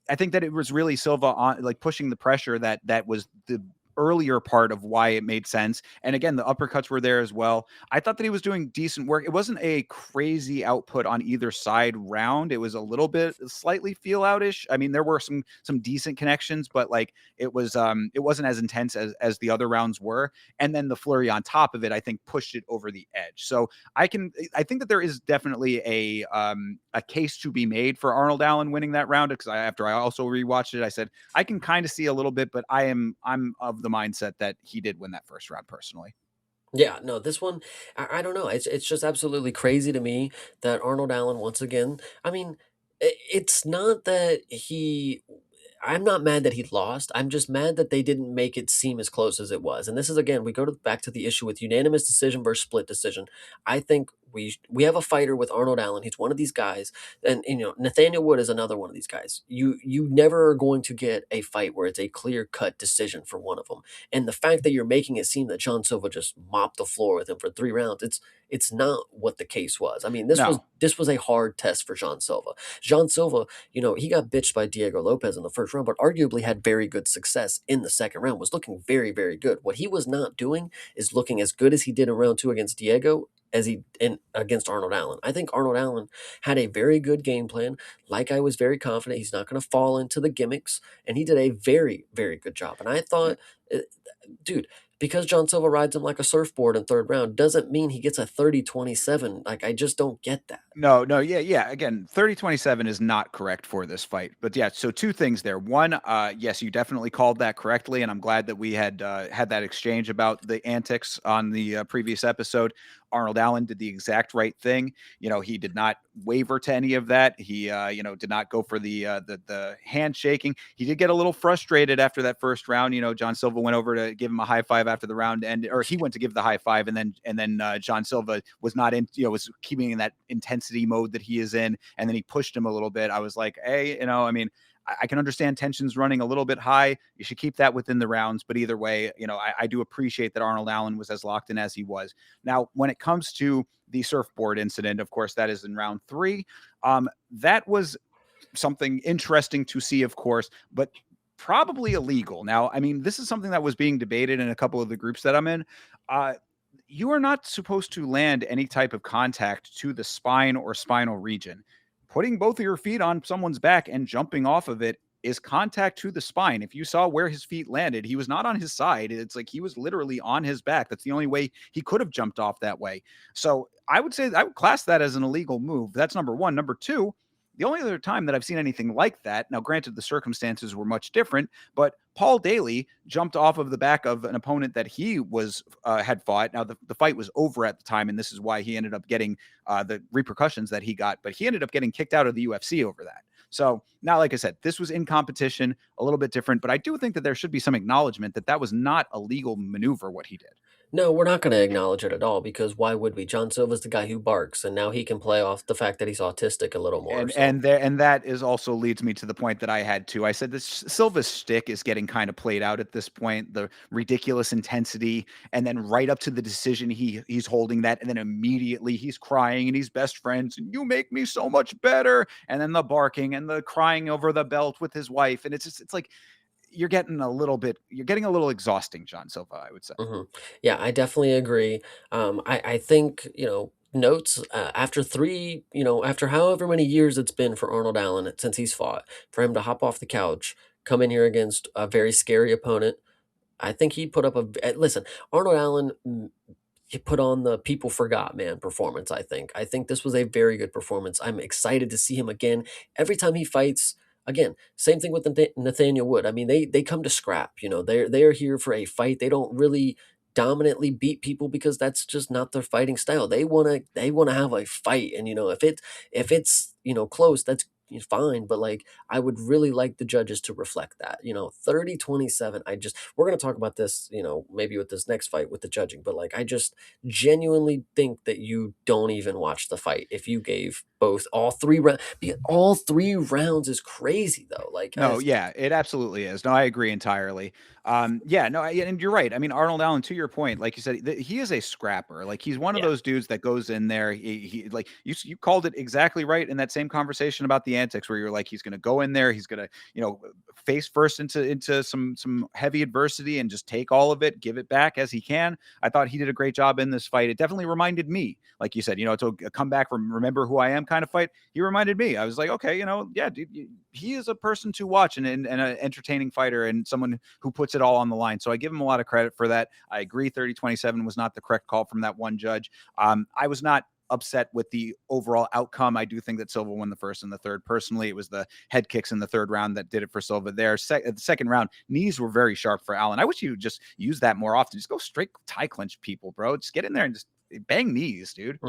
S1: I think that it was really Silva on like pushing the pressure that was the earlier part of why it made sense. And again, the uppercuts were there as well. I thought that he was doing decent work. It wasn't a crazy output on either side round. It was a little bit slightly feel outish. I mean, there were some decent connections, but like it wasn't as intense as the other rounds were. And then the flurry on top of it, I think, pushed it over the edge. So I think that there is definitely a case to be made for Arnold Allen winning that round, because after I also rewatched it, I said I can kind of see a little bit, but I'm of the mindset that he did win that first round personally.
S2: Yeah, no, this one, I don't know. It's just absolutely crazy to me that Arnold Allen once again. I mean, it's not that he. I'm not mad that he lost. I'm just mad that they didn't make it seem as close as it was. And this is again, we go back to the issue with unanimous decision versus split decision. I think we have a fighter with Arnold Allen. He's one of these guys, and Nathaniel Wood is another one of these guys. You never are going to get a fight where it's a clear cut decision for one of them. And the fact that you're making it seem that John Silva just mopped the floor with him for 3 rounds, it's not what the case was. I mean,
S1: No,
S2: this was a hard test for John Silva. John Silva, he got bitched by Diego Lopes in the first round, but arguably had very good success in the second round, was looking very, very good. What he was not doing is looking as good as he did in round two against Diego as he in against Arnold Allen. I think Arnold Allen had a very good game plan. Like I was very confident he's not going to fall into the gimmicks, and he did a very, very good job. And I thought, uh, dude, because John Silva rides him like a surfboard in third round doesn't mean he gets a 30-27. Like I just don't get that.
S1: no, yeah, yeah. Again, 30-27 is not correct for this fight. But yeah, so two things there. One, yes, you definitely called that correctly, and I'm glad that we had that exchange about the antics on the previous episode. Arnold Allen did the exact right thing. He did not waver to any of that. He did not go for the handshaking. He did get a little frustrated after that first round. John Silva went over to give him a high five after the round, or he went to give the high five, and then John Silva was not in, was keeping in that intensity mode that he is in, and then he pushed him a little bit. I was like, hey, I mean, I can understand tensions running a little bit high. You should keep that within the rounds. But either way, I do appreciate that Arnold Allen was as locked in as he was. Now, when it comes to the surfboard incident, of course, that is in round three. That was something interesting to see, of course, but probably illegal. Now, I mean, this is something that was being debated in a couple of the groups that I'm in. Uh, you are not supposed to land any type of contact to the spine or spinal region. Putting both of your feet on someone's back and jumping off of it is contact to the spine. If you saw where his feet landed, he was not on his side. It's like he was literally on his back. That's the only way he could have jumped off that way. So I would say I would class that as an illegal move. That's number one. Number two, the only other time that I've seen anything like that, now granted the circumstances were much different, but Paul Daly jumped off of the back of an opponent that he was had fought. Now the fight was over at the time, and this is why he ended up getting the repercussions that he got. But he ended up getting kicked out of the UFC over that. So now, like I said, this was in competition, a little bit different, but I do think that there should be some acknowledgement that that was not a legal maneuver what he did.
S2: No, we're not going to acknowledge it at all because why would we? John Silva's the guy who barks, and now he can play off the fact that he's autistic a little more. So,
S1: And that is also leads me to the point that I had too. I said this Silva's stick is getting kind of played out at this point. The ridiculous intensity, and then right up to the decision, he's holding that, and then immediately he's crying and he's best friends, and you make me so much better. And then the barking and the crying over the belt with his wife, and it's like you're getting a little exhausting, John Silva, I would say.
S2: mhm. Yeah, I definitely agree. I think notes after after however many years it's been for Arnold Allen since he's fought, for him to hop off the couch, come in here against a very scary opponent. I think he put up listen. Arnold Allen he put on the people forgot man performance. I think this was a very good performance. I'm excited to see him again. Every time he fights, again, same thing with Nathaniel Wood. I mean, they come to scrap. They're here for a fight. They don't really dominantly beat people because that's just not their fighting style. They wanna have a fight, and if it's close, that's fine. But like, I would really like the judges to reflect that. 30-27. We're gonna talk about this, maybe with this next fight with the judging. But like, I just genuinely think that you don't even watch the fight if you gave both all 3 rounds is crazy though. Like,
S1: No, yeah, it absolutely is. No, I agree entirely. Yeah, no, and you're right. I mean, Arnold Allen, to your point, like you said, he is a scrapper. Like he's one of
S2: Yeah.
S1: those dudes that goes in there. He like you called it exactly right in that same conversation about the antics, where you're like, he's going to go in there, he's going to face first into some heavy adversity and just take all of it, give it back as he can. I thought he did a great job in this fight. It definitely reminded me, like you said, it's a comeback from remember who I am kind of fight. He reminded me. I was like, okay, yeah, dude, he is a person to watch and an entertaining fighter and someone who puts it all on the line. So I give him a lot of credit for that. I agree 30-27 was not the correct call from that one judge. I was not upset with the overall outcome. I do think that Silva won the first and the third. Personally, it was the head kicks in the third round that did it for Silva there. The second round, knees were very sharp for Allen. I wish you would just use that more often. Just go straight tie clinch people, bro. Just get in there and just bang knees, dude.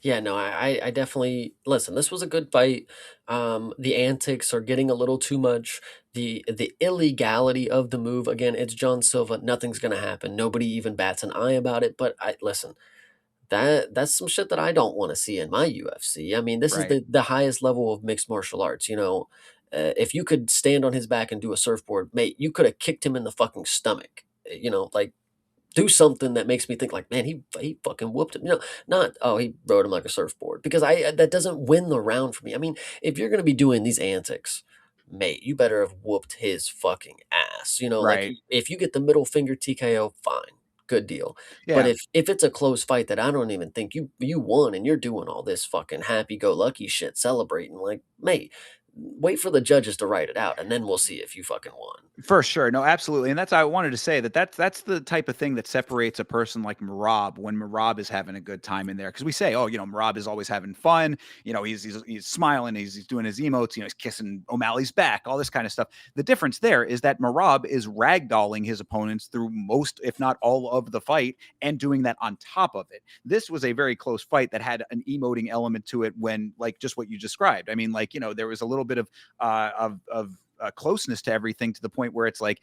S2: Yeah, no, I definitely listen. This was a good fight. The antics are getting a little too much. The illegality of the move again. It's John Silva. Nothing's gonna happen. Nobody even bats an eye about it. But I listen. That's some shit that I don't want to see in my UFC. I mean, this is
S1: Right.
S2: the highest level of mixed martial arts. If you could stand on his back and do a surfboard, mate, you could have kicked him in the fucking stomach. Like do something that makes me think like, man, he fucking whooped him. Not oh he rode him like a surfboard because I that doesn't win the round for me. I mean, if you're gonna be doing these antics, mate, you better have whooped his fucking ass. Like
S1: Right.
S2: if you get the middle finger TKO, fine, good deal. But
S1: Yeah.
S2: if it's a close fight that I don't even think you won and you're doing all this fucking happy go lucky shit celebrating, like, mate, wait for the judges to write it out and then we'll see if you fucking won.
S1: For sure. No, absolutely. And I wanted to say that's the type of thing that separates a person like Marab when Marab is having a good time in there. Because we say, oh, Marab is always having fun. He's smiling, he's doing his emotes, he's kissing O'Malley's back, all this kind of stuff. The difference there is that Marab is ragdolling his opponents through most, if not all, of the fight and doing that on top of it. This was a very close fight that had an emoting element to it when, like, just what you described. I mean, like, there was a little bit of closeness to everything to the point where it's like,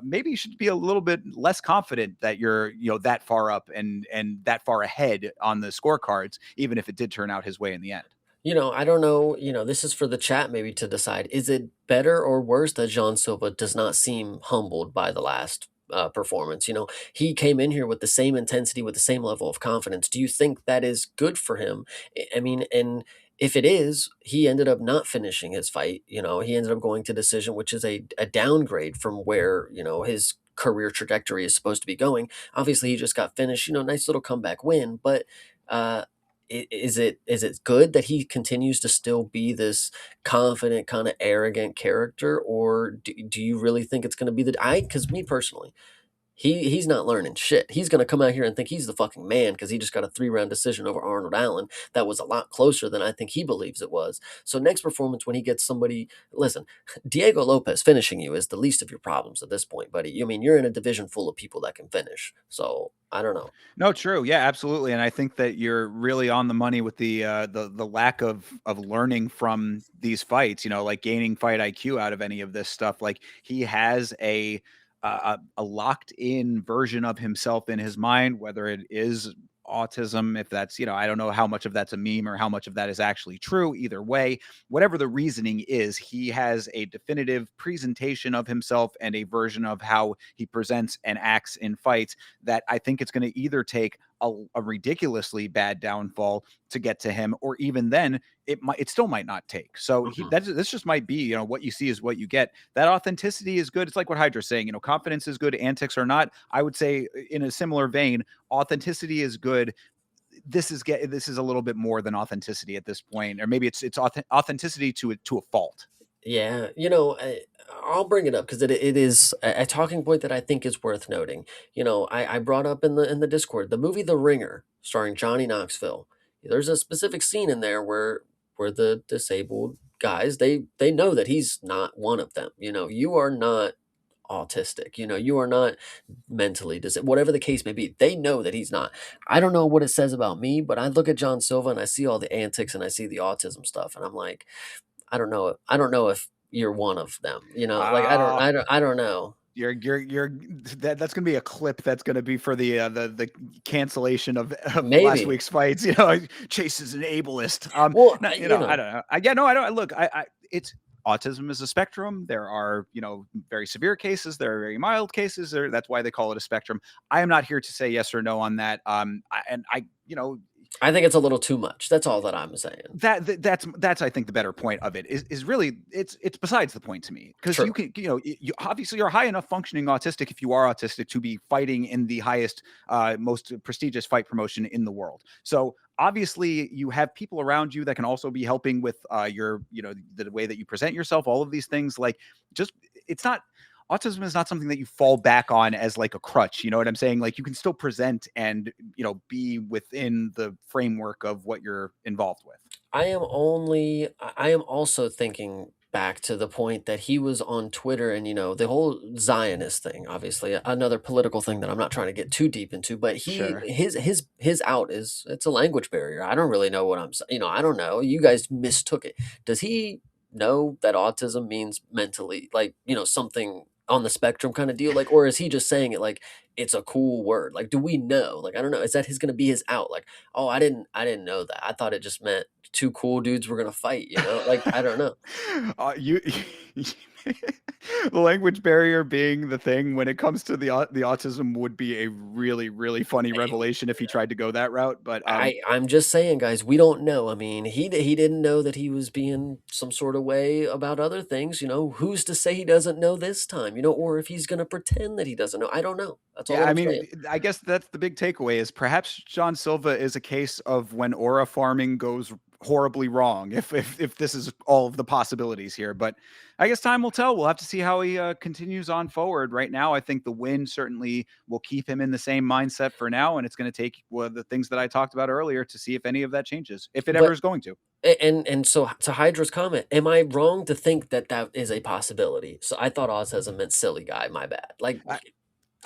S1: maybe you should be a little bit less confident that you're, that far up and that far ahead on the scorecards, even if it did turn out his way in the end.
S2: I don't know. This is for the chat maybe to decide. Is it better or worse that Jean Silva does not seem humbled by the last performance? He came in here with the same intensity, with the same level of confidence. Do you think that is good for him? I mean, and if it is, he ended up not finishing his fight. He ended up going to decision, which is a downgrade from where, his career trajectory is supposed to be going. Obviously, he just got finished, nice little comeback win, but uh is it good that he continues to still be this confident, kind of arrogant character, or do you really think it's going to be because me personally, he's not learning shit. He's going to come out here and think he's the fucking man because he just got a 3-round decision over Arnold Allen that was a lot closer than I think he believes it was. So next performance when he gets somebody, listen, Diego Lopes finishing you is the least of your problems at this point, buddy. I mean, you're in a division full of people that can finish. So I don't know.
S1: No, true. Yeah, absolutely. And I think that you're really on the money with the lack of learning from these fights, like gaining fight IQ out of any of this stuff. Like he has a locked in version of himself in his mind, whether it is autism, if that's, I don't know how much of that's a meme or how much of that is actually true. Either way, whatever the reasoning is, he has a definitive presentation of himself and a version of how he presents and acts in fights that I think it's going to either take a ridiculously bad downfall to get to him, or even then it still might not take. So this just might be, what you see is what you get. That authenticity is good. It's like what Hydra's saying, confidence is good, antics are not. I would say in a similar vein, authenticity is good. This is a little bit more than authenticity at this point, or maybe it's authenticity to a fault.
S2: Yeah, I'll bring it up because it is a talking point that I think is worth noting. I brought up in the Discord the movie The Ringer, starring Johnny Knoxville. There's a specific scene in there where the disabled guys they know that he's not one of them. You are not autistic. You are not mentally disabled. Whatever the case may be, they know that he's not. I don't know what it says about me, but I look at John Silva and I see all the antics and I see the autism stuff, and I'm like, I don't know if you're one of them, like
S1: Uh,
S2: I don't know.
S1: you're that's gonna be a clip that's gonna be for the cancellation of last
S2: Maybe.
S1: week's fights. Chase is an ableist.
S2: Well,
S1: No, I don't know. I get no, I don't look. I it's autism is a spectrum. There are, very severe cases. There are very mild cases. That's why they call it a spectrum. I am not here to say yes or no on that.
S2: I think it's a little too much. That's all that I'm saying.
S1: That's I think the better point of it is really it's besides the point to me, because you
S2: True.
S1: can, you obviously you're high enough functioning autistic, if you are autistic, to be fighting in the highest, most prestigious fight promotion in the world. So obviously you have people around you that can also be helping with your, the way that you present yourself, all of these things. Like, just, it's not, autism is not something that you fall back on as like a crutch. You know what I'm saying? Like, you can still present and, be within the framework of what you're involved with.
S2: I am also thinking back to the point that he was on Twitter and, the whole Zionist thing, obviously another political thing that I'm not trying to get too deep into, but
S1: Sure.
S2: his out is, it's a language barrier. I don't really know what I'm saying. I don't know. You guys mistook it. Does he know that autism means mentally, like, something on the spectrum kind of deal? Like, or is he just saying it like it's a cool word? Like, do we know? Like, I don't know. Is that his going to be his out? Like, oh, I didn't know that. I thought it just meant two cool dudes were gonna fight, Like, I don't know.
S1: You the language barrier being the thing when it comes to the autism would be a really, really funny
S2: Eh,
S1: revelation if he tried to go that route. But
S2: I'm just saying, guys, we don't know. I mean, he didn't know that he was being some sort of way about other things, Who's to say he doesn't know this time, or if he's gonna pretend that he doesn't know. I don't know. That's all
S1: yeah,
S2: that
S1: I
S2: I'm
S1: mean,
S2: saying.
S1: I guess that's the big takeaway, is perhaps John Silva is a case of when aura farming goes horribly wrong, if this is all of the possibilities here. But I guess time will tell. We'll have to see how he continues on forward. Right now, I think the win certainly will keep him in the same mindset for now, and it's going to take one of the things that I talked about earlier to see if any of that changes, if it ever
S2: But
S1: is going to.
S2: and so to Hydra's comment, am I wrong to think that that is a possibility? So I thought autism meant silly guy. My bad. Like,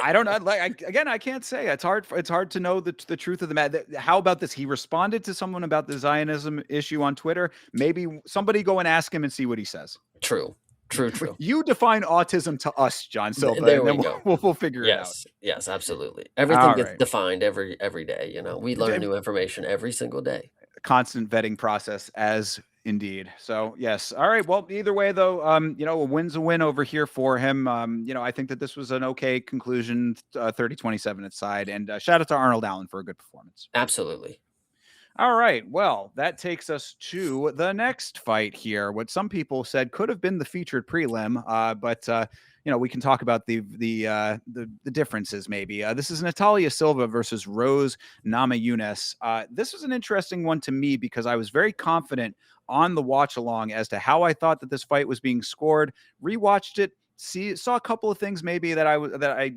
S1: I don't know. Like, again, I can't say. It's hard. It's hard to know the truth of the matter. How about this? He responded to someone about the Zionism issue on Twitter. Maybe somebody go and ask him and see what he says.
S2: true, true, true.
S1: You define autism to us, John Silva,
S2: There
S1: and
S2: we
S1: then
S2: go.
S1: we'll figure it out.
S2: Yes, yes, absolutely. Everything
S1: All
S2: gets
S1: right.
S2: defined every day, We learn new information every single day.
S1: Constant vetting process, as indeed. So yes. All right. Well, either way though, a win's a win over here for him. I think that this was an okay conclusion, 30-27 at side. And shout out to Arnold Allen for a good performance.
S2: Absolutely.
S1: All right. Well, that takes us to the next fight here. What some people said could have been the featured prelim, but we can talk about the differences maybe. This is Natalia Silva versus Rose Namajunas. This was an interesting one to me because I was very confident on the watch along as to how I thought that this fight was being scored. Rewatched it, saw a couple of things maybe that I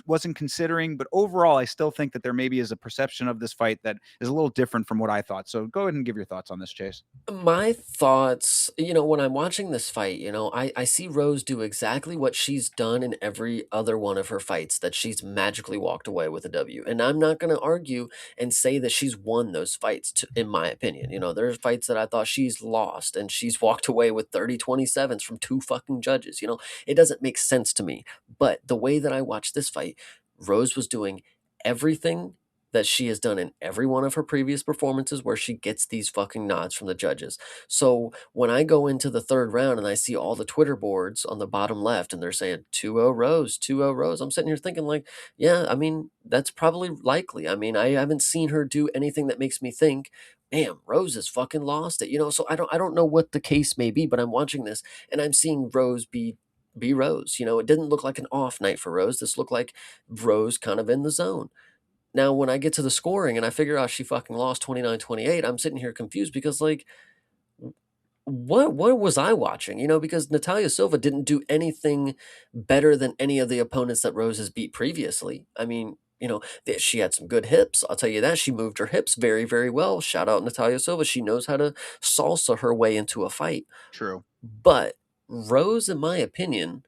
S1: wasn't considering, but overall, I still think that there maybe is a perception of this fight that is a little different from what I thought. So go ahead and give your thoughts on this, Chase.
S2: My thoughts, when I'm watching this fight, I see Rose do exactly what she's done in every other one of her fights, that she's magically walked away with a W. And I'm not going to argue and say that she's won those fights, in my opinion. There's fights that I thought she's lost and she's walked away with 30-27s from two fucking judges. It doesn't make sense to me. But the way that I watched this fight, Rose was doing everything that she has done in every one of her previous performances where she gets these fucking nods from the judges. So when I go into the third round and I see all the Twitter boards on the bottom left and they're saying 2-0 Rose, 2-0 Rose, I'm sitting here thinking like, yeah, I mean, that's probably likely. I mean, I haven't seen her do anything that makes me think, damn, Rose has fucking lost it. So I don't know what the case may be, but I'm watching this and I'm seeing Rose be Rose. It didn't look like an off night for Rose. This looked like Rose kind of in the zone. Now, when I get to the scoring and I figure out she fucking lost 29-28, I'm sitting here confused because, like, what was I watching? Because Natalia Silva didn't do anything better than any of the opponents that Rose has beat previously. I mean, she had some good hips. I'll tell you that. She moved her hips very, very well. Shout out Natalia Silva. She knows how to salsa her way into a fight.
S1: True.
S2: But Rose, in my opinion,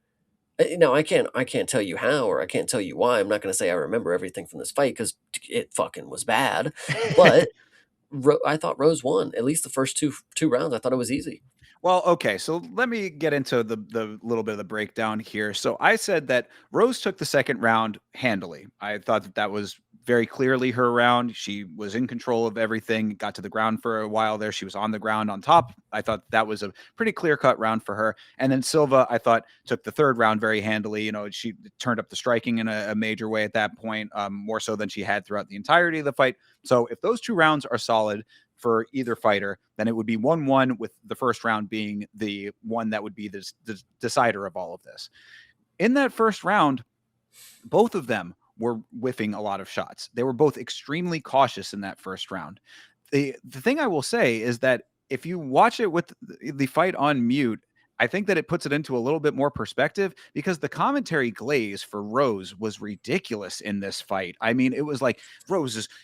S2: now I can't tell you how, or I can't tell you why. I'm not gonna say I remember everything from this fight because it fucking was bad. But I thought Rose won at least the first two rounds. I thought it was easy.
S1: Well, okay, so let me get into the little bit of the breakdown here. So I said that Rose took the second round handily. I thought that was very clearly her round. She was in control of everything, got to the ground for a while there. She was on the ground on top. I thought that was a pretty clear-cut round for her. And then Silva, I thought, took the third round very handily. She turned up the striking in a major way at that point, more so than she had throughout the entirety of the fight. So if those two rounds are solid for either fighter, then it would be 1-1, with the first round being the one that would be the decider of all of this. In that first round, both of them were whiffing a lot of shots. They were both extremely cautious in that first round. The thing I will say is that if you watch it with the fight on mute, I think that it puts it into a little bit more perspective, because the commentary glaze for Rose was ridiculous in this fight. I mean, it was like,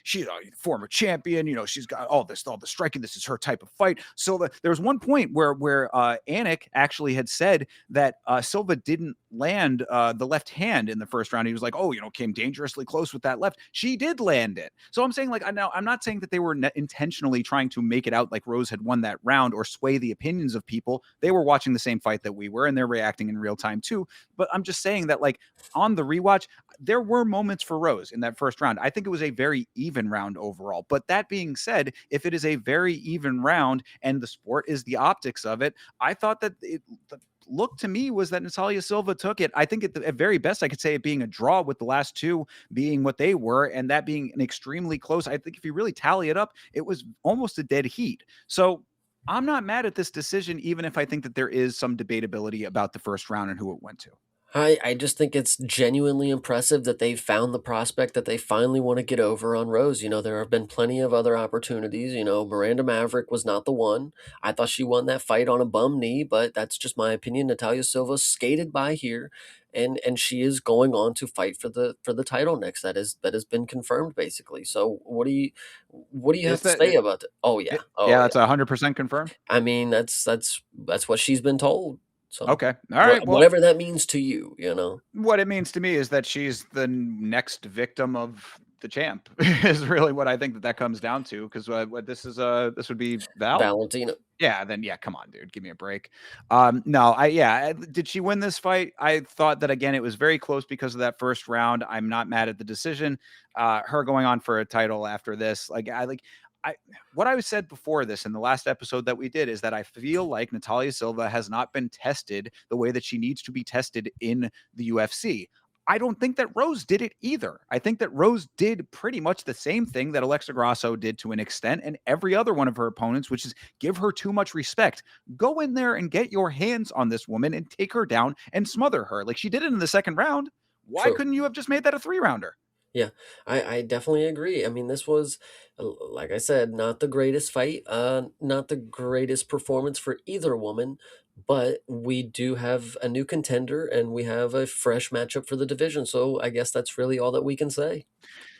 S1: she's a former champion, she's got all the striking. This is her type of fight. So there was one point where Anik actually had said that Silva didn't land the left hand in the first round. He was like, oh, came dangerously close with that left. She did land it. So I'm saying, like, I'm not saying that they were intentionally trying to make it out like Rose had won that round or sway the opinions of people. They were watching the same fight that we were, and they're reacting in real time too. But I'm just saying that, like, on the rewatch, there were moments for Rose in that first round. I think it was a very even round overall. But that being said, if it is a very even round and the sport is the optics of it, I thought that the look to me was that Natalia Silva took it. I think at very best, I could say it being a draw, with the last two being what they were, and that being an extremely close. I think if you really tally it up, it was almost a dead heat. So I'm not mad at this decision, even if I think that there is some debatability about the first round and who it went to.
S2: I just think it's genuinely impressive that they found the prospect that they finally want to get over on Rose. There have been plenty of other opportunities. Miranda Maverick was not the one. I thought she won that fight on a bum knee, but that's just my opinion. Natalia Silva skated by here, and she is going on to fight for the title next. That has been confirmed basically. So what do you have
S1: Is
S2: to
S1: that
S2: say about it? Oh yeah. Oh
S1: yeah,
S2: yeah.
S1: that's 100% confirmed.
S2: I mean, that's what she's been told. So
S1: Okay. All right. Well,
S2: whatever that means to you.
S1: what it means to me is that she's the next victim of the champ, is really what I think that comes down to. Because what this would be Val.
S2: Valentina.
S1: Yeah, then yeah, come on, dude, give me a break. No, did she win this fight? I thought that, again, it was very close because of that first round. I'm not mad at the decision. Her going on for a title after this, I what I said before this in the last episode that we did, is that I feel like Natalia Silva has not been tested the way that she needs to be tested in the UFC. I don't think that Rose did it either. I think that Rose did pretty much the same thing that Alexa Grasso did to an extent, and every other one of her opponents, which is give her too much respect. Go in there and get your hands on this woman and take her down and smother her like she did it in the second round. Why
S2: True.
S1: couldn't you have just made that a 3-rounder?
S2: Yeah, I definitely agree. I mean, this was, like I said, not the greatest fight, not the greatest performance for either woman, but we do have a new contender and we have a fresh matchup for the division. So I guess that's really all that we can say.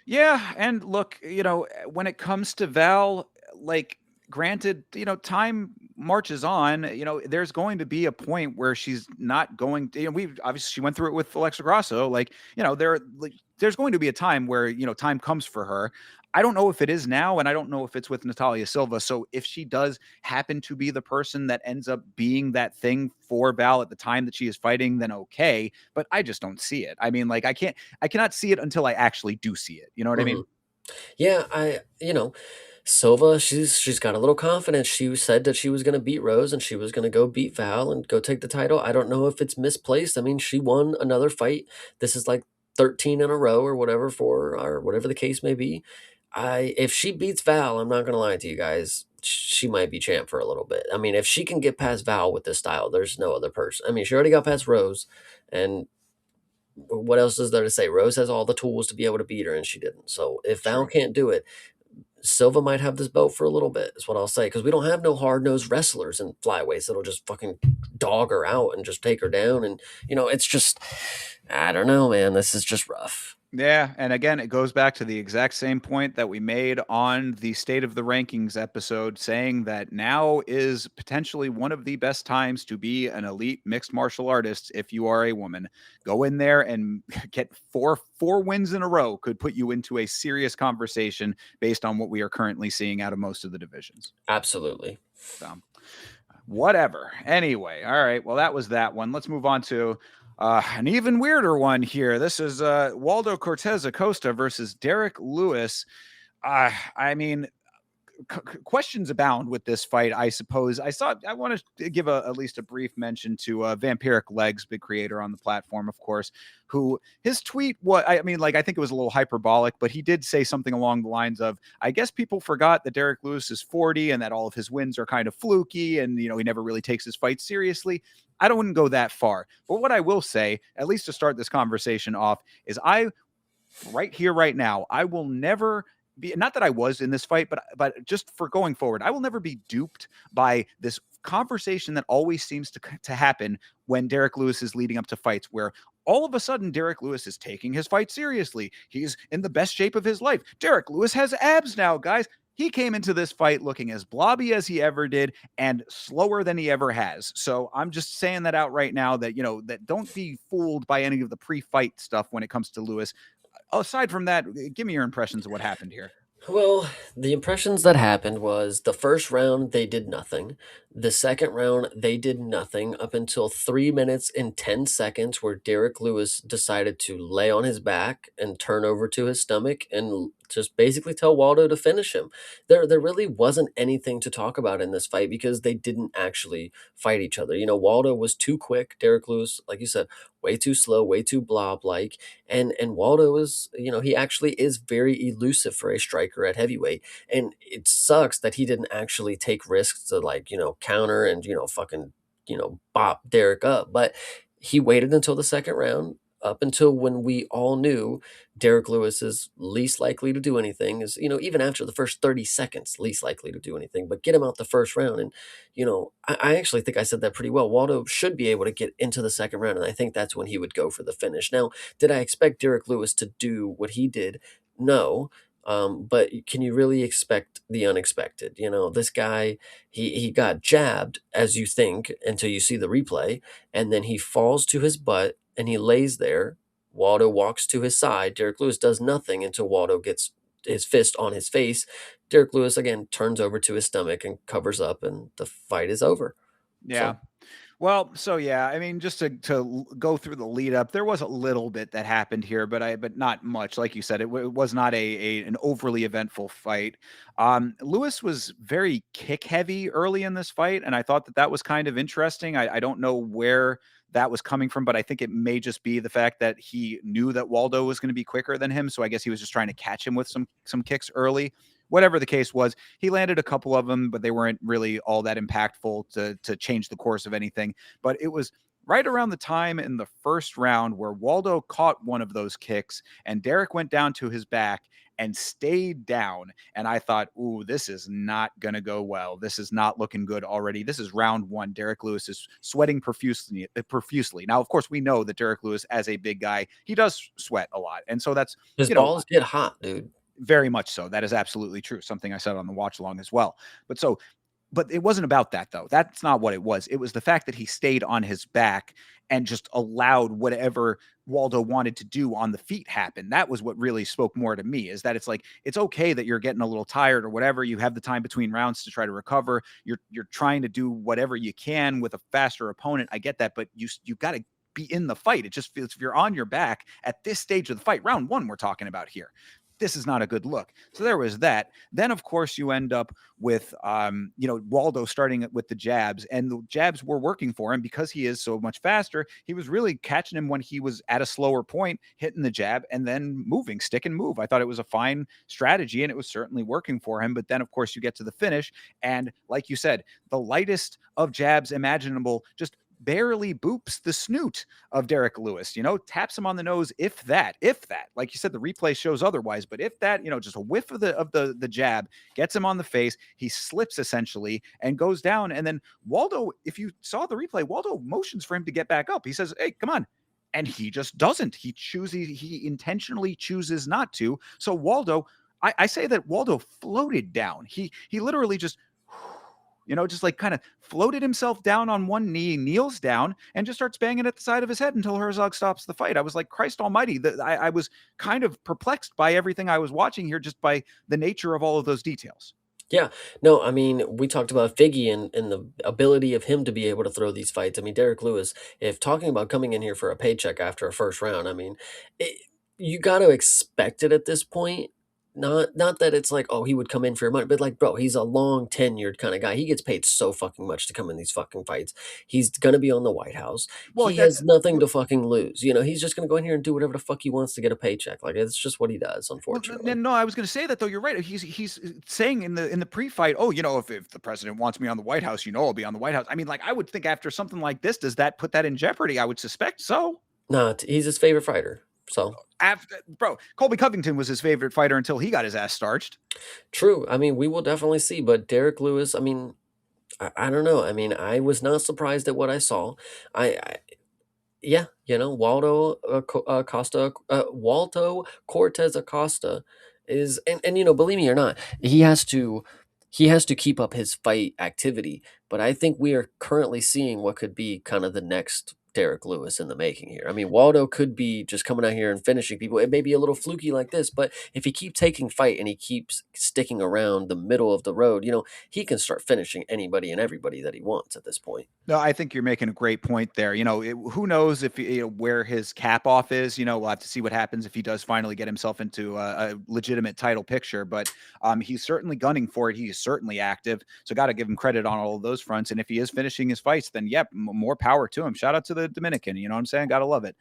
S1: Yeah, and look, when it comes to Val, like, granted, time marches on. There's going to be a point where she's not going to, we obviously, she went through it with Alexa Grasso. Like, there's going to be a time where, time comes for her. I don't know if it is now, and I don't know if it's with Natalia Silva. So if she does happen to be the person that ends up being that thing for Val at the time that she is fighting, then okay. But I just don't see it. I mean, like, I cannot see it until I actually do see it. You know what I
S2: hmm
S1: mean?
S2: Yeah, Silva, she's got a little confidence. She said that she was going to beat Rose and she was going to go beat Val and go take the title. I don't know if it's misplaced. I mean, she won another fight. This is like 13 in a row or whatever for or whatever the case may be. I If she beats Val, I'm not going to lie to you guys, she might be champ for a little bit. I mean, if she can get past Val with this style, there's no other person. I mean, she already got past Rose, and what else is there to say? Rose has all the tools to be able to beat her, and she didn't. So if Val
S1: True.
S2: can't do it, Silva might have this belt for a little bit, is what I'll say, because we don't have no hard nosed wrestlers in flyweights that'll just fucking dog her out and just take her down. And, it's just, I don't know, man. This is just rough.
S1: Yeah, and again, it goes back to the exact same point that we made on the State of the Rankings episode, saying that now is potentially one of the best times to be an elite mixed martial artist if you are a woman. Go in there and get four wins in a row could put you into a serious conversation based on what we are currently seeing out of most of the divisions.
S2: Absolutely.
S1: So, whatever. Anyway, all right. Well, that was that one. Let's move on to An even weirder one here. This is Waldo Cortez Acosta versus Derek Lewis. I mean, questions abound with this fight, I suppose. I want to give at least a brief mention to Vampiric Legs, big creator on the platform, of course, who his tweet, I mean, like, I think it was a little hyperbolic, but he did say something along the lines of, I guess people forgot that Derek Lewis is 40 and that all of his wins are kind of fluky and, he never really takes his fight seriously. I don't wouldn't go that far. But what I will say, at least to start this conversation off, is right here, right now, I will never be, not that I was in this fight, but just for going forward, I will never be duped by this conversation that always seems to happen when Derek Lewis is leading up to fights, where all of a sudden Derek Lewis is taking his fight seriously. He's in the best shape of his life. Derek Lewis has abs now, guys. He came into this fight looking as blobby as he ever did and slower than he ever has. So I'm just saying that out right now, that, that don't be fooled by any of the pre-fight stuff when it comes to Lewis. Aside from that, give me your impressions of what happened here.
S2: Well, the impressions that happened was the first round, they did nothing. The second round, they did nothing up until 3 minutes and 10 seconds, where Derek Lewis decided to lay on his back and turn over to his stomach and just basically tell Waldo to finish him. There really wasn't anything to talk about in this fight because they didn't actually fight each other. Waldo was too quick. Derek Lewis, like you said, way too slow, way too blob like. And Waldo is, he actually is very elusive for a striker at heavyweight. And it sucks that he didn't actually take risks to, like, counter and, fucking, bop Derek up. But he waited until the second round, up until when we all knew Derek Lewis is least likely to do anything, is, even after the first 30 seconds, least likely to do anything, but get him out the first round. And, I actually think I said that pretty well. Waldo should be able to get into the second round, and I think that's when he would go for the finish. Now, did I expect Derek Lewis to do what he did? No. But can you really expect the unexpected? This guy, he got jabbed, as you think, until you see the replay, and then he falls to his butt and he lays there. Waldo walks to his side. Derek Lewis does nothing until Waldo gets his fist on his face. Derek Lewis again turns over to his stomach and covers up, and the fight is over.
S1: Yeah.
S2: So
S1: Well, so yeah, I mean, just to go through the lead up, there was a little bit that happened here, but not much. Like you said, it was not an overly eventful fight. Lewis was very kick heavy early in this fight, and I thought that was kind of interesting. I don't know where that was coming from, but I think it may just be the fact that he knew that Waldo was going to be quicker than him, so I guess he was just trying to catch him with some kicks early. Whatever the case was, he landed a couple of them, but they weren't really all that impactful to change the course of anything. But it was right around the time in the first round where Waldo caught one of those kicks and Derek went down to his back and stayed down. And I thought, ooh, this is not going to go well. This is not looking good already. This is round one. Derek Lewis is sweating profusely. Now, of course, we know that Derek Lewis, as a big guy, he does sweat a lot. And so that's,
S2: his balls get hot, dude.
S1: very much so. That is absolutely true. Something I said on the watch along as well. But it wasn't about that, though. That's not what it was. It was the fact that he stayed on his back and just allowed whatever Waldo wanted to do on the feet happen. That was what really spoke more to me, is that it's like, it's okay that you're getting a little tired or whatever. You have the time between rounds to try to recover. You're trying to do whatever you can with a faster opponent. I get that, but you got to be in the fight. It just feels, if you're on your back at this stage of the fight, round one we're talking about here, this is not a good look. So there was that. Then, of course, you end up with, Waldo starting with the jabs, and the jabs were working for him because he is so much faster. He was really catching him when he was at a slower point, hitting the jab and then moving, stick and move. I thought it was a fine strategy, and it was certainly working for him. But then, of course, you get to the finish, and like you said, the lightest of jabs imaginable just barely boops the snoot of Derek Lewis, taps him on the nose, if that, like you said, the replay shows otherwise, but if that, just a whiff of the jab gets him on the face, he slips essentially and goes down. And then Waldo, if you saw the replay, Waldo motions for him to get back up. He says, hey, come on. And he just doesn't. He intentionally chooses not to. So Waldo, I say that Waldo floated down. He literally just just like kind of floated himself down on one knee, kneels down, and just starts banging at the side of his head until Herzog stops the fight. I was like, Christ almighty. I was kind of perplexed by everything I was watching here, just by the nature of all of those details.
S2: Yeah. No, I mean, we talked about Figgy and the ability of him to be able to throw these fights. I mean, Derek Lewis, if talking about coming in here for a paycheck after a first round, I mean, it, you got to expect it at this point. Not that it's like, oh, he would come in for your money, but like, bro, he's a long tenured kind of guy. He gets paid so fucking much to come in these fucking fights. He's gonna be on the White House.
S1: Well,
S2: He has nothing to fucking lose. You know, he's just gonna go in here and do whatever the fuck he wants to get a paycheck. Like it's just what he does,
S1: Well,
S2: unfortunately.
S1: no, I was going to say that though. You're right. He's saying in the pre-fight, oh, if the president wants me on the White House, I'll be on the White House. I mean, like, I would think after something like this, does that put that in jeopardy? I would suspect so.
S2: Not he's his favorite fighter. So
S1: After, bro, Colby Covington was his favorite fighter until he got his ass starched.
S2: true. I mean, we will definitely see, but Derek Lewis, I mean, I don't know. I mean, I was not surprised at what I saw. I yeah, Waldo Acosta, Waldo Cortez Acosta is, and believe me or not, he has to keep up his fight activity. But I think we are currently seeing what could be kind of the next Derek Lewis in the making here. I mean, Waldo could be just coming out here and finishing people. It may be a little fluky like this, but if he keeps taking fight and he keeps sticking around the middle of the road, he can start finishing anybody and everybody that he wants at this point.
S1: No, I think you're making a great point there. Who knows if where his cap off is. We'll have to see what happens if he does finally get himself into a legitimate title picture. But he's certainly gunning for it. He's certainly active. So got to give him credit on all of those fronts. And if he is finishing his fights, then yep, more power to him. Shout out to the Dominican. You know what I'm saying? Gotta love it.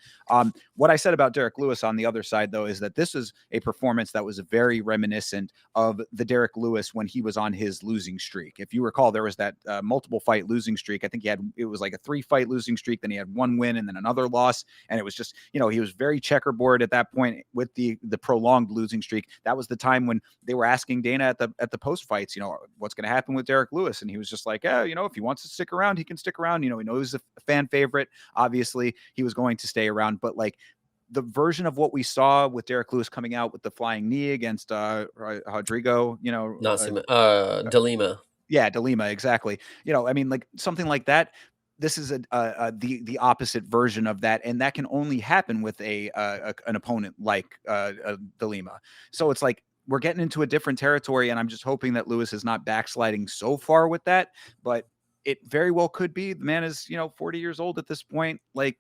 S1: What I said about Derek Lewis on the other side, though, is that this is a performance that was very reminiscent of the Derek Lewis when he was on his losing streak. If you recall, there was that multiple fight losing streak. I think it was like a 3-fight losing streak. Then he had 1 win and then another loss. And it was just, he was very checkerboard at that point with the prolonged losing streak. That was the time when they were asking Dana at the post fights, what's going to happen with Derek Lewis? And he was just like, yeah, if he wants to stick around, he can stick around. He knows he's a fan favorite. Obviously, he was going to stay around, but like, the version of what we saw with Derek Lewis coming out with the flying knee against Rodrigo,
S2: Not Delima.
S1: yeah, Delima, exactly. I mean, like something like that. This is the opposite version of that, and that can only happen with an opponent like Delima. So it's like we're getting into a different territory, and I'm just hoping that Lewis is not backsliding so far with that. But it very well could be. The man is 40 years old at this point. Like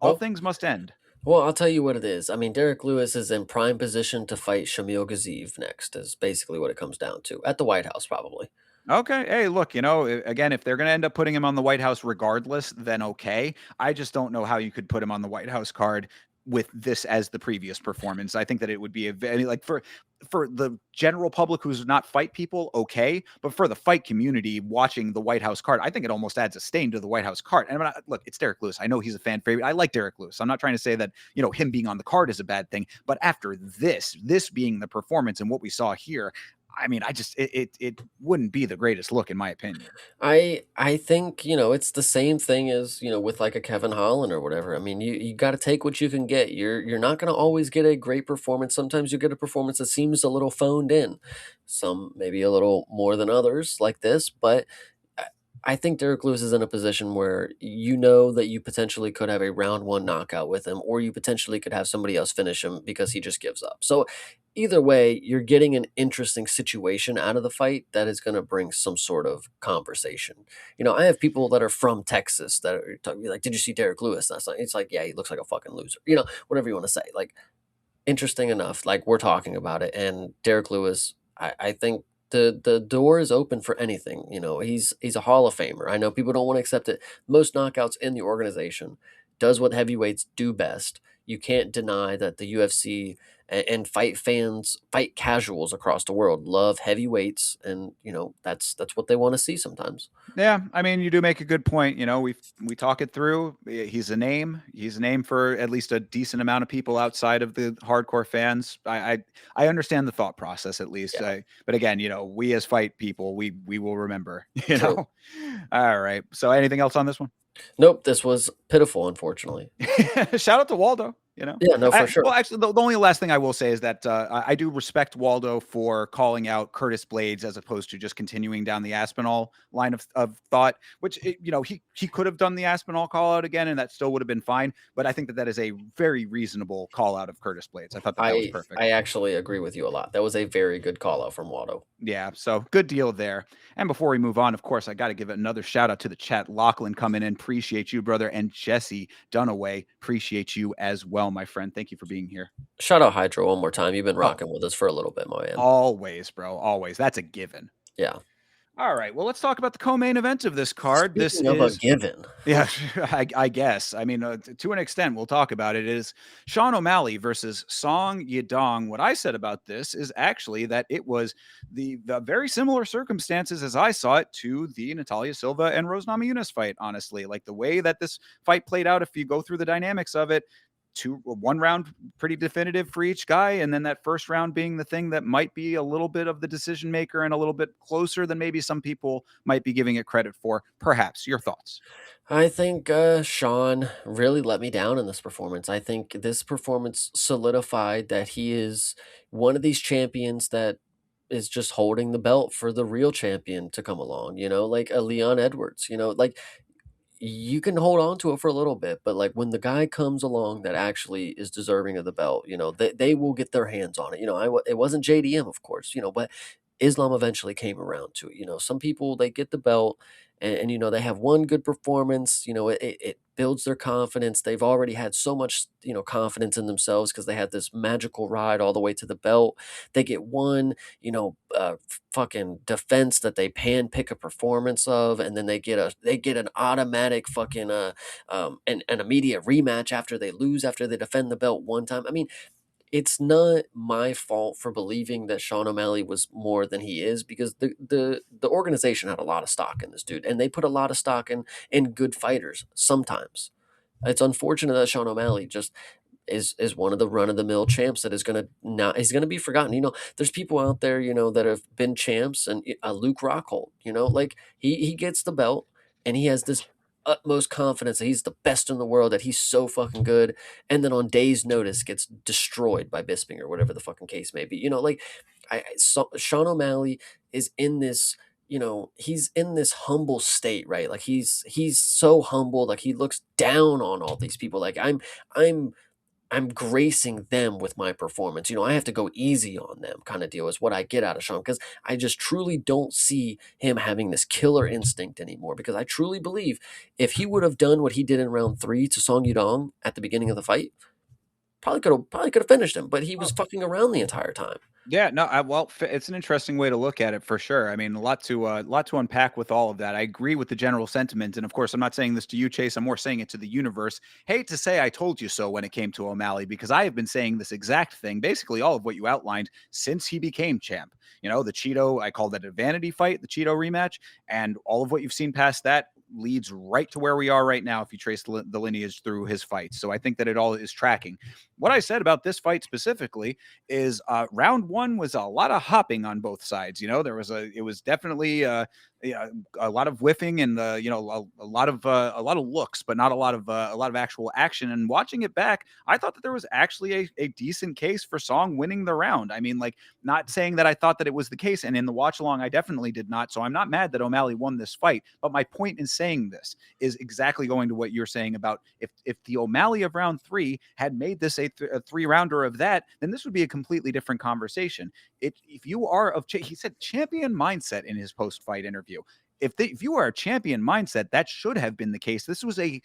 S1: all
S2: Well,
S1: things must end.
S2: Well, I'll tell you what it is. I mean, Derek Lewis is in prime position to fight Shamil Gaziev next, is basically what it comes down to. At the White House, probably.
S1: Okay. Hey, look, again, if they're going to end up putting him on the White House regardless, then okay. I just don't know how you could put him on the White House card with this as the previous performance. I think that it would be like for the general public who's not fight people, okay, but for the fight community watching the White House card, I think it almost adds a stain to the White House card. And look, it's Derek Lewis. I know he's a fan favorite. I like Derek Lewis. I'm not trying to say that him being on the card is a bad thing, but after this being the performance and what we saw here, I mean, it wouldn't be the greatest look in my opinion.
S2: I think, it's the same thing as, with like a Kevin Holland or whatever. I mean, you got to take what you can get. You're not going to always get a great performance. Sometimes you get a performance that seems a little phoned in. Some maybe a little more than others like this, but I I think Derek Lewis is in a position where you know that you potentially could have a round one knockout with him, or you potentially could have somebody else finish him because he just gives up. So either way, you're getting an interesting situation out of the fight that is going to bring some sort of conversation. I have people that are from Texas that are talking like, "Did you see Derek Lewis last night?" It's like, "Yeah, he looks like a fucking loser." Whatever you want to say. Like, interesting enough. Like, we're talking about it, and Derek Lewis, I think the door is open for anything. He's a Hall of Famer. I know people don't want to accept it. Most knockouts in the organization, does what heavyweights do best. You can't deny that the UFC and fight fans, fight casuals across the world love heavyweights, and that's what they want to see sometimes.
S1: Yeah, I mean, you do make a good point. We talk it through. He's a name. He's a name for at least a decent amount of people outside of the hardcore fans. I understand the thought process at least.
S2: Yeah,
S1: But again, we as fight people, we will remember.
S2: true.
S1: All right. So anything else on this one?
S2: Nope, this was pitiful, unfortunately.
S1: Shout out to Waldo. You know,
S2: Yeah, no, for
S1: well,
S2: sure.
S1: actually, the only last thing I will say is that I do respect Waldo for calling out Curtis Blades as opposed to just continuing down the Aspinall line of thought. Which he could have done the Aspinall call out again, and that still would have been fine. But I think that that is a very reasonable call out of Curtis Blades. I thought that that was perfect.
S2: I actually agree with you a lot. That was a very good call out from Waldo.
S1: Yeah, so good deal there. And before we move on, of course, I got to give another shout out to the chat. Lachlan coming in, appreciate you, brother, and Jesse Dunaway, appreciate you as well, my friend. Thank you for being here.
S2: Shout out Hydro one more time. You've been
S1: Oh,
S2: rocking with us for a little bit, my man.
S1: always, bro, always. That's a given.
S2: Yeah.
S1: All right, well, let's talk about the co-main event of this card. This
S2: Speaking of a
S1: is
S2: given,
S1: yeah, I guess. I mean, to an extent, we'll talk about it. Is Sean O'Malley versus Song Yadong. What I said about this is actually that it was the very similar circumstances as I saw it to the Natalia Silva and Rose Namajunas fight. Honestly, like the way that this fight played out, if you go through the dynamics of it, one round pretty definitive for each guy, and then that first round being the thing that might be a little bit of the decision maker and a little bit closer than maybe some people might be giving it credit for. Perhaps your thoughts.
S2: I think Sean really let me down in this performance. I think this performance solidified that he is one of these champions that is just holding the belt for the real champion to come along, like a Leon Edwards, like you can hold on to it for a little bit, but like when the guy comes along that actually is deserving of the belt, they will get their hands on it. It wasn't JDM, of course, but Islam eventually came around to it. Some people they get the belt and they have one good performance, it builds their confidence. They've already had so much, confidence in themselves because they had this magical ride all the way to the belt. They get one, fucking defense that they pan pick a performance of, and then they get an automatic fucking an immediate rematch after they lose after they defend the belt one time. I mean, it's not my fault for believing that Sean O'Malley was more than he is because the organization had a lot of stock in this dude, and they put a lot of stock in good fighters sometimes. It's unfortunate that Sean O'Malley just is one of the run of the mill champs that is gonna not he's gonna be forgotten. There's people out there, that have been champs and Luke Rockhold, like he gets the belt and he has this utmost confidence that he's the best in the world, that he's so fucking good, and then on days notice gets destroyed by Bisping or whatever the fucking case may be. Like Sean O'Malley is in this, he's in this humble state, right? Like he's so humble, like he looks down on all these people. Like I'm I'm gracing them with my performance. I have to go easy on them kind of deal is what I get out of Sean because I just truly don't see him having this killer instinct anymore because I truly believe if he would have done what he did in round 3 to Song Yudong at the beginning of the fight, probably could have finished him, but he was fucking around the entire time.
S1: Yeah, no, well, it's an interesting way to look at it for sure. I mean, a lot to unpack with all of that. I agree with the general sentiment, and of course, I'm not saying this to you, Chase. I'm more saying it to the universe. Hate to say I told you so when it came to O'Malley, because I have been saying this exact thing, basically all of what you outlined since he became champ. The Cheeto, I called it a vanity fight, the Cheeto rematch, and all of what you've seen past that leads right to where we are right now if you trace the lineage through his fights. So I think that it all is tracking. What I said about this fight specifically is round 1 was a lot of hopping on both sides. It was definitely yeah, a lot of whiffing and a lot of looks, but not a lot of actual action. And watching it back, I thought that there was actually a decent case for Song winning the round. I mean, like, not saying that I thought that it was the case, and in the watch along, I definitely did not. So I'm not mad that O'Malley won this fight. But my point in saying this is exactly going to what you're saying about if the O'Malley of round 3 had made this a 3-rounder of that, then this would be a completely different conversation. If you are he said champion mindset in his post fight interview. If you are a champion mindset, that should have been the case. This was a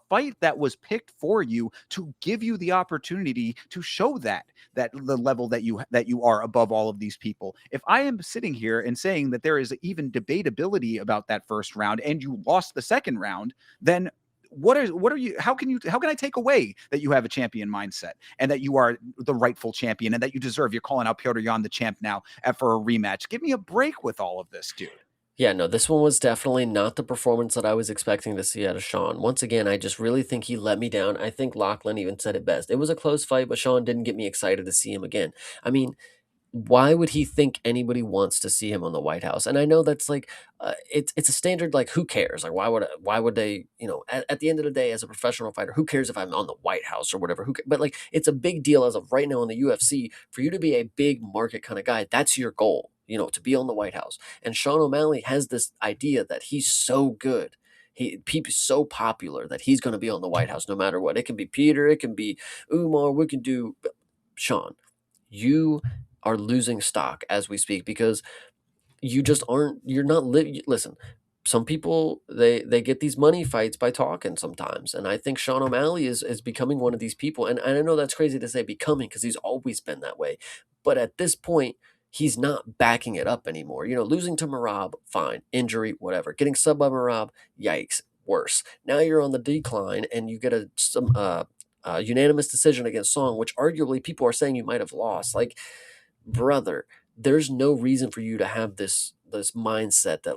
S1: fight that was picked for you to give you the opportunity to show that the level that you are above all of these people. If I am sitting here and saying that there is even debatability about that first round and you lost the second round, then what are you how can I take away that you have a champion mindset and that you are the rightful champion and that you deserve, you're calling out Piotr Jan the champ now for a rematch? Give me a break with all of this, dude.
S2: Yeah, no, this one was definitely not the performance that I was expecting to see out of Sean. Once again, I just really think he let me down. I think Lachlan even said it best. It was a close fight, but Sean didn't get me excited to see him again. I mean, why would he think anybody wants to see him on the White House? And I know that's like, it's a standard. Like, who cares? Like, why would they? At the end of the day, as a professional fighter, who cares if I'm on the White House or whatever? But like, it's a big deal as of right now in the UFC for you to be a big market kind of guy. That's your goal, to be on the White House. And Sean O'Malley has this idea that he's so good. He's so popular that he's going to be on the White House no matter what. It can be Peter, it can be Umar. We can do Sean. You are losing stock as we speak because you just aren't you're not listen, some people they get these money fights by talking sometimes, and I think Sean O'Malley is becoming one of these people, and I know that's crazy to say becoming because he's always been that way, but at this point he's not backing it up anymore. Losing to Marab, fine, injury, whatever. Getting sub by Marab, yikes, worse. Now you're on the decline and you get a unanimous decision against Song, which arguably people are saying you might have lost. Like, brother, there's no reason for you to have this mindset that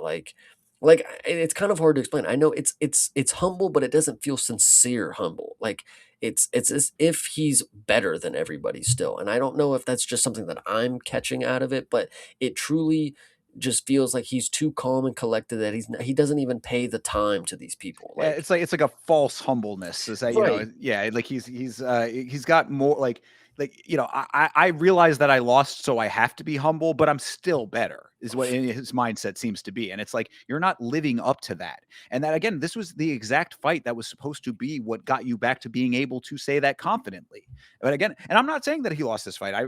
S2: it's kind of hard to explain. I know it's humble, but it doesn't feel sincere humble. Like, it's as if he's better than everybody still. And I don't know if that's just something that I'm catching out of it, but it truly just feels like he's too calm and collected that he doesn't even pay the time to these people. Like,
S1: It's like a false humbleness. Is that
S2: right.
S1: yeah, like he's got more I realize that I lost, so I have to be humble, but I'm still better. Is what his mindset seems to be, and it's like you're not living up to that. And that again, this was the exact fight that was supposed to be what got you back to being able to say that confidently. But again, and I'm not saying that he lost this fight. I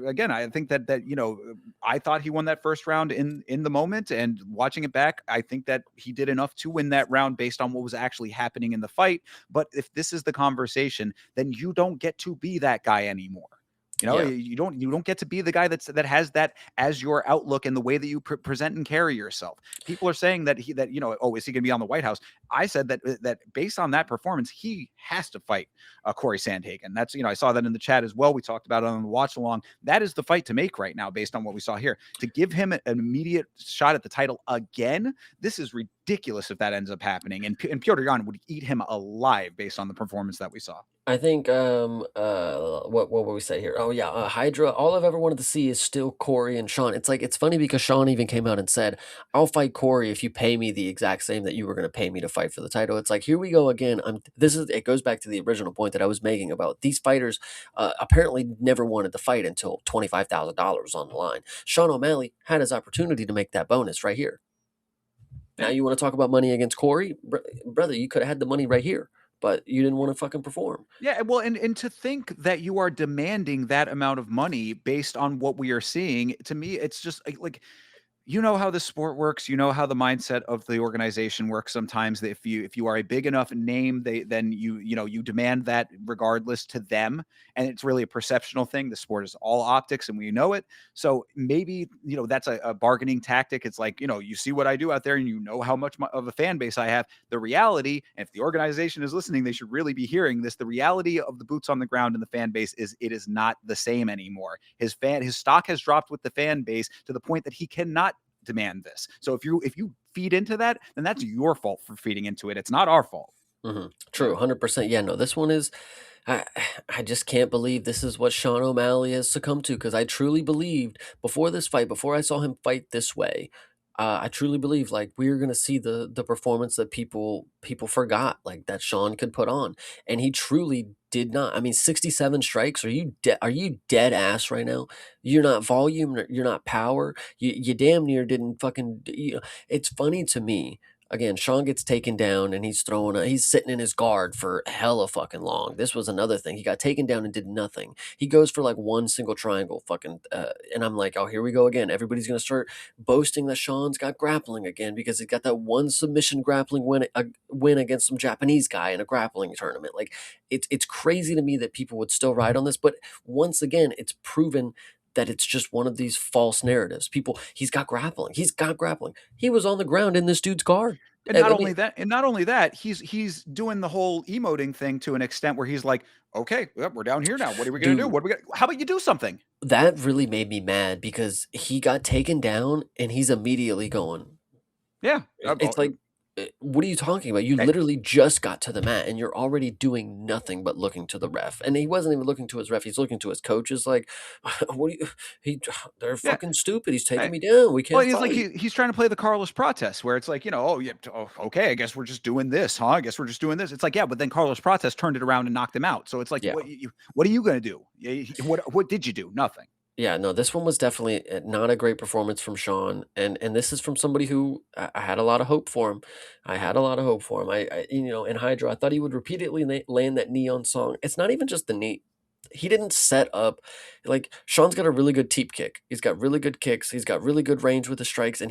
S1: think that I thought he won that first round in the moment, and watching it back, I think that he did enough to win that round based on what was actually happening in the fight. But if this is the conversation, then you don't get to be that guy anymore.
S2: Yeah.
S1: You don't get to be the guy that has that as your outlook and the way that you present and carry yourself. People are saying that oh, is he going to be on the White House? I said that based on that performance, he has to fight Corey Sandhagen. That's I saw that in the chat as well. We talked about it on the watch along. That is the fight to make right now, based on what we saw here. To give him an immediate shot at the title again, this is ridiculous if that ends up happening. And Piotr Jan would eat him alive based on the performance that we saw.
S2: I think what will we say here? Oh yeah, Hydra. All I've ever wanted to see is still Corey and Sean. It's funny because Sean even came out and said, "I'll fight Corey if you pay me the exact same that you were going to pay me to fight for the title." It's like, here we go again. It goes back to the original point that I was making about these fighters apparently never wanted to fight until $25,000 on the line. Sean O'Malley had his opportunity to make that bonus right here. Now you want to talk about money against Corey, brother? You could have had the money right here, but you didn't want to fucking perform.
S1: Yeah, well, and to think that you are demanding that amount of money based on what we are seeing, to me, it's just like how the sport works, how the mindset of the organization works sometimes. That if you are a big enough name, then you demand that regardless to them, and it's really a perceptional thing. The sport is all optics, and we know it. So maybe that's a bargaining tactic. It's like you see what I do out there, and you know how much of a fan base I have. The reality, and if the organization is listening, they should really be hearing this. The reality of the boots on the ground and the fan base is it is not the same anymore. His stock has dropped with the fan base to the point that he cannot demand this. So if you feed into that, then that's your fault for feeding into it. It's not our fault.
S2: True, 100%. Yeah, no, this one is. I I just can't believe this is what Sean O'Malley has succumbed to because I truly believed before this fight, before I saw him fight this way, I truly believed like we were gonna see the performance that people forgot like that Sean could put on, and he truly did not. I mean, 67 strikes. Are you dead ass right now? You're not volume. You're not power. You damn near didn't fucking. It's funny to me. Again, Sean gets taken down and he's sitting in his guard for hella fucking long. This was another thing. He got taken down and did nothing. He goes for like one single triangle fucking, and I'm like, oh, here we go again. Everybody's going to start boasting that Sean's got grappling again because he got that one submission grappling win against some Japanese guy in a grappling tournament. Like, it's crazy to me that people would still ride on this, but once again, it's proven that it's just one of these false narratives. He's got grappling. He's got grappling. He was on the ground in this dude's guard.
S1: And not only that, he's doing the whole emoting thing to an extent where he's like, okay, well, we're down here now. What are we gonna do?
S2: Dude,
S1: How about you do something?
S2: that really made me mad because he got taken down and he's immediately going.
S1: Yeah.
S2: It's like What are you talking about? You
S1: Hey,
S2: literally just got to the mat and you're already doing nothing but looking to the ref. And he wasn't even looking to his ref. He's looking to his coaches like, what do you, he, they're
S1: yeah,
S2: fucking stupid. He's taking
S1: hey.
S2: me down. We
S1: Well,
S2: can't
S1: he's like
S2: fight.
S1: he's trying to play the Carlos Prates, where it's like, oh yeah, okay, I guess we're just doing this, huh? I guess we're just doing this. It's like, yeah, but then Carlos Prates turned it around and knocked him out. So it's like,
S2: Yeah.
S1: what are you gonna do? What did you do? Nothing.
S2: Yeah, no, this one was definitely not a great performance from Sean, and this is from somebody who I had a lot of hope for him. I had a lot of hope for him. In Hydro, I thought he would repeatedly land that neon song. It's not even just the knee. He didn't set up like Sean's got a really good teep kick. He's got really good kicks. He's got really good range with the strikes, and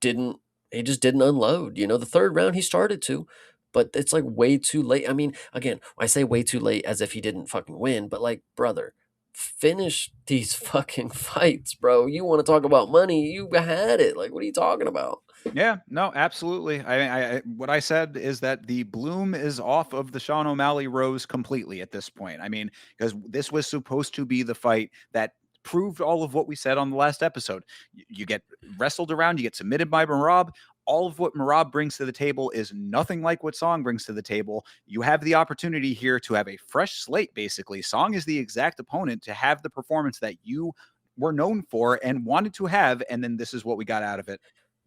S2: didn't. He just didn't unload. The third round he started to, but it's like way too late. I mean, again, I say way too late as if he didn't fucking win, but like, brother, finish these fucking fights, bro. You want to talk about money? You had it. Like, what are you talking about?
S1: Yeah, no, absolutely. What I said is that the bloom is off of the Sean O'Malley rose completely at this point. I mean, because this was supposed to be the fight that proved all of what we said on the last episode. You get wrestled around, you get submitted by Marab. All of what Marab brings to the table is nothing like what Song brings to the table. You have the opportunity here to have a fresh slate, basically. Song is the exact opponent to have the performance that you were known for and wanted to have, and then this is what we got out of it.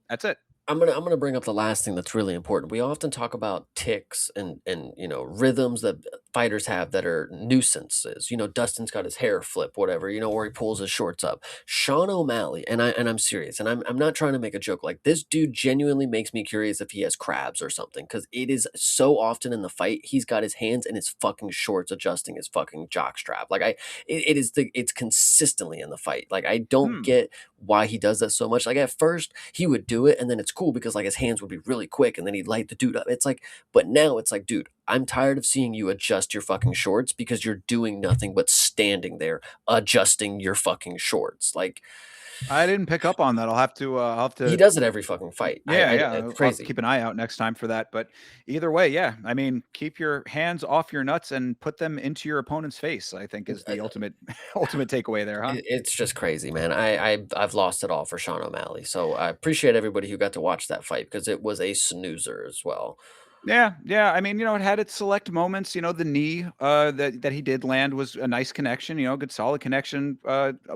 S1: That's it.
S2: I'm gonna bring up the last thing that's really important. We often talk about ticks and rhythms that fighters have that are nuisances. Dustin's got his hair flip, whatever. Or he pulls his shorts up. Sean O'Malley, and I'm serious, and I'm not trying to make a joke. Like this dude genuinely makes me curious if he has crabs or something, because it is so often in the fight he's got his hands in his fucking shorts adjusting his fucking jock strap. Like it's consistently in the fight. Like I don't
S1: Hmm.
S2: get why he does that so much. Like at first he would do it and then it's cool because like his hands would be really quick and then he'd light the dude up. It's like, but now it's like, dude, I'm tired of seeing you adjust your fucking shorts because you're doing nothing but standing there adjusting your fucking shorts. Like
S1: I didn't pick up on that. I'll have
S2: he
S1: to,
S2: does it every fucking fight.
S1: yeah, yeah.
S2: It's
S1: I'll have to
S2: crazy.
S1: keep an eye out next time for that. But either way, yeah. I mean, keep your hands off your nuts and put them into your opponent's face, I think is the ultimate, ultimate takeaway there, huh?
S2: It's just crazy, man. I've lost it all for Sean O'Malley. So I appreciate everybody who got to watch that fight because it was a snoozer as well.
S1: Yeah, yeah. I mean, it had its select moments. The knee that he did land was a nice connection. Good solid connection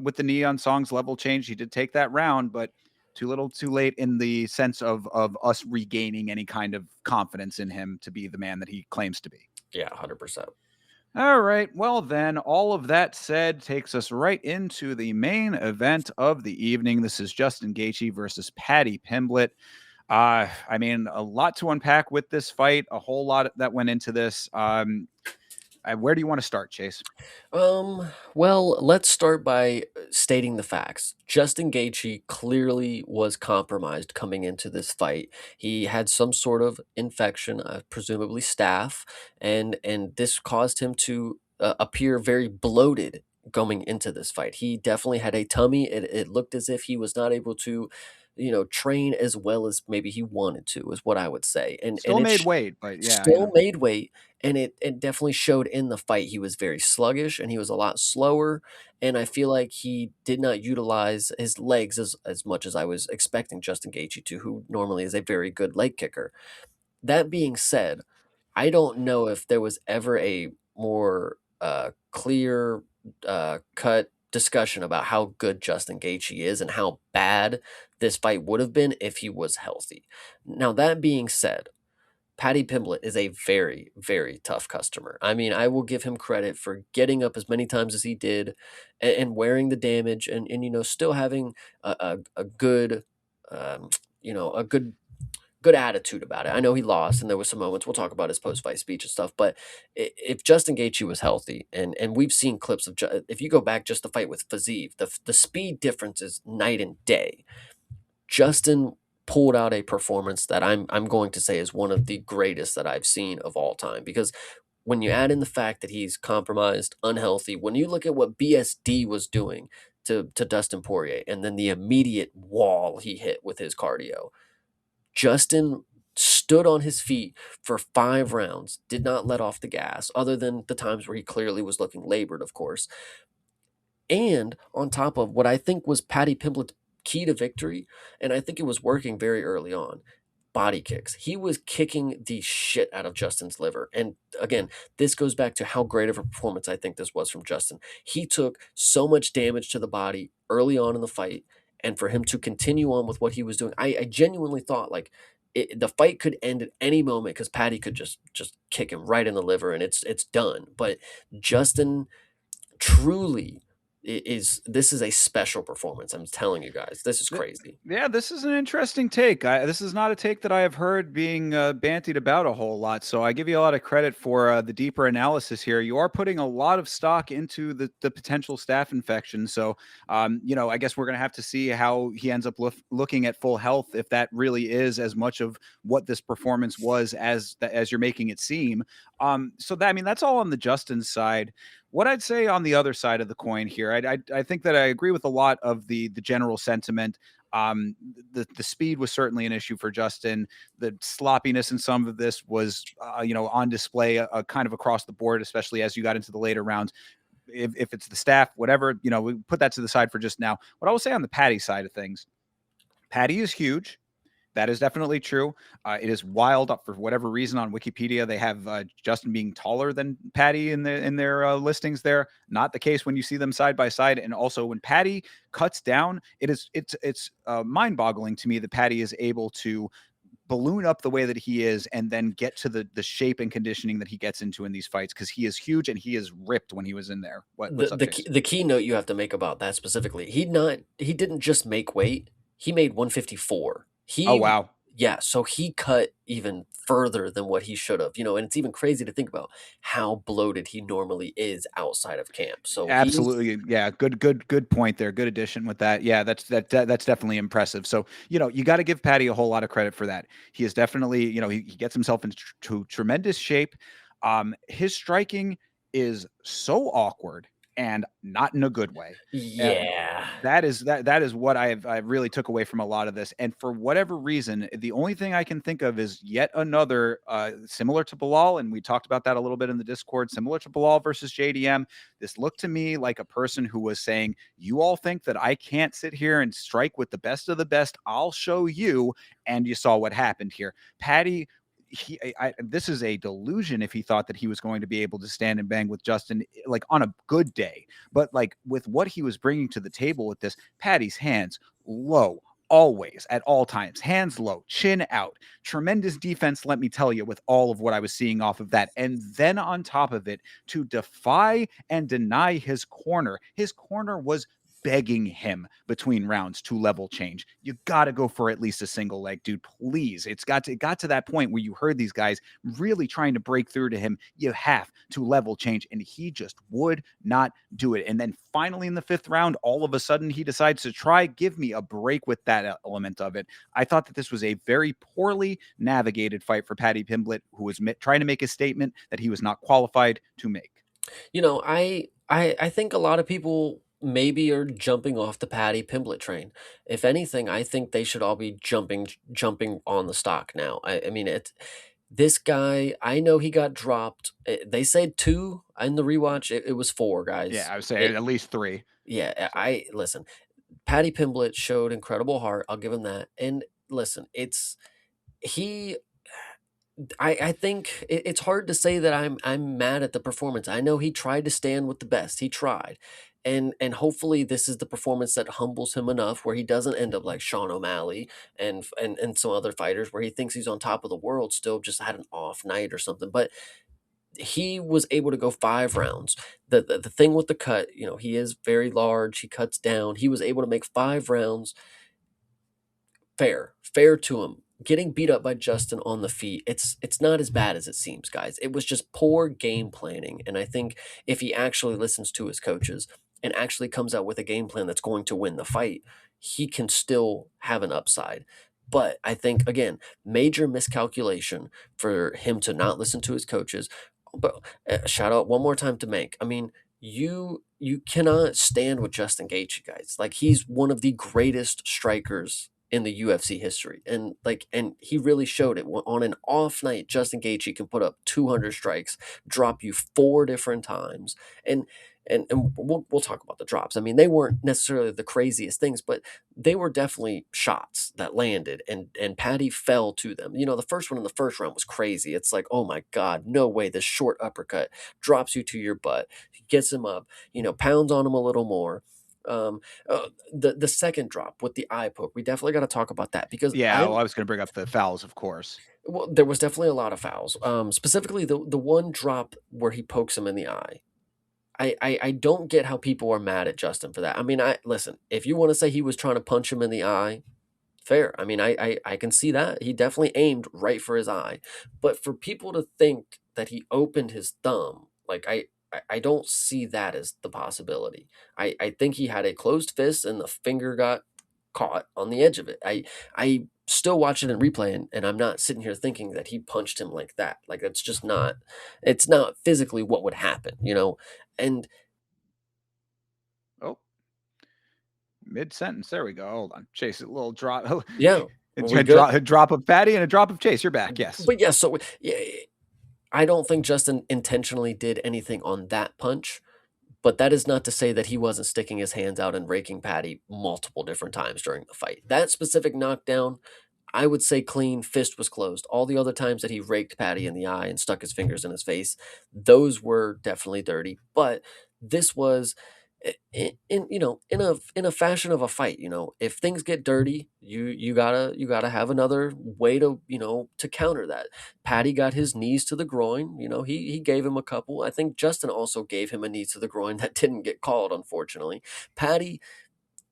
S1: with the knee on Song's level change. He did take that round, but too little, too late in the sense of us regaining any kind of confidence in him to be the man that he claims to be.
S2: Yeah, 100%.
S1: All right. Well, then, all of that said takes us right into the main event of the evening. This is Justin Gaethje versus Paddy Pimblett. I mean, a lot to unpack with this fight, a whole lot that went into this. Where do you want to start, Chase?
S2: Well, let's start by stating the facts. Justin Gaethje clearly was compromised coming into this fight. He had some sort of infection, presumably staph, and this caused him to appear very bloated going into this fight. He definitely had a tummy. It looked as if he was not able to, train as well as maybe he wanted to, is what I would say. And
S1: Still
S2: it
S1: made weight, but yeah,
S2: still made weight, and it definitely showed in the fight. He was very sluggish and he was a lot slower, and I feel like he did not utilize his legs as much as I was expecting Justin Gaethje to, who normally is a very good leg kicker. That being said, I don't know if there was ever a more clear cut discussion about how good Justin Gaethje is and how bad this fight would have been if he was healthy. Now that being said, Paddy Pimblett is a very, very tough customer. I mean, I will give him credit for getting up as many times as he did and wearing the damage and still having a good, um, a good attitude about it. I know he lost and there was some moments. We'll talk about his post-fight speech and stuff, but if Justin Gaethje was healthy, and we've seen clips of, if you go back just the fight with Fiziev, the speed difference is night and day. Justin pulled out a performance that I'm going to say is one of the greatest that I've seen of all time, because when you add in the fact that he's compromised, unhealthy, when you look at what BSD was doing to Dustin Poirier and then the immediate wall he hit with his cardio, Justin stood on his feet for 5 rounds, did not let off the gas other than the times where he clearly was looking labored, of course. And on top of what I think was Paddy Pimblett's key to victory, and I think it was working very early on, body kicks. He was kicking the shit out of Justin's liver. And again, this goes back to how great of a performance I think this was from Justin. He took so much damage to the body early on in the fight, and for him to continue on with what he was doing, I genuinely thought like the fight could end at any moment because Patty could just kick him right in the liver and it's done. But Justin truly is this is a special performance. I'm telling you guys, this is
S1: Th-
S2: crazy.
S1: Yeah, this is an interesting take. This is not a take that I have heard being bantied about a whole lot. So I give you a lot of credit for the deeper analysis here. You are putting a lot of stock into the potential staph infection. So, I guess we're going to have to see how he ends up looking at full health, if that really is as much of what this performance was as you're making it seem. I mean, that's all on the Justin side. What I'd say on the other side of the coin here, I think that I agree with a lot of the general sentiment. The speed was certainly an issue for Justin. The sloppiness in some of this was, on display kind of across the board, especially as you got into the later rounds. If it's the staff, whatever, we put that to the side for just now. What I will say on the Patty side of things, Patty is huge. That is definitely true. It is wild for whatever reason on Wikipedia. They have Justin being taller than Patty in their listings there. Not the case when you see them side by side. And also when Patty cuts down, it's mind boggling to me that Patty is able to balloon up the way that he is and then get to the shape and conditioning that he gets into in these fights, because he is huge and he is ripped when he was in there. What's up, Chase?
S2: The key note you have to make about that specifically, he didn't just make weight, he made 154.
S1: Oh
S2: He
S1: wow.
S2: Yeah, so he cut even further than what he should have, and it's even crazy to think about how bloated he normally is outside of camp. So he's
S1: Absolutely. Yeah. Good point there. Good addition with that. Yeah. That's definitely impressive. So, you got to give Patty a whole lot of credit for that. He is definitely, he gets himself into tremendous shape. His striking is so awkward and not in a good way. Uh,
S2: yeah.
S1: that is what I really took away from a lot of this. And for whatever reason, the only thing I can think of is yet another similar to Bilal, and we talked about that a little bit in the Discord, similar to Bilal versus JDM. This looked to me like a person who was saying, "You all think that I can't sit here and strike with the best of the best? I'll show you." And you saw what happened here. Patty, this is a delusion if he thought that he was going to be able to stand and bang with Justin like on a good day. But like with what he was bringing to the table with this, Patty's hands low, always at all times, hands low, chin out, tremendous defense, let me tell you, with all of what I was seeing off of that. And then on top of it, to defy and deny his corner was begging him between rounds to level change. You got to go for at least a single leg, dude. Please. It got to that point where you heard these guys really trying to break through to him. You have to level change, and he just would not do it. And then finally in the fifth round, all of a sudden he decides to try. Give me a break with that element of it. I thought that this was a very poorly navigated fight for Paddy Pimblett, who was trying to make a statement that he was not qualified to make.
S2: I think a lot of people maybe are jumping off the Patty Pimblett train. If anything, I think they should all be jumping on the stock now. I mean, this guy. I know he got dropped. They said two in the rewatch. It was four
S1: Yeah,
S2: guys.
S1: I would say at least three.
S2: Yeah,
S1: So.
S2: I listen. Patty Pimblett showed incredible heart. I'll give him that. And listen, he I think it's hard to say that I'm mad at the performance. I know he tried to stand with the best. He tried. And hopefully this is the performance that humbles him enough where he doesn't end up like Sean O'Malley and some other fighters where he thinks he's on top of the world, still just had an off night or something. But he was able to go 5 rounds. The thing with the cut, he is very large, he cuts down. He was able to make 5 rounds fair to him. Getting beat up by Justin on the feet, it's not as bad as it seems, guys. It was just poor game planning, and I think if he actually listens to his coaches and actually comes out with a game plan that's going to win the fight, he can still have an upside. But I think again, major miscalculation for him to not listen to his coaches. But shout out one more time to Mank. I mean, you cannot stand with Justin Gaethje, guys. Like he's one of the greatest strikers in the UFC history. And he really showed it. On an off night, Justin Gaethje can put up 200 strikes, drop you 4 different times. And and we'll talk about the drops. I mean, they weren't necessarily the craziest things, but they were definitely shots that landed, and Patty fell to them. You know, the first one in the first round was crazy. It's like, oh my god, no way! This short uppercut drops you to your butt, gets him up, pounds on him a little more. Um, the second drop with the eye poke, we definitely got to talk about that because
S1: Yeah,
S2: I
S1: well, I was going to bring up the fouls, of course.
S2: well, there was definitely a lot of fouls. Specifically the one drop where he pokes him in the eye. I don't get how people are mad at Justin for that. I mean, I listen, if you want to say he was trying to punch him in the eye, fair. I mean, I can see that. He definitely aimed right for his eye. But for people to think that he opened his thumb, like I don't see that as the possibility. I think he had a closed fist and the finger got caught on the edge of it. I still watch it in replay, and I'm not sitting here thinking that he punched him like that. Like that's just not it's not physically what would happen. And
S1: Oh, mid sentence. There we go. Hold on. Chase, a little drop. Oh,
S2: yeah,
S1: it's
S2: we
S1: a
S2: good.
S1: drop of Patty and a drop of Chase. You're back. Yes.
S2: But yeah, so yeah, I don't think Justin intentionally did anything on that punch, but that is not to say that he wasn't sticking his hands out and raking Patty multiple different times during the fight. That specific knockdown, I would say clean, fist was closed. All the other times that he raked Patty in the eye and stuck his fingers in his face, those were definitely dirty. But this was in a fashion of a fight. If things get dirty, you gotta have another way to counter that. Patty got his knees to the groin. He gave him a couple. I think Justin also gave him a knee to the groin that didn't get called, unfortunately. Patty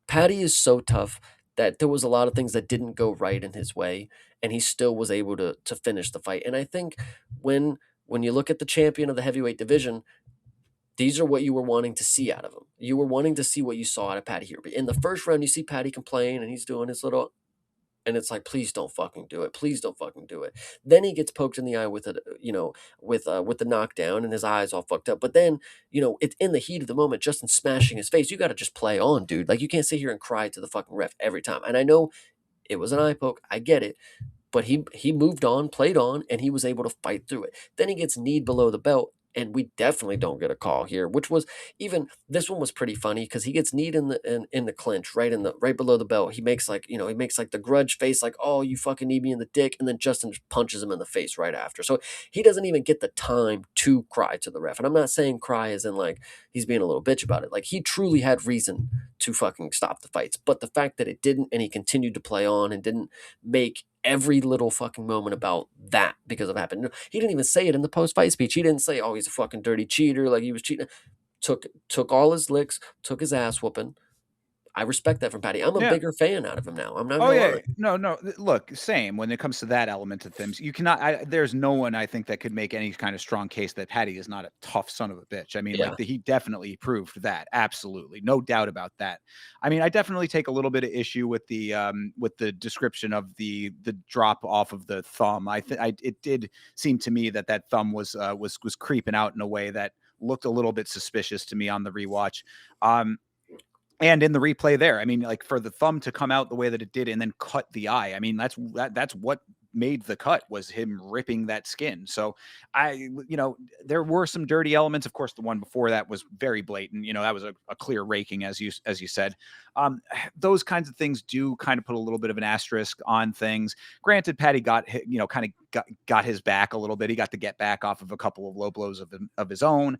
S2: Patty is so tough that there was a lot of things that didn't go right in his way, and he still was able to finish the fight. And I think when you look at the champion of the heavyweight division, these are what you were wanting to see out of him. You were wanting to see what you saw out of Patty here. But in the first round, you see Patty complain, and he's doing his little, and it's like, please don't fucking do it. Please don't fucking do it. Then he gets poked in the eye with it, with the knockdown, and his eyes all fucked up. But then, it's in the heat of the moment, Justin smashing his face. You got to just play on, dude. Like you can't sit here and cry to the fucking ref every time. And I know it was an eye poke. I get it. But he moved on, played on, and he was able to fight through it. Then he gets kneed below the belt, and we definitely don't get a call here. Which was even this one was pretty funny because he gets kneed in the clinch, right below the belt. He makes like the grudge face, like, oh, you fucking need me in the dick, and then Justin just punches him in the face right after. So he doesn't even get the time to cry to the ref. And I'm not saying cry as in like he's being a little bitch about it. Like he truly had reason to fucking stop the fights. But the fact that it didn't, and he continued to play on and didn't make every little fucking moment about that because of what happened. He didn't even say it in the post fight speech. He didn't say, "Oh, he's a fucking dirty cheater," like he was cheating. Took all his licks, took his ass whooping. I respect that from Patty. I'm a
S1: Yeah.
S2: bigger fan out of him now. I'm not
S1: Oh
S2: gonna
S1: yeah,
S2: lie.
S1: no, no. Look, same when it comes to that element of things. You cannot. There's no one I think that could make any kind of strong case that Patty is not a tough son of a bitch. I mean,
S2: Yeah,
S1: he definitely proved that. Absolutely, no doubt about that. I mean, I definitely take a little bit of issue with the description of the drop off of the thumb. It did seem to me that thumb was creeping out in a way that looked a little bit suspicious to me on the rewatch. Um, and in the replay there, I mean, like for the thumb to come out the way that it did and then cut the eye. I mean, that's what made the cut was him ripping that skin. So there were some dirty elements. Of course, the one before that was very blatant. That was a clear raking, as you said. Those kinds of things do kind of put a little bit of an asterisk on things. Granted, Patty kind of got his back a little bit. He got to get back off of a couple of low blows of his own.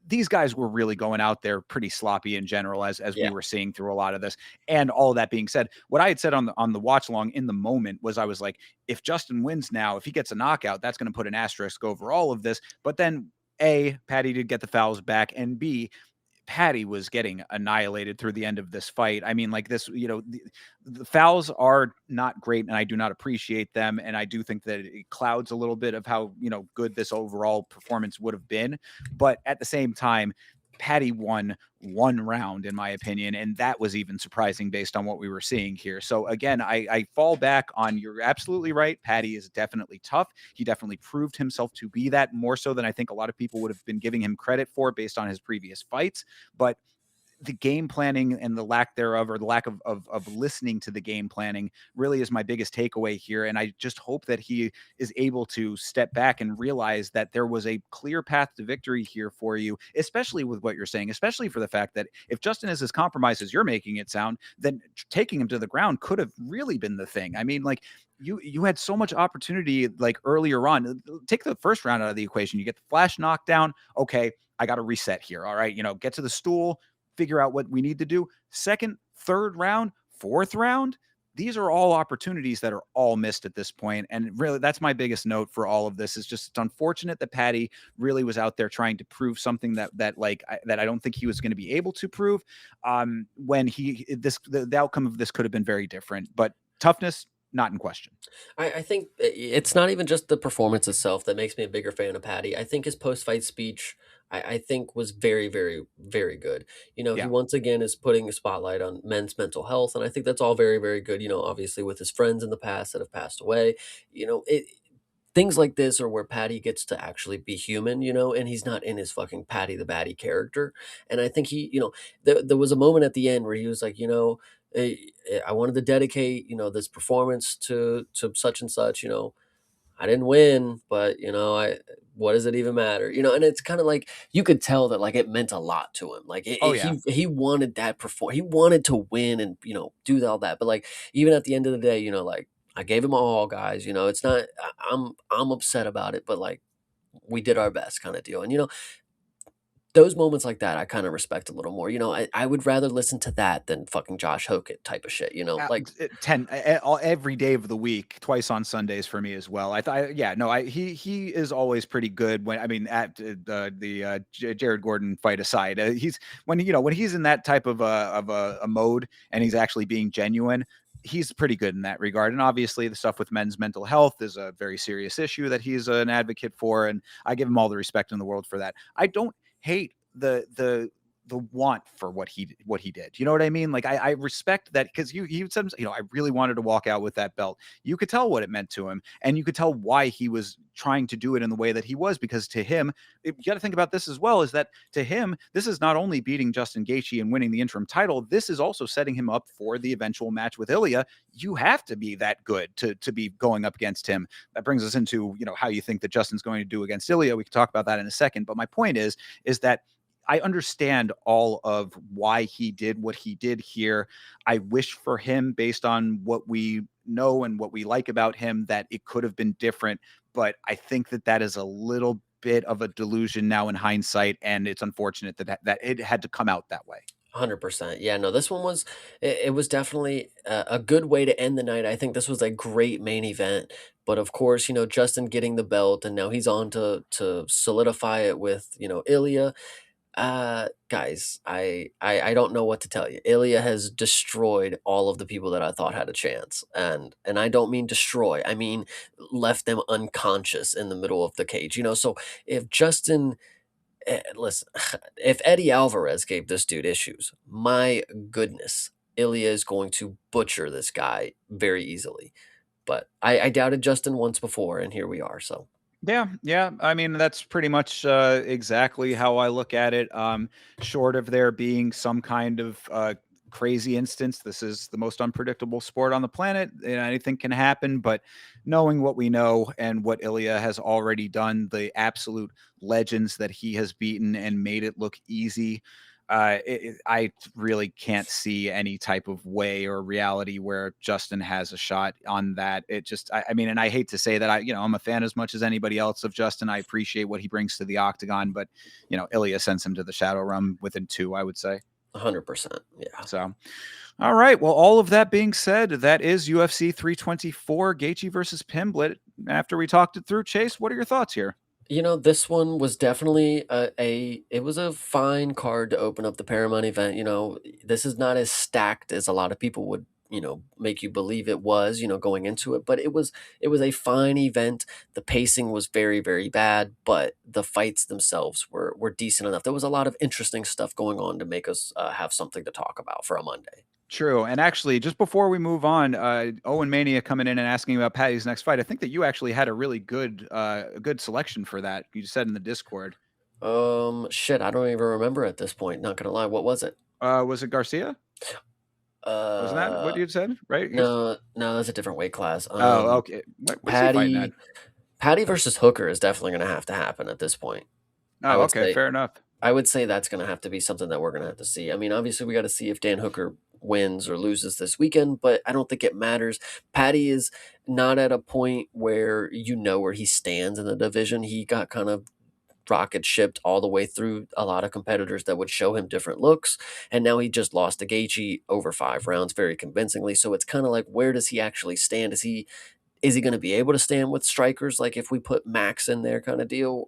S1: These guys were really going out there pretty sloppy in general, as we
S2: yeah,
S1: were seeing through a lot of this. And all that being said, what I had said on the watch along in the moment was I was like, if Justin wins now, if he gets a knockout, that's going to put an asterisk over all of this. But then A, Patty did get the fouls back, and B, Patty was getting annihilated through the end of this fight. I mean, like this, the fouls are not great, and I do not appreciate them. And I do think that it clouds a little bit of how good this overall performance would have been. But at the same time, Patty won one round, in my opinion, and that was even surprising based on what we were seeing here. So again, I fall back on you're absolutely right. Patty is definitely tough. He definitely proved himself to be that more so than I think a lot of people would have been giving him credit for based on his previous fights. But the game planning and the lack thereof, or the lack of listening to the game planning, really is my biggest takeaway here. And I just hope that he is able to step back and realize that there was a clear path to victory here for you, especially with what you're saying, especially for the fact that if Justin is as compromised as you're making it sound, then taking him to the ground could have really been the thing. I mean, like, you had so much opportunity like earlier on. Take the first round out of the equation. You get the flash knockdown. Okay, I got to reset here. All right, get to the stool, figure out what we need to do. Second, third round, fourth round, these are all opportunities that are all missed at this point. And really, that's my biggest note for all of this. Is just, it's unfortunate that Patty really was out there trying to prove something that I don't think he was going to be able to prove. When the outcome of this could have been very different, but toughness not in question.
S2: I think it's not even just the performance itself that makes me a bigger fan of Patty. I think his post fight speech, I think, was very, very, very good. He
S1: Yeah.
S2: once again is putting a spotlight on men's mental health, and I think that's all very, very good. Obviously with his friends in the past that have passed away, it. Things like this are where Patty gets to actually be human, and he's not in his fucking Patty the Batty character. And I think there was a moment at the end where he was like, "Eh, I wanted to dedicate, this performance to such and such. I didn't win, but I what does it even matter? And it's kind of like you could tell that like it meant a lot to him. Like
S1: Oh yeah.
S2: he wanted that perform. He wanted to win and do all that. But like even at the end of the day, like I gave him all, guys. It's not. I'm upset about it, but like we did our best, kind of deal. And those moments like that, I kind of respect a little more. I would rather listen to that than fucking Josh Hokett type of shit. Like
S1: 10 every day of the week, twice on Sundays for me as well. I thought, yeah, no, he is always pretty good when, I mean, at the Jared Gordon fight aside, he's when he's in that type of a mode and he's actually being genuine. He's pretty good in that regard. And obviously, the stuff with men's mental health is a very serious issue that he's an advocate for. And I give him all the respect in the world for that. I don't hate the want for what he did. You know what I mean? Like I respect that, because he said, I really wanted to walk out with that belt. You could tell what it meant to him, and you could tell why he was trying to do it in the way that he was, because to him, you got to think about this as well, is that to him, this is not only beating Justin Gaethje and winning the interim title, this is also setting him up for the eventual match with Ilya. You have to be that good to be going up against him. That brings us into, how you think that Justin's going to do against Ilya. We can talk about that in a second. But my point is that I understand all of why he did what he did here. I wish for him, based on what we know and what we like about him, that it could have been different. But I think that is a little bit of a delusion now in hindsight, and it's unfortunate that it had to come out that way.
S2: 100%. Yeah, no, this one was it was definitely a good way to end the night. I think this was a great main event. But of course, Justin getting the belt and now he's on to solidify it with, Ilya. Guys, I don't know what to tell you. Ilya has destroyed all of the people that I thought had a chance, and I don't mean destroy. I mean left them unconscious in the middle of the cage. So if Justin, listen, if Eddie Alvarez gave this dude issues, my goodness, Ilya is going to butcher this guy very easily. But I doubted Justin once before, and here we are. So
S1: Yeah, yeah. I mean, that's pretty much exactly how I look at it. Short of there being some kind of crazy instance, this is the most unpredictable sport on the planet. Anything can happen. But knowing what we know and what Ilya has already done, the absolute legends that he has beaten and made it look easy, I really can't see any type of way or reality where Justin has a shot on that. It just, I mean, and I hate to say that I'm a fan as much as anybody else of Justin. I appreciate what he brings to the octagon, but Ilya sends him to the shadow realm within two, I would say.
S2: 100%. Yeah.
S1: So, all right. Well, all of that being said, that is UFC 324, Gaethje versus Pimblett. After we talked it through, Chase, what are your thoughts here?
S2: This one was definitely it was a fine card to open up the Paramount event. This is not as stacked as a lot of people would, make you believe it was, going into it, but it was a fine event. The pacing was very, very bad, but the fights themselves were decent enough. There was a lot of interesting stuff going on to make us have something to talk about for a Monday.
S1: True. And actually, just before we move on, Owen Mania coming in and asking about Patty's next fight. I think that you actually had a really good selection for that. You said in the Discord.
S2: Shit, I don't even remember at this point, not gonna lie. What was it?
S1: Was it Garcia? Wasn't that what
S2: Uh,
S1: you said? Right?
S2: no, no, that's a different weight class.
S1: Oh, okay. What is he fighting at?
S2: Patty Patty versus Hooker is definitely gonna have to happen at this point. I
S1: Oh,
S2: would
S1: okay,
S2: say
S1: fair enough.
S2: I would say that's gonna have to be something that we're gonna have to see. I mean, obviously, we gotta see if Dan Hooker wins or loses this weekend, but I don't think it matters. Patty is not at a point where you know where he stands in the division. He got kind of rocket shipped all the way through a lot of competitors that would show him different looks, and now he just lost to Gaethje over 5 rounds very convincingly, so it's kinda like, where does he actually stand? Is he going to be able to stand with strikers like if we put Max in there kind of deal,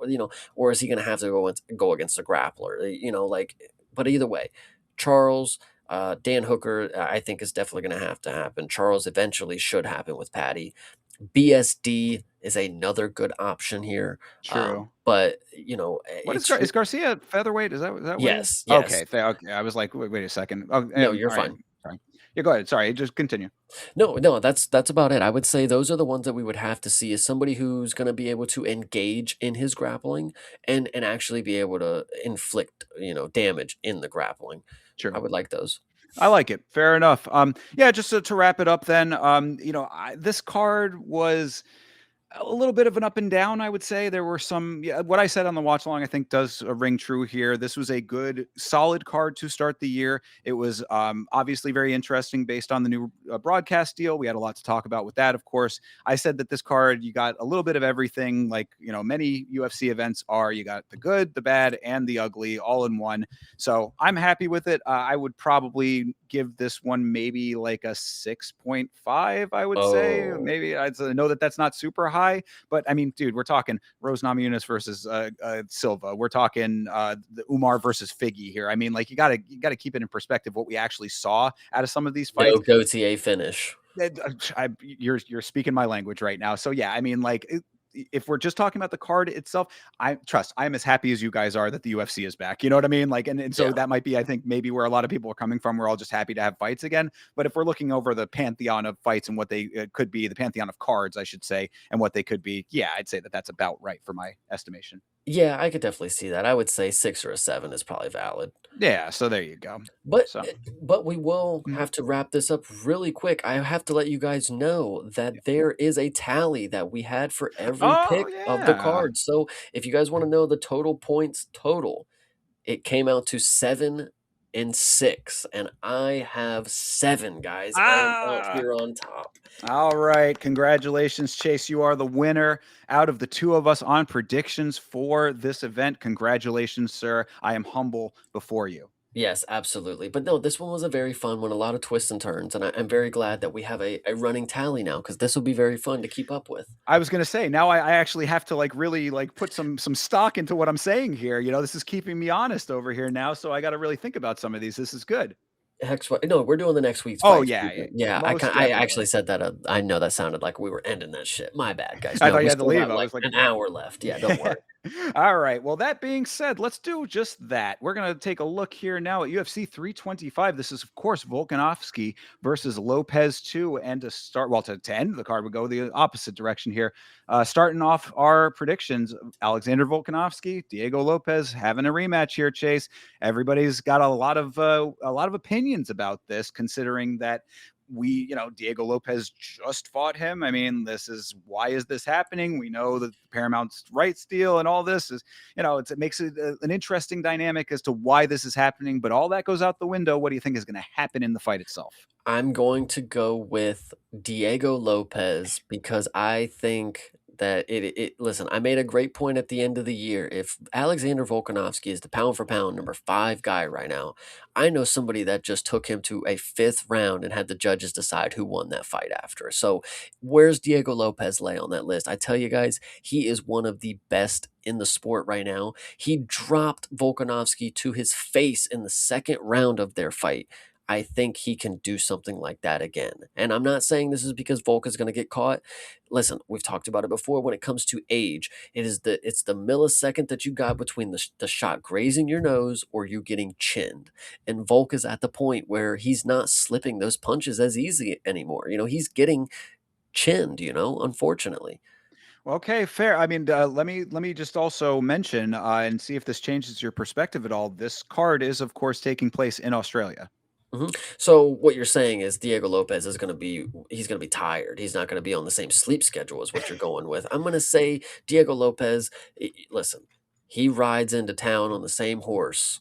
S2: or is he going to have to go against a grappler, like, but either way, Charles, Dan Hooker, I think is definitely going to happen. Charles eventually should happen with Patty. BSD is another good option here.
S1: True.
S2: But
S1: What is
S2: it's
S1: Is Garcia featherweight? Is that what he is?
S2: yes, yes.
S1: Okay, okay. I was like, wait a second. Oh,
S2: No, you're
S1: all right.
S2: fine.
S1: Sorry. Yeah, go ahead. Sorry, just continue.
S2: No, no, that's about it. I would say those are the ones that we would have to see is somebody who's going to be able to engage in his grappling and actually be able to inflict, damage in the grappling. I
S1: True.
S2: would like those.
S1: I like it. Fair enough. Yeah, just to wrap it up then, this card was a little bit of an up and down, I would say. There were some, yeah, what I said on the watch along, I think does ring true here. This was a good, solid card to start the year. It was obviously very interesting based on the new broadcast deal. We had a lot to talk about with that, of course. I said that this card, you got a little bit of everything, like, many UFC events are. You got the good, the bad, and the ugly all in one. So I'm happy with it. I would probably give this one maybe like a 6.5, I would say.
S2: Oh,
S1: Maybe I know that that's not super high, but I mean, dude, we're talking Rose Namajunas versus Silva. We're talking the Umar versus Figgy here. I mean, like you gotta keep it in perspective what we actually saw out of some of these
S2: no
S1: fights.
S2: Gautier finish.
S1: You're speaking my language right now. So yeah, I mean, like if we're just talking about the card itself, I'm as happy as you guys are that the UFC is back. You know what I mean? Like, and so
S2: Yeah.
S1: that might be, I think, maybe where a lot of people are coming from. We're all just happy to have fights again. But if we're looking over the pantheon of fights and what they could be, the pantheon of cards, I should say, and what they could be, yeah, I'd say that that's about right for my estimation.
S2: Yeah, I could definitely see that. I would say 6 or a 7 is probably valid.
S1: Yeah. So there you go.
S2: But
S1: So.
S2: but we will
S1: Mm.
S2: have to wrap this up really quick. I have to let you guys know that there is a tally that we had for every
S1: Oh
S2: pick of the
S1: yeah.
S2: card. So if you guys want to know the total points total, it came out to 7 and 6, and I have 7, guys. I am out
S1: Ah.
S2: here on top.
S1: All right. Congratulations, Chase. You are the winner out of the two of us on predictions for this event. Congratulations, sir. I am humble before you.
S2: Yes, absolutely. But no, this one was a very fun one, a lot of twists and turns, and I'm very glad that we have a running tally now because this will be very fun to keep up with.
S1: I was gonna say now I actually have to like really like put some stock into what I'm saying here. This is keeping me honest over here now. So I got to really think about some of these. This is good.
S2: No, we're doing the next week's
S1: Oh
S2: fights.
S1: yeah, yeah,
S2: Yeah,
S1: most
S2: I
S1: definitely.
S2: actually said that. I know that sounded like we were ending that shit. My bad, guys.
S1: I
S2: No,
S1: thought you
S2: we
S1: had to
S2: still
S1: leave.
S2: have
S1: I
S2: like
S1: was like,
S2: an hour left. Yeah, don't worry.
S1: all right. Well, that being said, let's do just that. We're going to take a look here now at UFC 325. This is, of course, Volkanovski versus Lopes 2. And to start, well, to end the card, we go the opposite direction here. Starting off our predictions, Alexander Volkanovski, Diego Lopes having a rematch here, Chase. Everybody's got a lot of opinions about this, considering that Diego Lopes just fought him. I mean, why is this happening? We know that the Paramount's rights deal and all this it makes it an interesting dynamic as to why this is happening, but all that goes out the window. What do you think is going to happen in the fight itself?
S2: I'm going to go with Diego Lopez because I think that listen, I made a great point at the end of the year. If Alexander Volkanovski is the pound for pound number 5 guy right now, I know somebody that just took him to a 5th round and had the judges decide who won that fight after. So, where's Diego Lopez lay on that list? I tell you guys, he is one of the best in the sport right now. He dropped Volkanovski to his face in the 2nd round of their fight. I think he can do something like that again. And I'm not saying this is because Volk is going to get caught. Listen, we've talked about it before. When it comes to age, it's the millisecond that you got between the shot grazing your nose or you getting chinned. And Volk is at the point where he's not slipping those punches as easy anymore. He's getting chinned, unfortunately.
S1: Okay, fair. I mean, let me just also mention and see if this changes your perspective at all. This card is, of course, taking place in Australia.
S2: Mhm. So what you're saying is Diego Lopez is he's gonna be tired. He's not gonna be on the same sleep schedule as what you're going with. I'm gonna say Diego Lopez, listen, he rides into town on the same horse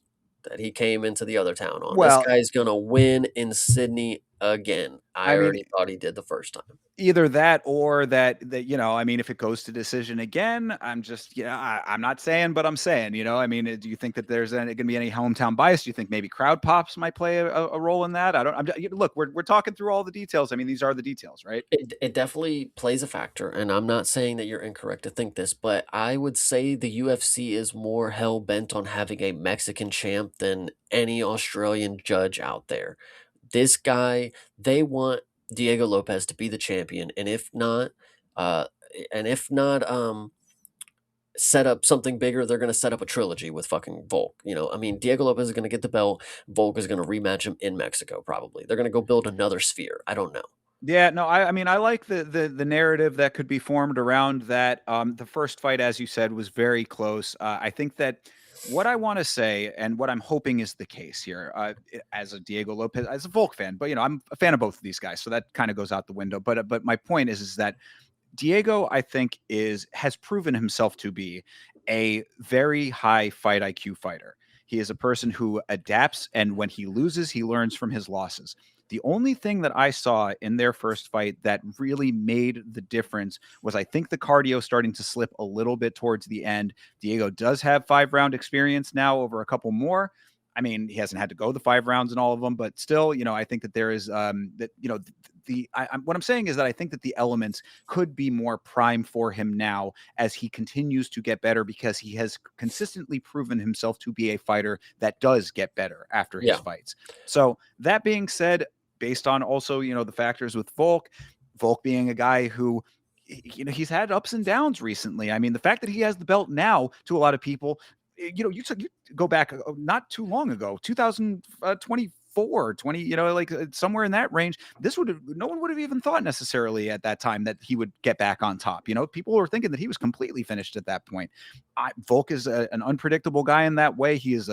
S2: that he came into the other town on. This
S1: Well,
S2: guy's gonna win in Sydney again. I
S1: I mean,
S2: already thought he did the first time.
S1: either that or that I mean, if it goes to decision again, I'm not saying, but I'm saying, I mean, do you think that there's going to be any hometown bias? Do you think maybe crowd pops might play a role in that? I don't. Look, we're talking through all the details. I mean, these are the details, right?
S2: It definitely plays a factor, and I'm not saying that you're incorrect to think this, but I would say the UFC is more hell bent on having a Mexican champ than any Australian judge out there. This guy, they want Diego Lopez to be the champion, uh, and if not, set up something bigger, they're gonna set up a trilogy with fucking Volk. I mean, Diego Lopez is gonna get the belt. Volk is gonna rematch him in Mexico, probably. They're gonna go build another sphere. I don't know.
S1: Yeah, no, I mean, I like the narrative that could be formed around that. The first fight, as you said, was very close. I think that what I want to say and what I'm hoping is the case here, as a Diego Lopez, as a Volk fan, but I'm a fan of both of these guys, so that kind of goes out the window. But my point is that Diego, I think, has proven himself to be a very high fight IQ fighter. He is a person who adapts, and when he loses, he learns from his losses. The only thing that I saw in their first fight that really made the difference was, I think, the cardio starting to slip a little bit towards the end. Diego does have 5 round experience now over a couple more. I mean, he hasn't had to go the 5 rounds in all of them, but still, I think that there is that what I'm saying is that I think that the elements could be more prime for him now as he continues to get better, because he has consistently proven himself to be a fighter that does get better after his
S2: Yeah.
S1: fights. So that being said, based on also, the factors with Volk being a guy who, he's had ups and downs recently. I mean, the fact that he has the belt now, to a lot of people, you go back not too long ago, 2024, 20, like somewhere in that range, no one would have even thought necessarily at that time that he would get back on top. People were thinking that he was completely finished at that point. Volk is an unpredictable guy in that way. He is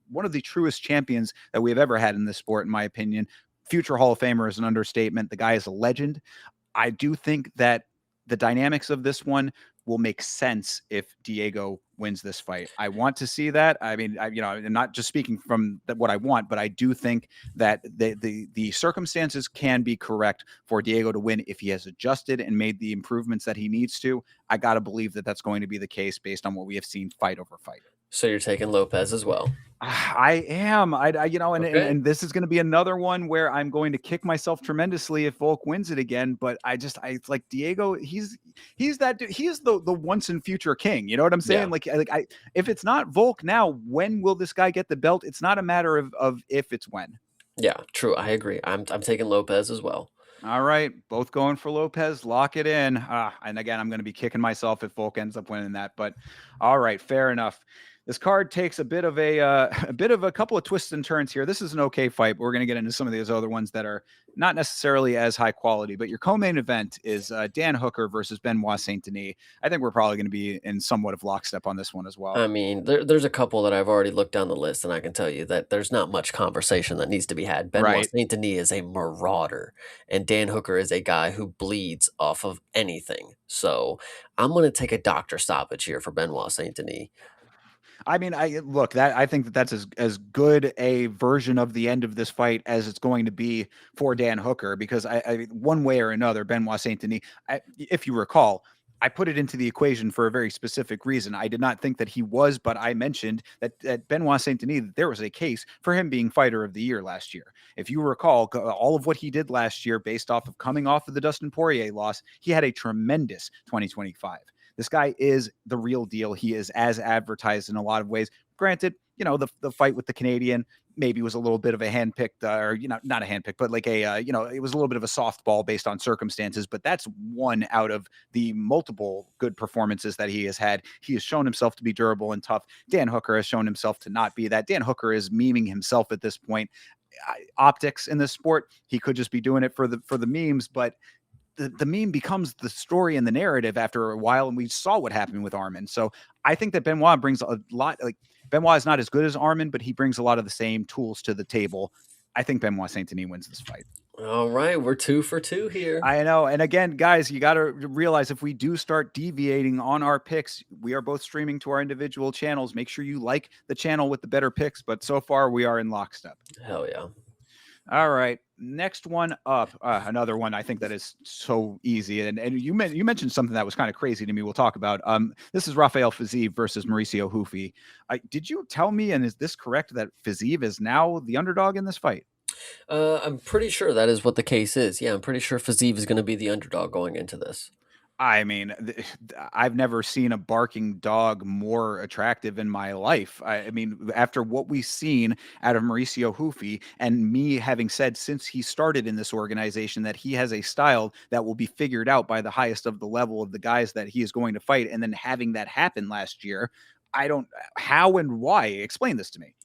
S1: one of the truest champions that we have ever had in this sport, in my opinion. Future Hall of Famer is an understatement. The guy is a legend. I do think that the dynamics of this one will make sense if Diego wins this fight. I want to see that. I mean, I'm not just speaking from what I want, but I do think that the circumstances can be correct for Diego to win if he has adjusted and made the improvements that he needs to. I got to believe that that's going to be the case based on what we have seen fight over fight.
S2: So you're taking Lopez as well.
S1: I am.
S2: Okay.
S1: And this is going to be another one where I'm going to kick myself tremendously if Volk wins it again. But it's like Diego. He's that dude. He is the once and future king. You know what I'm
S2: Yeah.
S1: saying? If it's not Volk now, when will this guy get the belt? It's not a matter of if, it's when.
S2: Yeah, true. I agree. I'm taking Lopez as well.
S1: All right, both going for Lopez. Lock it in. And again, I'm going to be kicking myself if Volk ends up winning that. But all right, fair enough. This card takes a bit of a couple of twists and turns here. This is an okay fight, but we're going to get into some of these other ones that are not necessarily as high quality. But your co-main event is Dan Hooker versus Benoit Saint Denis. I think we're probably going to be in somewhat of lockstep on this one as well.
S2: I mean, there's a couple that I've already looked down the list, and I can tell you that there's not much conversation that needs to be had. Benoit
S1: Right.
S2: Saint Denis is a marauder, and Dan Hooker is a guy who bleeds off of anything. So I'm going to take a doctor stoppage here for Benoit Saint Denis.
S1: I mean, I think that that's as good a version of the end of this fight as it's going to be for Dan Hooker, because one way or another, Benoit Saint Denis, if you recall, I put it into the equation for a very specific reason. I did not think that he was, but I mentioned that Benoit Saint Denis, there was a case for him being fighter of the year last year. If you recall, all of what he did last year, based off of coming off of the Dustin Poirier loss, he had a tremendous 2025. This guy is the real deal. He is as advertised in a lot of ways. Granted, the fight with the Canadian maybe was a little bit of a handpicked, or not a handpick, but like it was a little bit of a softball based on circumstances. But that's one out of the multiple good performances that he has had. He has shown himself to be durable and tough. Dan Hooker has shown himself to not be that. Dan Hooker is memeing himself at this point. Optics in this sport, he could just be doing it for the memes, but the meme becomes the story and the narrative after a while, and we saw what happened with Armin. So I think that Benoit brings a lot. Like Benoit is not as good as Armin, but he brings a lot of the same tools to the table. I think Benoit Saint Denis wins this fight.
S2: All right, we're 2 for 2 here.
S1: I know. And again, guys, you got to realize if we do start deviating on our picks, we are both streaming to our individual channels. Make sure you like the channel with the better picks. But so far, we are in lockstep.
S2: Hell yeah.
S1: All right. Next one up. Another one I think that is so easy. And you mentioned something that was kind of crazy to me. We'll talk about. This is Rafael Fiziev versus Mauricio Hufi. Did you tell me, and is this correct, that Fiziev is now the underdog in this fight?
S2: I'm pretty sure that is what the case is. Yeah, I'm pretty sure Fiziev is going to be the underdog going into this.
S1: I mean, I've never seen a barking dog more attractive in my life. I mean, after what we've seen out of Mauricio Hufi, and me having said since he started in this organization that he has a style that will be figured out by the highest of the level of the guys that he is going to fight, and then having that happen last year, I don't how and why. Explain this to me.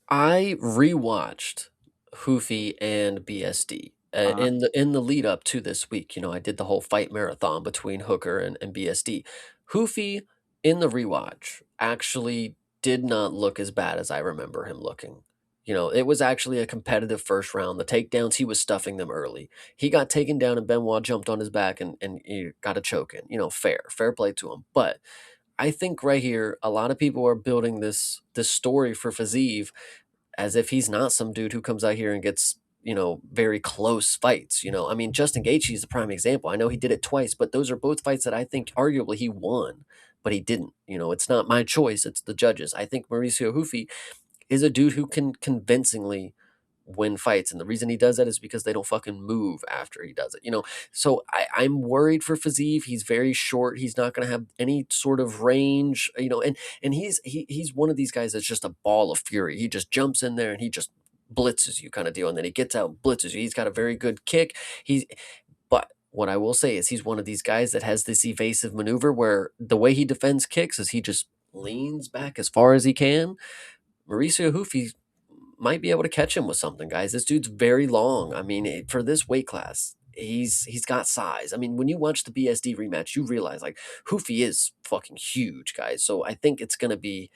S2: I rewatched Hoofy and BSD
S1: Uh-huh.
S2: in the lead up to this week. You know, I did the whole fight marathon between Hooker and BSD. Hoofy in the rewatch actually did not look as bad as I remember him looking. You know, it was actually a competitive first round. The takedowns, he was stuffing them early. He got taken down and Benoit jumped on his back and he got a choke in. You know, fair play to him. But I think right here, a lot of people are building this story for Fiziev as if he's not some dude who comes out here and gets, you know, very close fights. You know, I mean, Justin Gaethje is the prime example. I know he did it twice, but those are both fights that I think arguably he won, but he didn't. You know, it's not my choice; it's the judges. I think Mauricio Hufi is a dude who can convincingly win fights, and the reason he does that is because they don't fucking move after he does it. You know, so I'm worried for Fiziev. He's very short. He's not going to have any sort of range. You know, and he's one of these guys that's just a ball of fury. He just jumps in there and he just blitzes you kind of deal, and then he gets out, blitzes you. He's got a very good kick. But what I will say is he's one of these guys that has this evasive maneuver where the way he defends kicks is he just leans back as far as he can. Mauricio Hufi might be able to catch him with something, guys. This dude's very long. I mean, for this weight class, he's got size. I mean, when you watch the BSD rematch, you realize like Hoofy is fucking huge, guys. So I think it's gonna be.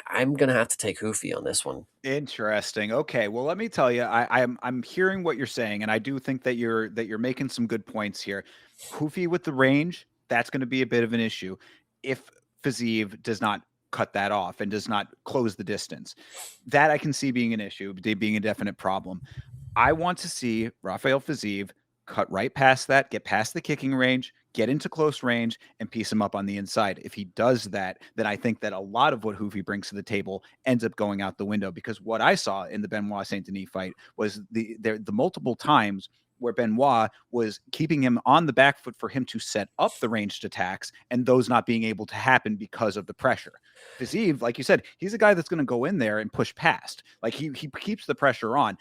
S2: I'm gonna have to take Hoofy on this one.
S1: Interesting. Okay. Well, let me tell you, I'm hearing what you're saying, and I do think that you're making some good points here. Hoofy with the range, that's going to be a bit of an issue if Fiziev does not cut that off and does not close the distance. That I can see being an issue, being a definite problem. I want to see Rafael Fiziev cut right past that, get past the kicking range, get into close range, and piece him up on the inside. If he does that, then I think that a lot of what Hoofy brings to the table ends up going out the window. Because what I saw in the Benoit Saint Denis fight was the multiple times where Benoit was keeping him on the back foot for him to set up the ranged attacks, and those not being able to happen because of the pressure. Fiziev, like you said, he's a guy that's going to go in there and push past. Like he keeps the pressure on.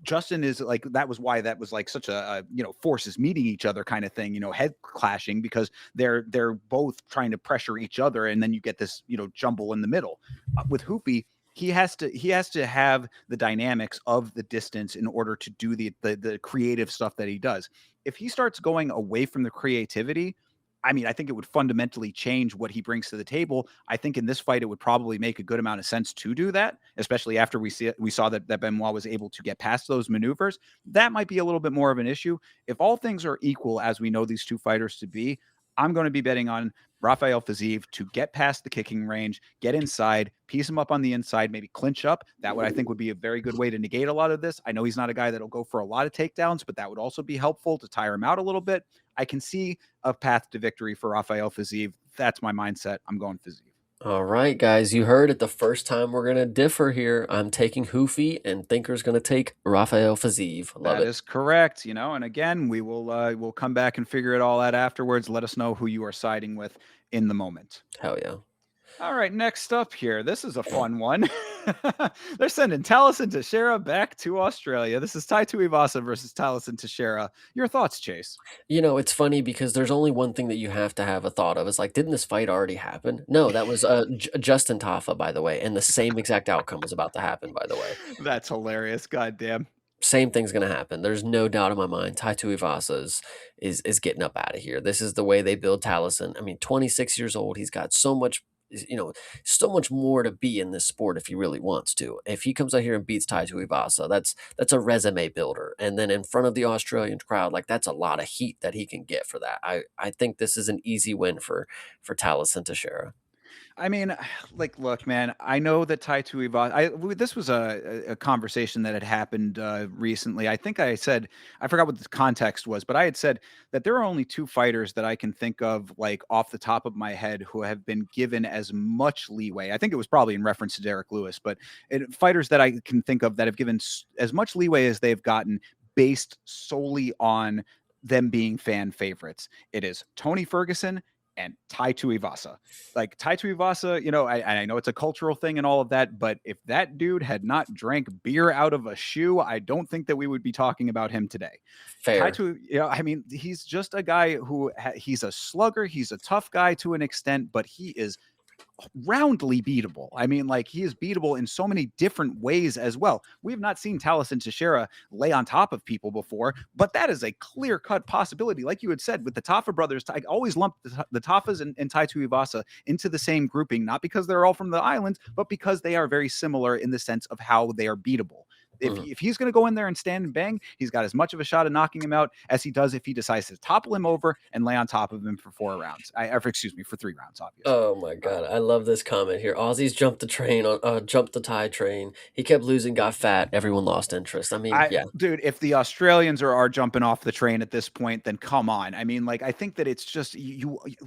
S1: Justin is like that was why that was like such a forces meeting each other kind of thing, head clashing, because they're both trying to pressure each other, and then you get this jumble in the middle. With Hoopy, he has to have the dynamics of the distance in order to do the creative stuff that he does. If he starts going away from the creativity, I mean, I think it would fundamentally change what he brings to the table. I think in this fight, it would probably make a good amount of sense to do that, especially after we saw that Benoit was able to get past those maneuvers. That might be a little bit more of an issue. If all things are equal, as we know these two fighters to be, I'm going to be betting on Rafael Fiziev to get past the kicking range, get inside, piece him up on the inside, maybe clinch up. That would, I think, would be a very good way to negate a lot of this. I know he's not a guy that'll go for a lot of takedowns, but that would also be helpful to tire him out a little bit. I can see a path to victory for Rafael Fiziev. That's my mindset. I'm going Fiziev.
S2: All right, guys, you heard it. The first time we're gonna differ here. I'm taking Hoofy, and Thinker's gonna take Rafael Fiziev. Love
S1: That
S2: it.
S1: is correct. And again, we'll come back and figure it all out afterwards. Let us know who you are siding with in the moment.
S2: Hell yeah.
S1: All right, next up here. This is a fun one. They're sending Taliesin Teixeira back to Australia. This is Tai Tuivasa versus Taliesin Teixeira. Your thoughts, Chase?
S2: You know, it's funny because there's only one thing that you have to have a thought of. It's like, didn't this fight already happen? No, that was Justin Tafa, by the way, and the same exact outcome was about to happen, by the way.
S1: That's hilarious. God damn.
S2: same thing's gonna happen. There's no doubt in my mind. Tai Tuivasa is getting up out of here. This is the way they build Taliesin. I mean, 26 years old. He's got so much, so much more to be in this sport if he really wants to. If he comes out here and beats Tai Tuivasa, that's a resume builder. And then in front of the Australian crowd, like that's a lot of heat that he can get for that. I think this is an easy win for Taliesin Teixeira.
S1: I mean, like, look, man. I know that Tai Tuivasa. This was a conversation that had happened recently. I think I said I forgot what the context was, but I had said that there are only two fighters that I can think of, like off the top of my head, who have been given as much leeway. I think it was probably in reference to Derek Lewis, but fighters that I can think of that have given as much leeway as they've gotten based solely on them being fan favorites. It is Tony Ferguson and Tai Tuivasa. Like Tai Tuivasa, I know it's a cultural thing and all of that, but if that dude had not drank beer out of a shoe, I don't think that we would be talking about him today. Tai
S2: Fair.
S1: Tu, I mean, he's just a guy who he's a slugger. He's a tough guy to an extent, but he is roundly beatable. I mean, like he is beatable in so many different ways as well. We have not seen Taliesin Teixeira lay on top of people before, but that is a clear-cut possibility. Like you had said with the Tafa brothers, I always lump the Tafas and Tai Tuivasa into the same grouping, not because they're all from the islands, but because they are very similar in the sense of how they are beatable.
S2: Mhm.
S1: If he's going to go in there and stand and bang, he's got as much of a shot at knocking him out as he does if he decides to topple him over and lay on top of him for 4 rounds. Excuse me, for 3 rounds, obviously.
S2: Oh my god, I love this comment here. Aussies jumped the train on jumped the Thai train. He kept losing, got fat, everyone lost interest. I mean, yeah,
S1: Dude, if the Australians are jumping off the train at this point, then come on. I mean, like, I think that it's just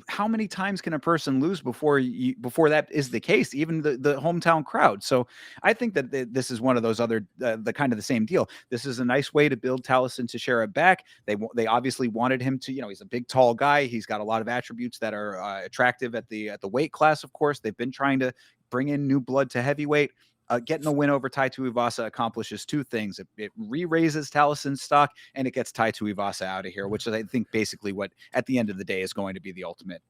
S1: how many times can a person lose before that is the case, even the hometown crowd. So I think that this is one of those other the kind of the same deal. This is a nice way to build Taliesin Teixeira back. They obviously wanted him to, he's a big, tall guy. He's got a lot of attributes that are attractive at the weight class. Of course, they've been trying to bring in new blood to heavyweight. Getting a win over Tai Tuivasa accomplishes two things. It re-raises Talison's stock, and it gets Tai Tuivasa out of here, which is, I think, basically what, at the end of the day, is going to be the ultimate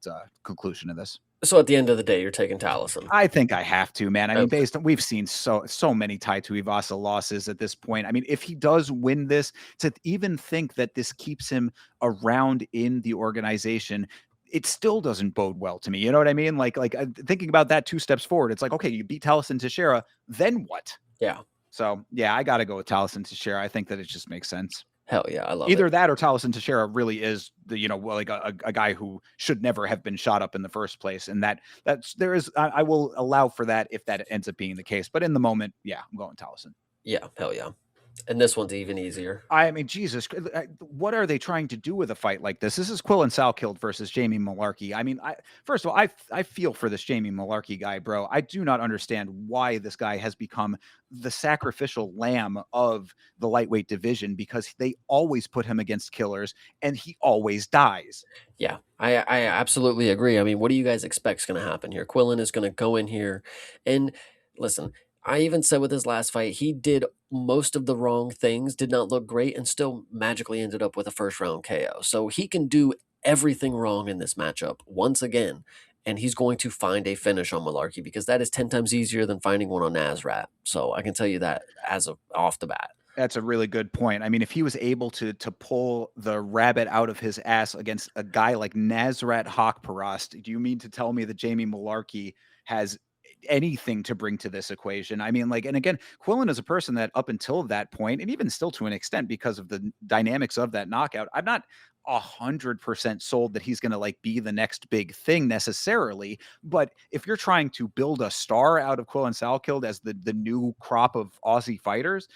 S1: conclusion of this.
S2: so at the end of the day, you're taking Taliesin.
S1: I think I have to, man. I mean,
S2: Okay.
S1: based on we've seen so many Tai Tuivasa losses at this point. I mean, if he does win this, to even think that this keeps him around in the organization, it still doesn't bode well to me. You know what I mean? Like thinking about that 2 steps forward, it's like, okay, you beat Taliesin Teixeira, then what?
S2: Yeah.
S1: So yeah, I got to go with Taliesin Teixeira. I think that it just makes sense.
S2: Hell yeah, I love it.
S1: Either that or Taliesin Teixeira really is the like a guy who should never have been shot up in the first place, and that's there is I will allow for that if that ends up being the case. But in the moment, yeah, I'm going Taliesin.
S2: Yeah, hell yeah. And this one's even easier.
S1: I mean, Jesus, what are they trying to do with a fight like this? This is Quillen Salkild versus Jamie Malarkey. I mean, first of all, I feel for this Jamie Malarkey guy, bro. I do not understand why this guy has become the sacrificial lamb of the lightweight division, because they always put him against killers and he always dies.
S2: Yeah, I absolutely agree. I mean, what do you guys expect's going to happen here? Quillen is going to go in here and listen. I even said with his last fight, he did most of the wrong things, did not look great, and still magically ended up with a first round KO. So he can do everything wrong in this matchup once again, and he's going to find a finish on Malarkey because that is 10 times easier than finding one on Nasrat. So I can tell you that as of off the bat.
S1: That's a really good point. I mean, if he was able to pull the rabbit out of his ass against a guy like Nasrat Haqparast, do you mean to tell me that Jamie Malarkey has anything to bring to this equation? I mean, like, and again, Quillen is a person that up until that point, and even still to an extent because of the dynamics of that knockout, I'm not 100% sold that he's going to like be the next big thing necessarily. But if you're trying to build a star out of Quillen Salkild as the new crop of Aussie fighters,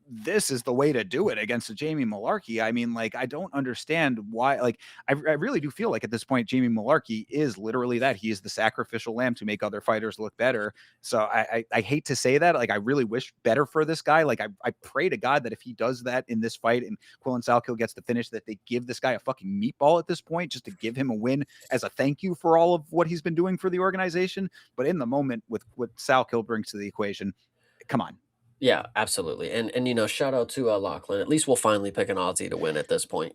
S1: this is the way to do it against a Jamie Malarkey. I mean, like, I don't understand why. Like, I really do feel like at this point, Jamie Malarkey is literally that. He is the sacrificial lamb to make other fighters look better. So I hate to say that. Like, I really wish better for this guy. Like, I pray to God that if he does that in this fight and Quillen Salkild gets the finish, that they give this guy a fucking meatball at this point just to give him a win as a thank you for all of what he's been doing for the organization. But in the moment, with what Salkild brings to the equation, come on.
S2: Yeah, absolutely. And shout out to Lachlan. At least we'll finally pick an Aussie to win at this point.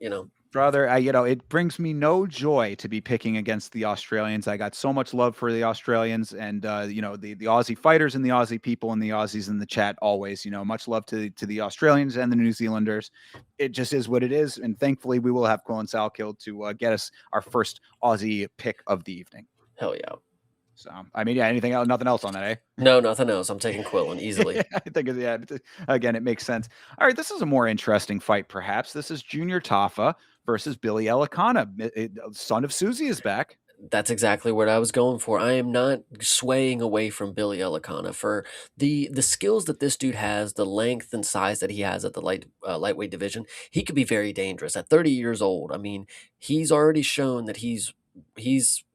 S1: Brother, it brings me no joy to be picking against the Australians. I got so much love for the Australians and the Aussie fighters and the Aussie people and the Aussies in the chat always. Much love to the Australians and the New Zealanders. It just is what it is, and thankfully we will have Colin Salkill to get us our first Aussie pick of the evening.
S2: Hell yeah.
S1: So, I mean, yeah, anything else? Nothing else on that, eh?
S2: No, nothing else. I'm taking Quillen easily.
S1: I think, yeah, again, it makes sense. All right, this is a more interesting fight, perhaps. This is Junior Tafa versus Billy Elikana. Son of Susie is back.
S2: That's exactly what I was going for. I am not swaying away from Billy Elikana for the skills that this dude has, the length and size that he has at the lightweight division. He could be very dangerous at 30 years old. I mean, he's already shown that he's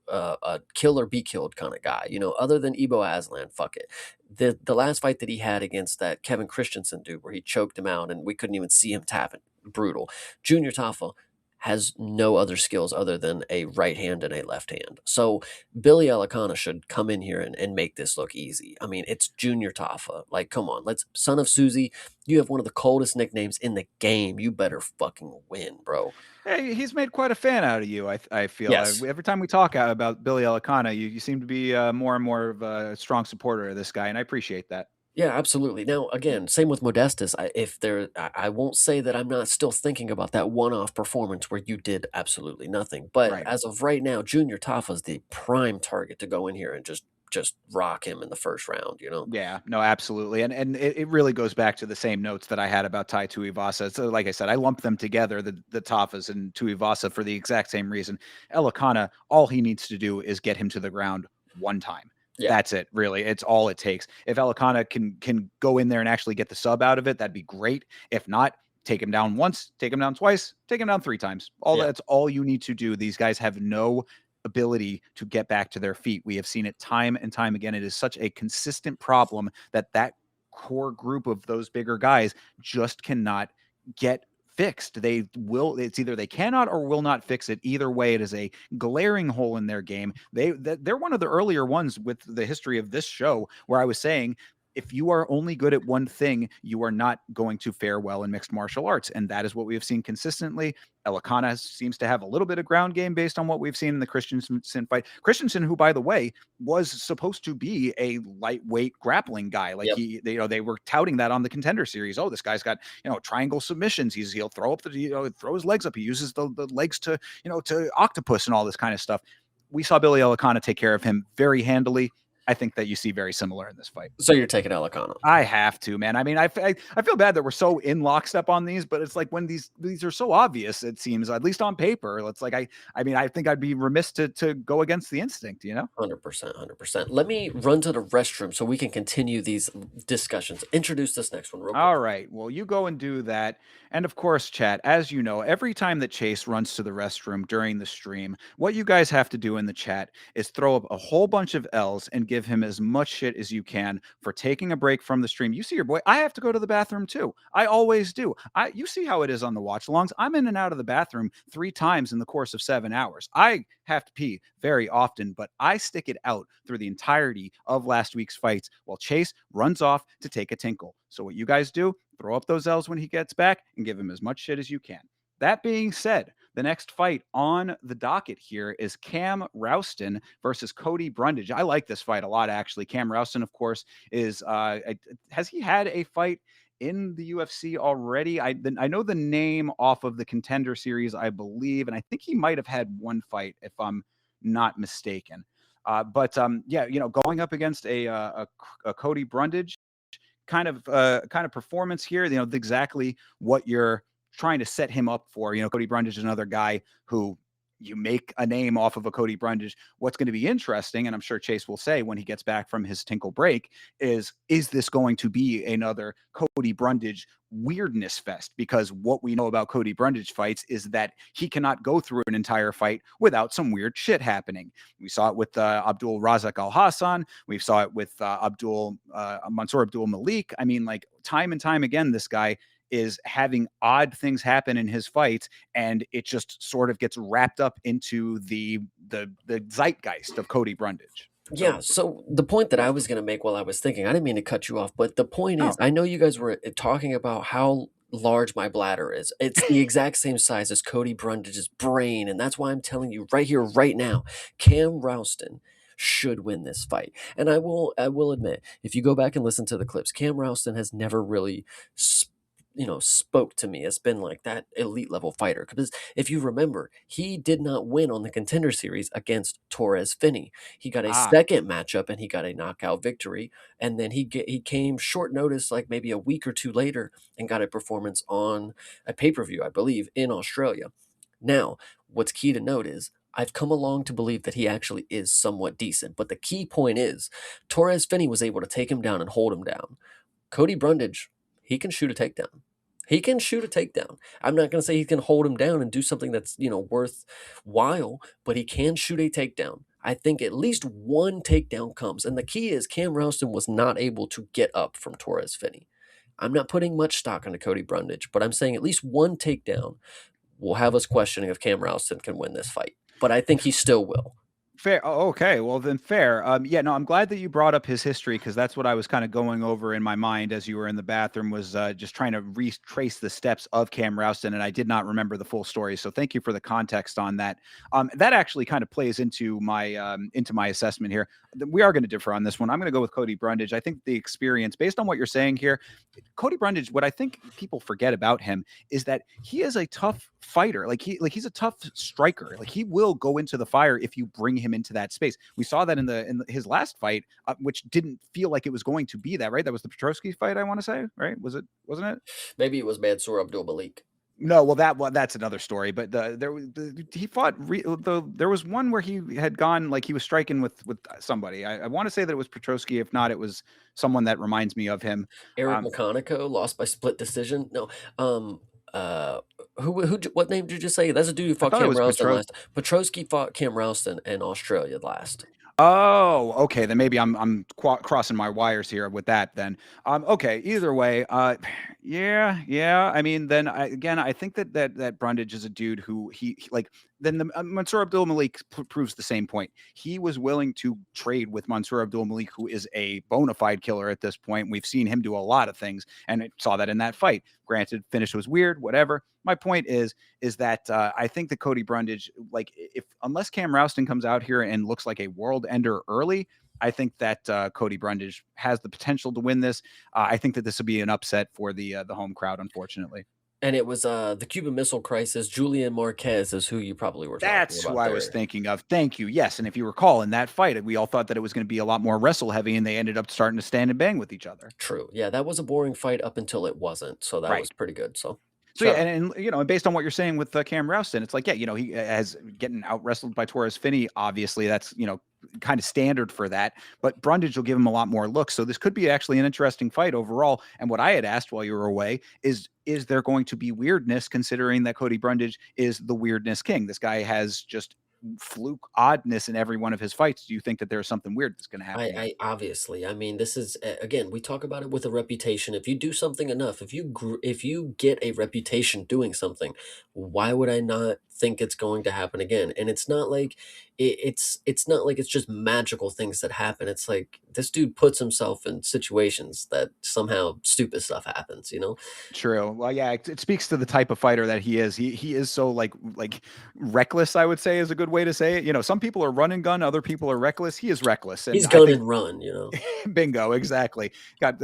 S2: a kill or be killed kind of guy. Other than Ebo Aslan, fuck it. The last fight that he had against that Kevin Christensen dude, where he choked him out and we couldn't even see him tapping, brutal. Junior Tafa has no other skills other than a right hand and a left hand. So Billy Elikana should come in here and make this look easy. I mean, it's Junior Tafa. Like, come on, Son of Susie, you have one of the coldest nicknames in the game. You better fucking win, bro.
S1: Hey, he's made quite a fan out of you. I feel
S2: Yes.
S1: every time we talk about Billy Elikana, you seem to be more and more of a strong supporter of this guy, and I appreciate that.
S2: Yeah, absolutely. Now, again, same with Modestus. I won't say that I'm not still thinking about that one-off performance where you did absolutely nothing. But
S1: Right.
S2: as of right now, Junior Tafa is the prime target to go in here and just rock him in the first round.
S1: Yeah, no, absolutely. And it really goes back to the same notes that I had about Tai Tuivasa. So like I said, I lumped them together, the Tafas and Tuivasa, for the exact same reason. Elikana, all he needs to do is get him to the ground one time.
S2: Yeah,
S1: That's it, really. It's all it takes. If Elikana can go in there and actually get the sub out of it, that'd be great. If not, take him down once, take him down twice, take him down 3 times.
S2: yeah.
S1: That's all you need to do. These guys have no ability to get back to their feet. We have seen it time and time again. It is such a consistent problem that core group of those bigger guys just cannot get fixed. It's either they cannot or will not fix it. Either way, it is a glaring hole in their game. They're one of the earlier ones with the history of this show where I was saying, if you are only good at one thing, you are not going to fare well in mixed martial arts. And that is what we have seen consistently. Elikana seems to have a little bit of ground game based on what we've seen in the Christensen fight. Christensen, who, by the way, was supposed to be a lightweight grappling guy. Like
S2: Yep.
S1: they were touting that on the Contender Series. Oh, this guy's got, triangle submissions. He'll throw up throw his legs up. He uses the legs to, to octopus and all this kind of stuff. We saw Billy Elikana take care of him very handily. I think that you see very similar in this fight.
S2: So you're taking Elikana.
S1: I have to, man. I mean, I feel bad that we're so in lockstep on these, but it's like when these are so obvious, it seems, at least on paper. It's like I mean, I think I'd be remiss to go against the instinct,
S2: 100%, 100%. Let me run to the restroom so we can continue these discussions. Introduce this next one real quick.
S1: All right. Well, you go and do that. And of course, chat, as you know, every time that Chase runs to the restroom during the stream, what you guys have to do in the chat is throw up a whole bunch of L's and give him as much shit as you can for taking a break from the stream. You see your boy, I have to go to the bathroom too. I always do. You see how it is on the watch alongs. I'm in and out of the bathroom 3 times in the course of 7 hours. I have to pee very often, but I stick it out through the entirety of last week's fights while Chase runs off to take a tinkle. So what you guys do, throw up those L's when he gets back and give him as much shit as you can. That being said, the next fight on the docket here is Cam Rouston versus Cody Brundage. I like this fight a lot, actually. Cam Rouston, of course, is has he had a fight in the UFC already? I know the name off of the Contender Series, I believe, and I think he might have had one fight, if I'm not mistaken. But yeah, going up against a Cody Brundage kind of performance here, exactly what you're trying to set him up for. Cody Brundage is another guy who you make a name off of a Cody Brundage. What's going to be interesting, and I'm sure Chase will say when he gets back from his tinkle break, is this going to be another Cody Brundage weirdness fest? Because what we know about Cody Brundage fights is that he cannot go through an entire fight without some weird shit happening. We saw it with Abdul Razak Al Hassan. We saw it with Mansour Abdul Malik. I mean, like, time and time again, this guy is having odd things happen in his fights, and it just sort of gets wrapped up into the zeitgeist of Cody Brundage.
S2: Yeah, so the point that I was going to make while I was thinking, I didn't mean to cut you off, but the point is,
S1: Oh,
S2: I know you guys were talking about how large my bladder is. It's the exact same size as Cody Brundage's brain, and that's why I'm telling you right here, right now, Cam Rouston should win this fight. And I will admit, if you go back and listen to the clips, Cam Rouston has never really spoke to me as been like that elite level fighter. Because if you remember, he did not win on the Contender Series against Torres Finney. He got a
S1: Ah,
S2: second matchup and he got a knockout victory, and then he came short notice, like maybe a week or two later, and got a performance on a pay-per-view, I believe, in Australia. Now, what's key to note is I've come along to believe that he actually is somewhat decent. But the key point is Torres Finney was able to take him down and hold him down. Cody Brundage, he can shoot a takedown. He can shoot a takedown. I'm not going to say he can hold him down and do something that's, worthwhile, but he can shoot a takedown. I think at least one takedown comes. And the key is Cam Rouston was not able to get up from Torres Finney. I'm not putting much stock into Cody Brundage, but I'm saying at least one takedown will have us questioning if Cam Rouston can win this fight. But I think he still will.
S1: fair. Oh, okay. Well, then fair. Yeah, no, I'm glad that you brought up his history because that's what I was kind of going over in my mind as you were in the bathroom was just trying to retrace the steps of Cam Rouston, and I did not remember the full story. So thank you for the context on that. That actually kind of plays into my assessment here. We are going to differ on this one. I'm going to go with Cody Brundage. I think the experience, based on what you're saying here, Cody Brundage, what I think people forget about him is that he is a tough fighter. He's a tough striker. Like he will go into the fire if you bring him into that space. We saw that in his last fight, which didn't feel like it was going to be that, right? That was the Petrosky fight, I want to say, right? Wasn't it?
S2: Maybe it was Mansour Abdul Malik.
S1: No, well that's another story. But he fought. There was one where he had gone like he was striking with somebody. I want to say that it was Petrosky. If not, it was someone that reminds me of him.
S2: Eric
S1: Um,
S2: McConico lost by split decision. No, uh, what name did you say? That's a dude who
S1: I
S2: fought
S1: thought it
S2: Cam
S1: was
S2: Rouston
S1: Petros.
S2: last. Petrosky fought Cam Rouston in Australia last.
S1: Oh, okay. Then maybe I'm crossing my wires here with that. Then, okay. Either way, yeah. I mean, then I think that Brundage is a dude who like. Then the Mansour Abdul Malik proves the same point. He was willing to trade with Mansour Abdul Malik, who is a bona fide killer at this point. We've seen him do a lot of things, and it saw that in that fight. Granted, finish was weird, whatever. My point is that I think that Cody Brundage, like, if unless Cam Rouston comes out here and looks like a world ender early, I think that Cody Brundage has the potential to win this. I think that this will be an upset for the home crowd, unfortunately.
S2: And it was the Cuban Missile Crisis. Julian Marquez is who you probably were talking
S1: That's who
S2: about
S1: I was
S2: there.
S1: thinking of. Thank you. Yes, and if you recall in that fight, we all thought that it was going to be a lot more wrestle heavy, and they ended up starting to stand and bang with each other.
S2: True. Yeah, that was a boring fight up until it wasn't. So that
S1: Right.
S2: was pretty good. So
S1: So yeah,
S2: shut up.
S1: and based on what you're saying with Cam Rouston, it's like he has getting out wrestled by Torres Finney. Obviously, that's kind of standard for that. But Brundage will give him a lot more looks. So this could be actually an interesting fight overall. And what I had asked while you were away is there going to be weirdness considering that Cody Brundage is the weirdness king? This guy has just fluke oddness in every one of his fights. Do you think that there's something weird that's going to happen here?
S2: I obviously, I mean, this is again, we talk about it with a reputation. If you do something enough, if you get a reputation doing something, why would I not think it's going to happen again? And it's not like it's not like it's just magical things that happen. It's like this dude puts himself in situations that somehow stupid stuff happens.
S1: True. Well, yeah, it speaks to the type of fighter that he is. He is so like reckless, I would say is a good way to say it. Some people are run and gun, other people are reckless. He is reckless. And
S2: He's
S1: I
S2: gun
S1: think
S2: and run.
S1: bingo, exactly. Got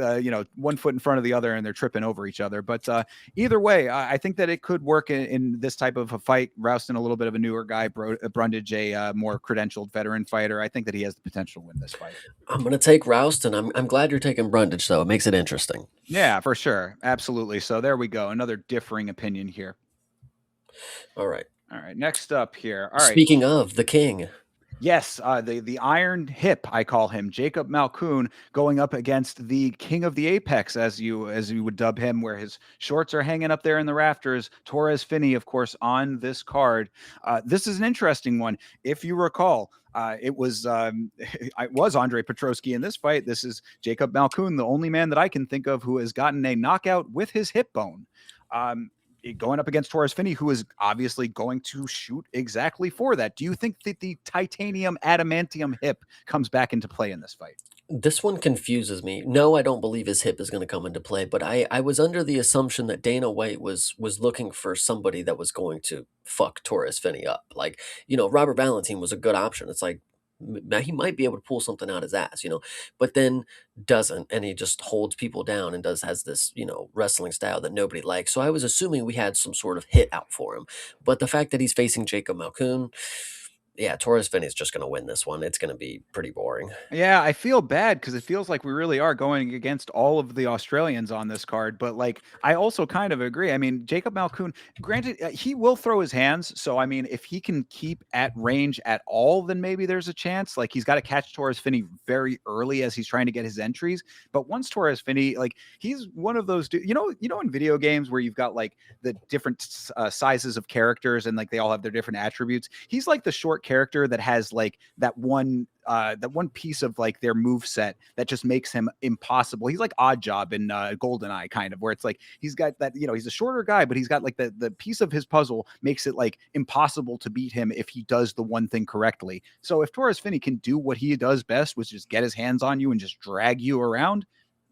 S1: one foot in front of the other and they're tripping over each other. But either way, I think that it could work in this type of a fight. Rouston, a little bit of a newer guy, Brundage, a more credentialed veteran fighter. I think that he has the potential to win this fight.
S2: I'm gonna take Rouston. I'm glad you're taking Brundage though. It makes it interesting.
S1: Yeah, for sure. Absolutely. So there we go. Another differing opinion here.
S2: All right.
S1: All right. Next up here. All right.
S2: Speaking of the king,
S1: Yes, the Iron Hip, I call him, Jacob Malkoun, going up against the King of the Apex, as you would dub him, where his shorts are hanging up there in the rafters. Torres Finney, of course, on this card. This is an interesting one. If you recall, it was it was Andre Petrosky in this fight. This is Jacob Malkoun, the only man that I can think of who has gotten a knockout with his hip bone. Going up against Torres Finney, who is obviously going to shoot exactly for that. Do you think that the titanium adamantium hip comes back into play in this fight?
S2: This one confuses me. No, I don't believe his hip is going to come into play, but I was under the assumption that Dana White was looking for somebody that was going to fuck Torres Finney up. Like, Robert Valentine was a good option. It's like he might be able to pull something out his ass, but then doesn't, and he just holds people down and has this, wrestling style that nobody likes. So I was assuming we had some sort of hit out for him. But the fact that he's facing Jacob Malkoun, yeah, Torres Finney's just going to win this one. It's going to be pretty boring.
S1: Yeah, I feel bad because it feels like we really are going against all of the Australians on this card. But like, I also kind of agree. I mean, Jacob Malkoun, granted, he will throw his hands. So I mean, if he can keep at range at all, then maybe there's a chance. Like, he's got to catch Torres Finney very early as he's trying to get his entries. But once Torres Finney, like, he's one of those, in video games where you've got like the different sizes of characters and like they all have their different attributes. He's like the short character that has like that one piece of like their move set that just makes him impossible. He's like Odd Job in GoldenEye, kind of, where it's like he's got that, he's a shorter guy, but he's got like the piece of his puzzle makes it like impossible to beat him if he does the one thing correctly. So if Torres Finney can do what he does best, which is get his hands on you and just drag you around,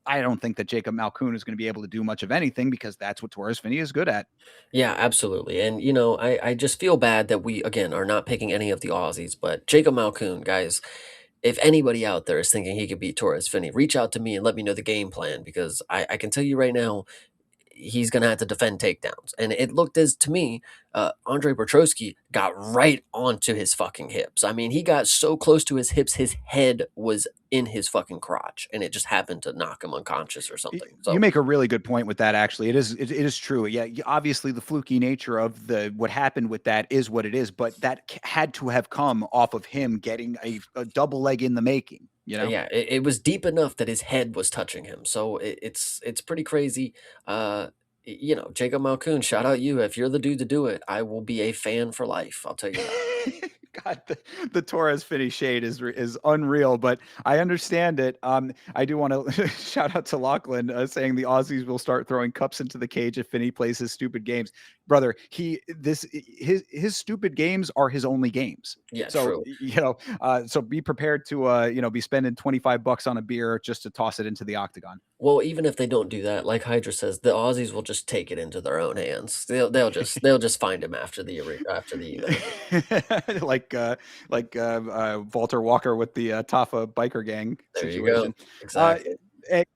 S1: I don't think that Jacob Malkoun is going to be able to do much of anything because that's what Torres Finney is good at.
S2: Yeah, absolutely. And, I just feel bad that we, again, are not picking any of the Aussies, but Jacob Malkoun, guys, if anybody out there is thinking he could beat Torres Finney, reach out to me and let me know the game plan, because I can tell you right now, he's going to have to defend takedowns. And it looked as to me, Andre Petrosky got right onto his fucking hips. I mean, he got so close to his hips, his head was in his fucking crotch, and it just happened to knock him unconscious or something.
S1: You
S2: So
S1: make a really good point with that. Actually, it is true. Yeah, obviously the fluky nature of the what happened with that is what it is, but that had to have come off of him getting a double leg in the making.
S2: yeah, it was deep enough that his head was touching him. So it's pretty crazy. Jacob Malkoun, shout out you. If you're the dude to do it, I will be a fan for life. I'll tell you that.
S1: God, the Torres Finney shade is unreal, but I understand it. I do want to shout out to Lachlan saying the Aussies will start throwing cups into the cage if Finney plays his stupid games. Brother, his stupid games are his only games.
S2: Yeah,
S1: So
S2: true.
S1: so be prepared to be spending $25 on a beer just to toss it into the octagon.
S2: Well, even if they don't do that, like Hydra says, the Aussies will just take it into their own hands. They'll just find him after the event.
S1: Walter Walker with the Tafa biker gang
S2: There you go.
S1: situation.
S2: Exactly.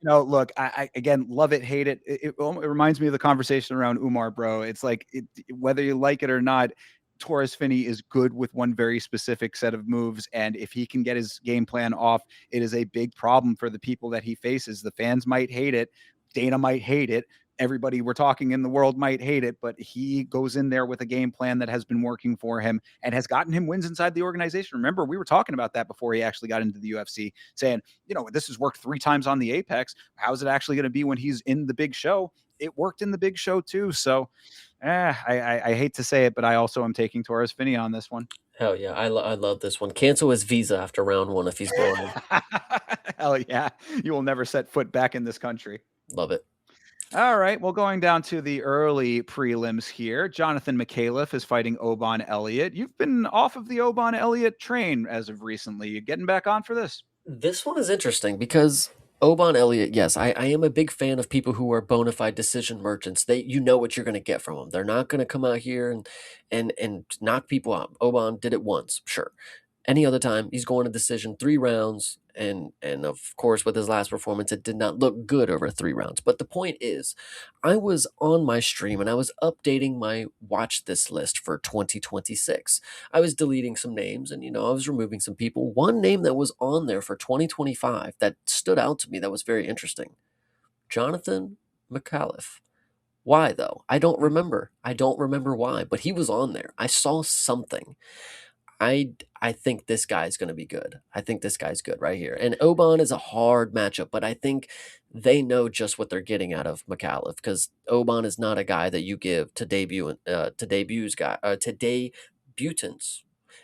S1: Look, I again love it, hate it. It reminds me of the conversation around Umar, bro. It's like whether you like it or not, Torres Finney is good with one very specific set of moves, and if he can get his game plan off, it is a big problem for the people that he faces. The fans might hate it, Dana might hate it, everybody we're talking in the world might hate it, but he goes in there with a game plan that has been working for him and has gotten him wins inside the organization. Remember, we were talking about that before he actually got into the UFC, saying, this has worked 3 times on the Apex. How's it actually going to be when he's in the big show? It worked in the big show too. So I hate to say it, but I also am taking Torres Finney on this one.
S2: Hell yeah, I love this one. Cancel his visa after round 1 if he's boring.
S1: Hell yeah. You will never set foot back in this country.
S2: Love it.
S1: All right. Well, going down to the early prelims here, Jonathan McAuliffe is fighting Oban Elliott. You've been off of the Oban Elliott train as of recently. You getting back on for this?
S2: This one is interesting because Oban Elliott, yes, I am a big fan of people who are bona fide decision merchants. You know what you're going to get from them. They're not going to come out here and knock people out. Oban did it once, sure. Any other time, he's going to decision 3 rounds, and of course, with his last performance, it did not look good over 3 rounds. But the point is, I was on my stream and I was updating my watch this list for 2026. I was deleting some names and I was removing some people. One name that was on there for 2025 that stood out to me that was very interesting: Jonathan McAuliffe. Why though? I don't remember. I don't remember why, but he was on there. I saw something. I think this guy's going to be good. I think this guy's good right here. And Oban is a hard matchup, but I think they know just what they're getting out of McAuliffe, because Oban is not a guy that you give to debutants.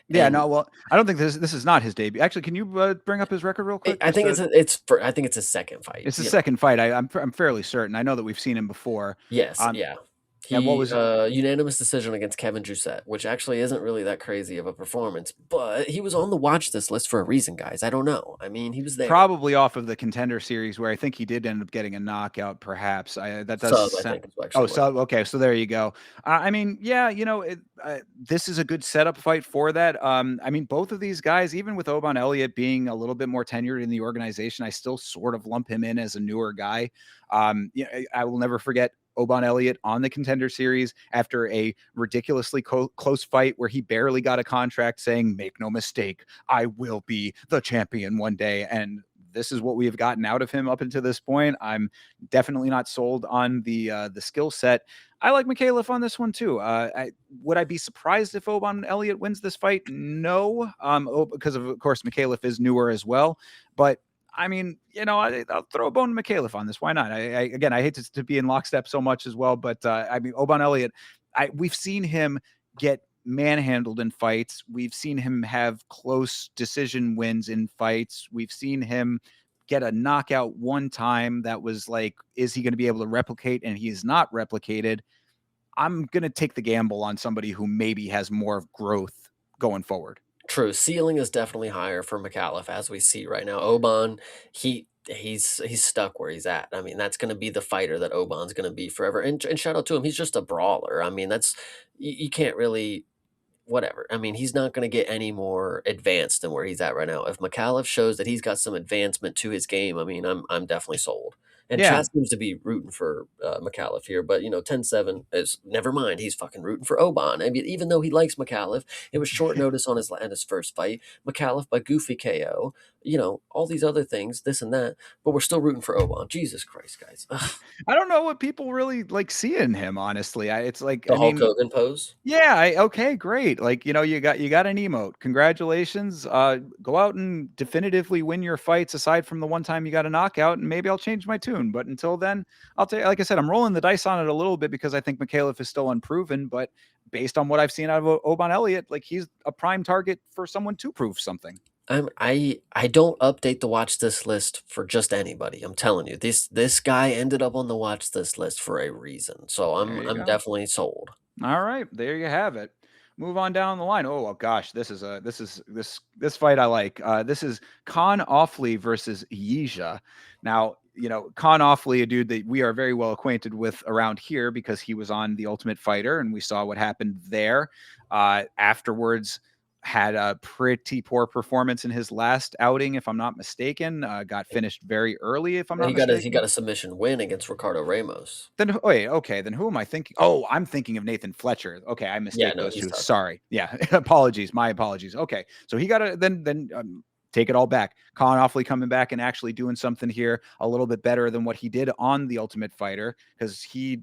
S1: Yeah,
S2: And
S1: no, well, I don't think this is not his debut. Actually, can you bring up his record real quick?
S2: I think I think it's his second fight.
S1: It's his second fight. I'm fairly certain. I know that we've seen him before.
S2: Yes, yeah.
S1: And what
S2: He
S1: was
S2: unanimous decision against Kevin Jousset, which actually isn't really that crazy of a performance, but he was on the watch this list for a reason, guys. I don't know. I mean, he was there.
S1: probably off of the Contender Series where I think he did end up getting a knockout, perhaps. That does
S2: Sub, I
S1: sound.
S2: think, is
S1: Oh,
S2: actually what.
S1: so okay, so there you go. I mean, yeah, this is a good setup fight for that. I mean, both of these guys, even with Oban Elliott being a little bit more tenured in the organization, I still sort of lump him in as a newer guy. I will never forget Oban Elliott on the Contender Series after a ridiculously close fight where he barely got a contract, saying, "Make no mistake, I will be the champion one day." And this is what we have gotten out of him up until this point. I'm definitely not sold on the skill set. I like Mikhailov on this one too. Would I be surprised if Oban Elliott wins this fight? No, because of course Mikhailov is newer as well. But I mean, I'll throw a bone to Mikhailov on this. Why not? Again, I hate to be in lockstep so much as well, but I mean, Oban Elliott, we've seen him get manhandled in fights. We've seen him have close decision wins in fights. We've seen him get a knockout one time that was like, is he going to be able to replicate? And he is not replicated. I'm going to take the gamble on somebody who maybe has more of growth going forward.
S2: True, ceiling is definitely higher for McAuliffe as we see right now. Oban, he's stuck where he's at. I mean, that's going to be the fighter that Oban's going to be forever. And shout out to him, he's just a brawler. I mean, that's you can't really whatever. I mean, he's not going to get any more advanced than where he's at right now. If McAuliffe shows that he's got some advancement to his game, I mean, I'm definitely sold. And
S1: Yeah.
S2: Chat seems to be rooting for McAuliffe here, but 10-7 is never mind. He's fucking rooting for Oban. I mean, even though he likes McAuliffe, it was short notice on his first fight. McAuliffe by goofy KO. All these other things, this and that, but we're still rooting for Oban. Jesus Christ, guys. Ugh.
S1: I don't know what people really like see in him, honestly. It's like,
S2: The
S1: I
S2: Hulk
S1: mean,
S2: Hogan pose.
S1: yeah, okay, great. Like, you got an emote. Congratulations. Go out and definitively win your fights aside from the one time you got a knockout, and maybe I'll change my tune. But until then, I'll tell you, like I said, I'm rolling the dice on it a little bit because I think Mikhailov is still unproven, but based on what I've seen out of Oban Elliott, like he's a prime target for someone to prove something.
S2: I don't update the watch this list for just anybody. I'm telling you, this guy ended up on the watch this list for a reason. So
S1: There
S2: I'm
S1: you
S2: I'm
S1: go.
S2: definitely sold.
S1: All right, there you have it. Move on down the line. Oh, gosh, this fight I like. This is Khan Offley versus Yija. Now, Khan Offley, a dude that we are very well acquainted with around here because he was on The Ultimate Fighter, and we saw what happened there. Afterwards, had a pretty poor performance in his last outing, if I'm not mistaken. Got finished very early, if I'm
S2: Well,
S1: not
S2: he
S1: mistaken.
S2: got a submission win against Ricardo Ramos.
S1: Then wait, okay, then who am I thinking? Oh, I'm thinking of Nathan Fletcher. Okay, I
S2: Yeah,
S1: mistake
S2: no,
S1: those
S2: he's
S1: two.
S2: tough.
S1: Sorry. Yeah, apologies. My apologies. Okay, so he got to then take it all back. Colin Offley coming back and actually doing something here a little bit better than what he did on The Ultimate Fighter because he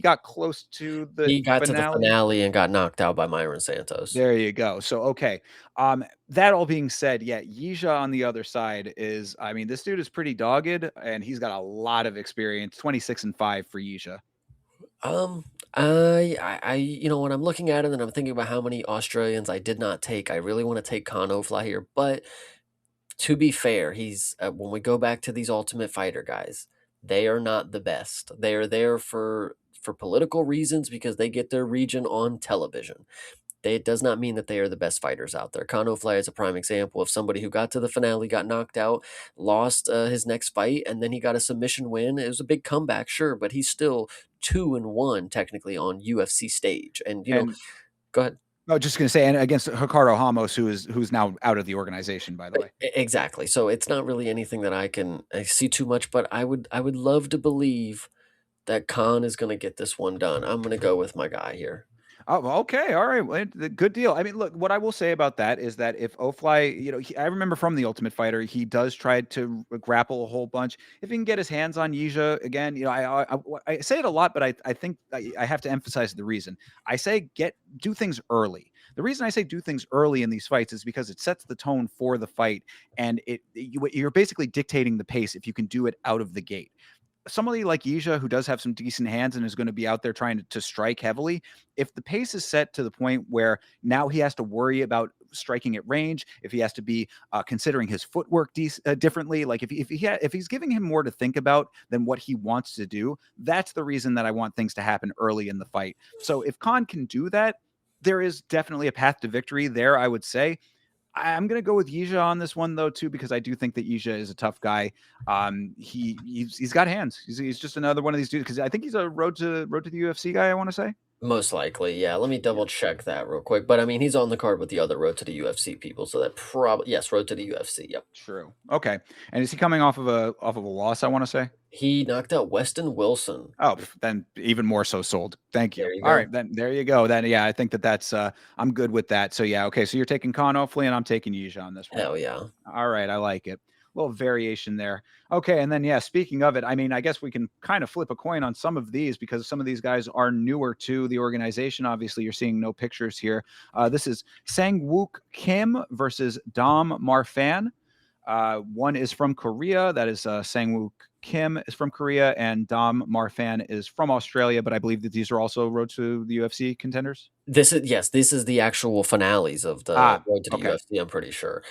S1: got close to the
S2: He got to the
S1: finale.
S2: finale and got knocked out by Myron Santos.
S1: There you go. So okay. That all being said, yeah, Yija on the other side is, I mean, this dude is pretty dogged and he's got a lot of experience. 26-5 for Yija.
S2: Um, when I'm looking at it and I'm thinking about how many Australians I did not take, I really want to take Kano Fly here. But to be fair, he's when we go back to these Ultimate Fighter guys, they are not the best. They are there for political reasons because they get their region on television. It does not mean that they are the best fighters out there. Kano Fly is a prime example of somebody who got to the finale, got knocked out, lost his next fight, and then he got a submission win. It was a big comeback, sure, but he's still 2-1 technically on UFC stage. And
S1: And
S2: go ahead.
S1: I was just gonna say, and against Ricardo Ramos, who's now out of the organization, by the way.
S2: Exactly. So it's not really anything that I see too much, but I would love to believe that Khan is going to get this one done. I'm going to go with my guy here.
S1: Oh, well, okay, all right, well, good deal. I mean, look, what I will say about that is that if Ofly, I remember from the Ultimate Fighter, he does try to grapple a whole bunch. If he can get his hands on Yija again, I say it a lot, but I think I have to emphasize the reason. I say do things early. The reason I say do things early in these fights is because it sets the tone for the fight, and you're basically dictating the pace if you can do it out of the gate. somebody like Yija who does have some decent hands and is going to be out there trying to strike heavily, if the pace is set to the point where now he has to worry about striking at range, if he has to be considering his footwork differently, like if he's giving him more to think about than what he wants to do, that's the reason that I want things to happen early in the fight. So if Khan can do that, there is definitely a path to victory there, I would say. I'm going to go with Yija on this one though too, because I do think that Yija is a tough guy. He's got hands. He's just another one of these dudes, because I think he's a road to the UFC guy, I want to say.
S2: Most likely, yeah. Let me
S1: Yeah.
S2: double check that real quick. But I mean, he's on the card with the other Road to the UFC people, so that probably yes, Road to the UFC. Yep.
S1: True. Okay. And is he coming off of a loss, I want to say?
S2: He knocked out Weston Wilson.
S1: Oh, then even more so sold. Thank you.
S2: There you
S1: All
S2: go.
S1: right, then there you go. Then yeah, I think that's I'm good with that. So yeah, okay. So you're taking Khan hopefully, and I'm taking Yija on this one.
S2: Hell yeah.
S1: All right, I like it. A little variation there. Okay, and then yeah, speaking of it, I mean, I guess we can kind of flip a coin on some of these because some of these guys are newer to the organization. Obviously, you're seeing no pictures here. This is Sang-wook Kim versus Dom Marfan. One is from Korea. That is Sang-wook Kim is from Korea, and Dom Marfan is from Australia. But I believe that these are also road to the UFC contenders.
S2: This is yes, this is the actual finales of the
S1: Ah,
S2: Road to the
S1: okay.
S2: UFC, I'm pretty sure.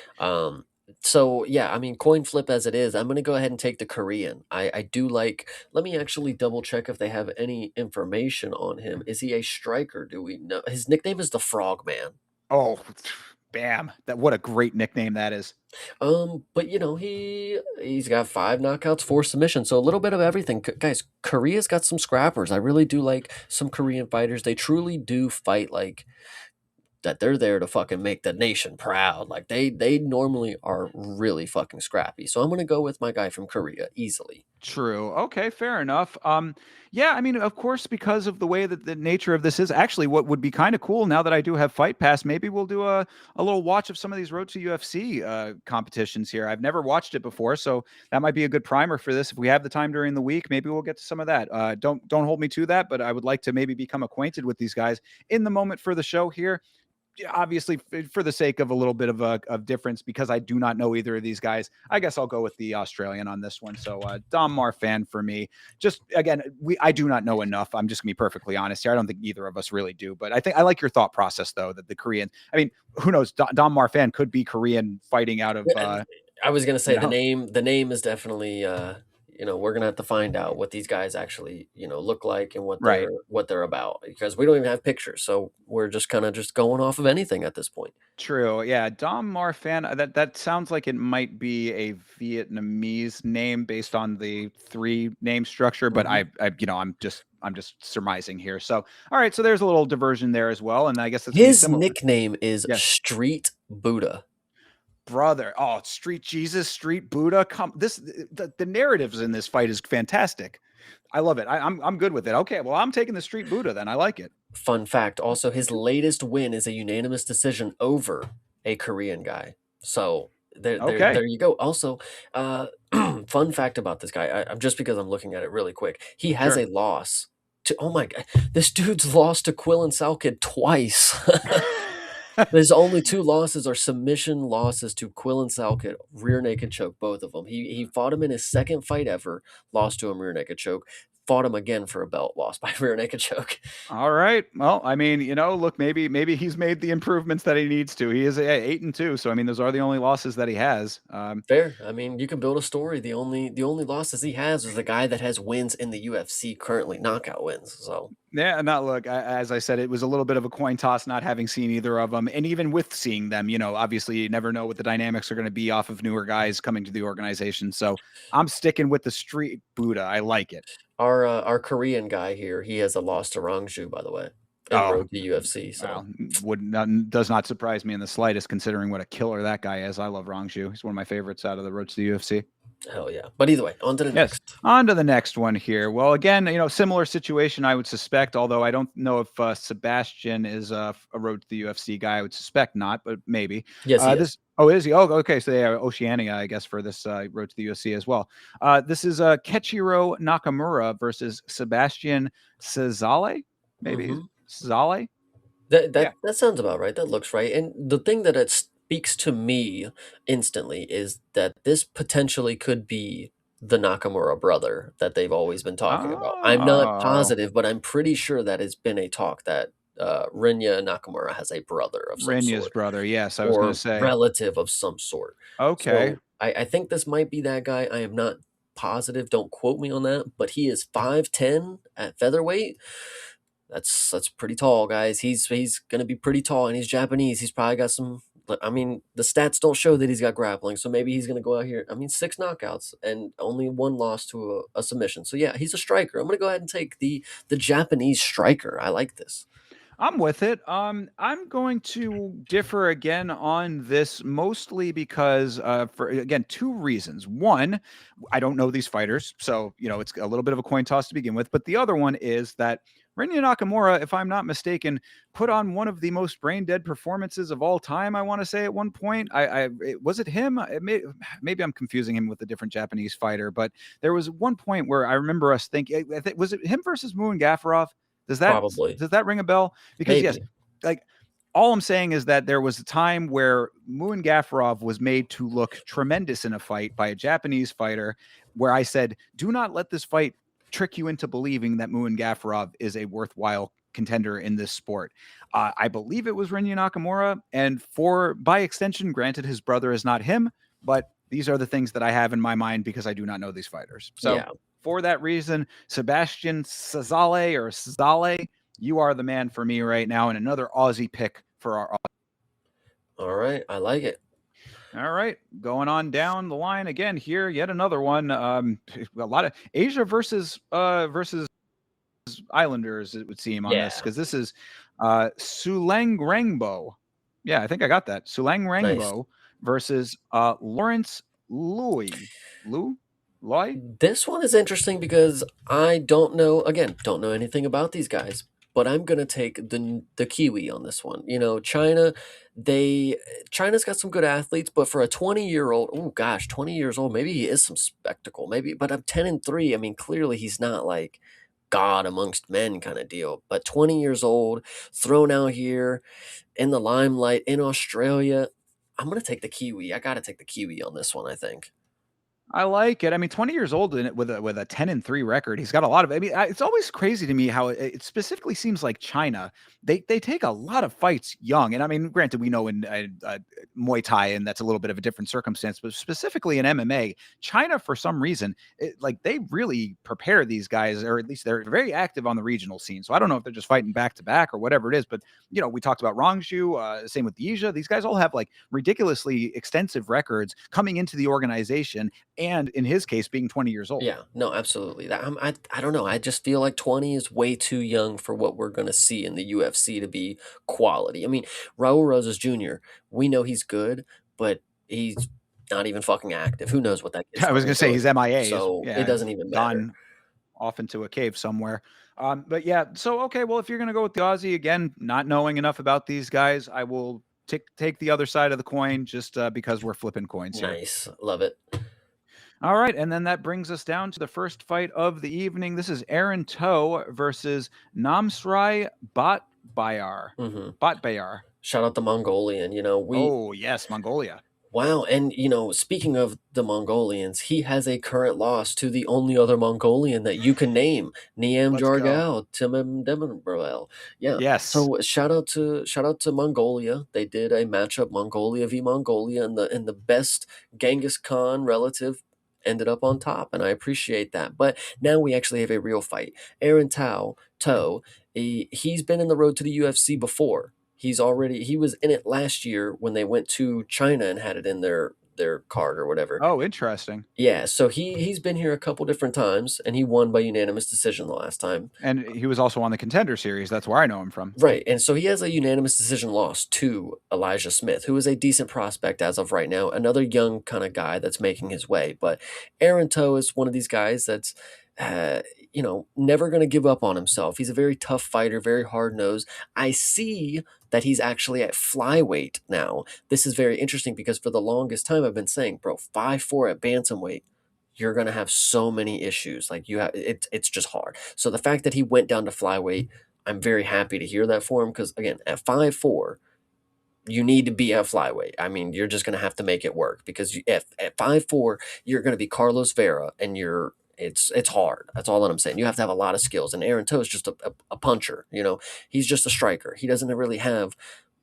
S2: So yeah, I mean, coin flip as it is, I'm gonna go ahead and take the Korean. I do like. Let me actually double check if they have any information on him. Is he a striker? Do we know his nickname is the Frogman?
S1: Oh, bam! That what a great nickname that is.
S2: But you know, he's got 5 knockouts, 4 submissions, so a little bit of everything. Guys, Korea's got some scrappers. I really do like some Korean fighters. They truly do fight like that. They're there to fucking make the nation proud. Like they normally are really fucking scrappy. So I'm gonna go with my guy from Korea easily.
S1: True. Okay, fair enough. Yeah, I mean, of course, because of the way that the nature of this is, actually, what would be kind of cool now that I do have Fight Pass, maybe we'll do a little watch of some of these Road to UFC competitions here. I've never watched it before, so that might be a good primer for this. If we have the time during the week, maybe we'll get to some of that. Don't hold me to that, but I would like to maybe become acquainted with these guys in the moment for the show here. Yeah, obviously for the sake of a little bit of difference, because I do not know either of these guys, I guess I'll go with the Australian on this one. So Dom Marfan for me. Just again, I do not know enough. I'm just gonna be perfectly honest here. I don't think either of us really do, but I think I like your thought process though, that the Korean, I mean, who knows, Dom Marfan could be Korean fighting out of
S2: Yeah, I was gonna
S1: you
S2: say
S1: know
S2: the name is definitely you know, we're gonna have to find out what these guys actually, you know, look like and
S1: right.
S2: what they're about because we don't even have pictures. So we're just kind of just going off of anything at this point.
S1: True. Yeah, Dom Marfan. That sounds like it might be a Vietnamese name based on the three name structure, but
S2: Mhm.
S1: I'm just surmising here. So, all right, so there's a little diversion there as well, and I guess that's gonna be
S2: His
S1: similar.
S2: nickname is
S1: Yes,
S2: Street Buddha.
S1: brother. Oh, Street Jesus, Street Buddha. Come, the narratives in this fight is fantastic. I love it. I'm good with it. Okay, well, I'm taking the Street Buddha then. I like it.
S2: Fun fact, also his latest win is a unanimous decision over a Korean guy. So
S1: Okay,
S2: there you go. Also, fun fact about this guy, I'm just because I'm looking at it really quick. He has
S1: sure.
S2: a loss to oh my god, this dude's lost to Quillen Salkid twice. His only 2 losses are submission losses to Quillen Salkid, rear naked choke, both of them. He fought him in his second fight ever, lost to him rear naked choke. Fought him again for a belt, lost by rear naked choke.
S1: All right. Well, I mean, look, maybe he's made the improvements that he needs to. He is 8-2, so I mean, those are the only losses that he has.
S2: Fair. I mean, you can build a story. The only losses he has is the guy that has wins in the UFC currently, knockout wins. So
S1: Yeah, not look. As I said, it was a little bit of a coin toss, not having seen either of them, and even with seeing them, obviously you never know what the dynamics are going to be off of newer guys coming to the organization. So I'm sticking with the Street Buddha. I like it.
S2: our Korean guy here, he has a loss to Rangju, by the way, in
S1: Oh,
S2: Road to UFC.
S1: wow.
S2: So
S1: Does not surprise me in the slightest, considering what a killer that guy is. I love Rangju. He's one of my favorites out of the road to the UFC.
S2: hell yeah. But either way, on to the
S1: Yes.
S2: next.
S1: On to the next one here. Well, again, similar situation, I would suspect, although I don't know if Sebastian is a road to the UFC guy. I would suspect not, but maybe.
S2: Yes, he is.
S1: Is he? Oh, okay. So they have Oceania, I guess, for this road to the UFC as well. This is Kechiro Nakamura versus Sebastian Cesale, maybe
S2: Hmm.
S1: Cesale. Yeah.
S2: That sounds about right. That looks right. And the thing that it speaks to me instantly is that this potentially could be the Nakamura brother that they've always been talking about. I'm not
S1: Oh,
S2: positive, but I'm pretty sure that it's been a talk that Rinya Nakamura has a brother of some
S1: Renya's
S2: sort
S1: brother. Yes, I was gonna
S2: or
S1: say.
S2: relative of some sort.
S1: Okay.
S2: So I think this might be that guy. I am not positive. Don't quote me on that, but he is 5'10" at featherweight. That's pretty tall, guys. He's gonna be pretty tall, and he's Japanese. He's probably got some. I mean, the stats don't show that he's got grappling, so maybe he's gonna go out here. I mean, 6 knockouts and only one loss to a submission. So yeah, he's a striker. I'm gonna go ahead and take the Japanese striker. I like this.
S1: I'm with it. I'm going to differ again on this mostly because, for again, two reasons. One, I don't know these fighters, so it's a little bit of a coin toss to begin with. But the other one is that Rinya Nakamura, if I'm not mistaken, put on one of the most brain dead performances of all time. I want to say at one point, was it him? Maybe I'm confusing him with a different Japanese fighter, but there was one point where I remember us thinking, was it him versus Moon Gafarov? Does that
S2: Probably,
S1: does that ring a bell? Because yes,
S2: maybe.
S1: like all I'm saying is that there was a time where Muin Gafarov was made to look tremendous in a fight by a Japanese fighter, where I said, do not let this fight trick you into believing that Muin Gafarov is a worthwhile contender in this sport. I believe it was Rinya Nakamura, and by extension, granted his brother is not him, but these are the things that I have in my mind because I do not know these fighters. So
S2: Yeah.
S1: for that reason, Sebastian Sazale, you are the man for me right now, and another Aussie pick for our.
S2: All right, I like it.
S1: All right, going on down the line again here, yet another one. A lot of Asia versus Islanders, it would seem on this
S2: Yeah,
S1: because this is Sulang Rangbo. Yeah, I think I got that. Sulang
S2: nice.
S1: Rangbo versus Lawrence Louis. Lou Loy.
S2: This one is interesting because I don't know, again, don't know anything about these guys, but I'm gonna take the Kiwi on this one. They China's got some good athletes, but for a 20-year-old, oh gosh, 20 years old, maybe he is some spectacle, maybe. But I'm 10-3. I mean, clearly he's not like God amongst men kind of deal. But 20 years old, thrown out here in the limelight in Australia, I'm gonna take the Kiwi. I gotta take the Kiwi on this one, I think.
S1: I like it. I mean, 20 years old in it with a 10-3 record. He's got a lot of. I mean, it's always crazy to me how it specifically seems like China. They take a lot of fights young, and I mean, granted, we know in Muay Thai, and that's a little bit of a different circumstance, but specifically in MMA, China for some reason, like they really prepare these guys, or at least they're very active on the regional scene. So I don't know if they're just fighting back to back or whatever it is, but we talked about Rongju, same with Yija. These guys all have like ridiculously extensive records coming into the organization and in his case being 20 years old.
S2: Yeah, no, absolutely. I don't know. I just feel like 20 is way too young for what we're going to see in the UFC to be quality. I mean, Raul Rosas Jr., we know he's good, but he's not even fucking active. Who knows what that kid's
S1: I was
S2: fucking
S1: gonna say
S2: doing?
S1: he's MIA.
S2: So it
S1: Yeah,
S2: doesn't even matter.
S1: gone off into a cave somewhere. But yeah, so okay, well, if you're gonna go with the Aussie again, not knowing enough about these guys, I will take the other side of the coin just because we're flipping coins here.
S2: Nice. Love it.
S1: All right, and then that brings us down to the first fight of the evening. This is Aaron Toe versus Namsrai Botbayar.
S2: hmm
S1: Botbayar.
S2: Shout out the Mongolian.
S1: Oh yes, Mongolia.
S2: Wow, and speaking of the Mongolians, he has a current loss to the only other Mongolian that you can name, Niam
S1: Let's go.
S2: Jargal, Timim Demirel. Yeah.
S1: Yes.
S2: So shout out to Mongolia. They did a matchup, Mongolia v Mongolia, and the best Genghis Khan relative ended up on top, and I appreciate that. But now we actually have a real fight. Aaron Toe, he's been in the road to the UFC before. He was in it last year when they went to China and had it in their card or whatever.
S1: Oh, interesting.
S2: Yeah, so he's been here a couple different times and he won by unanimous decision the last time.
S1: And he was also on the Contender Series. That's where I know him from.
S2: Right, and so he has a unanimous decision loss to Elijah Smith, who is a decent prospect as of right now, another young kind of guy that's making his way. But Aaron Toe is one of these guys that's, never going to give up on himself. He's a very tough fighter, very hard nosed. I see that he's actually at flyweight now. This is very interesting because for the longest time I've been saying, bro, 5'4" at bantamweight, you're gonna have so many issues. Like it's just hard. So the fact that he went down to flyweight, I'm very happy to hear that for him because again, at 5'4", you need to be at flyweight. I mean, you're just going to have to make it work because at 5'4", you're going to be Carlos Vera, and it's hard. That's all that I'm saying. You have to have a lot of skills, and Aaron Toe is just a puncher. He's just a striker. He doesn't really have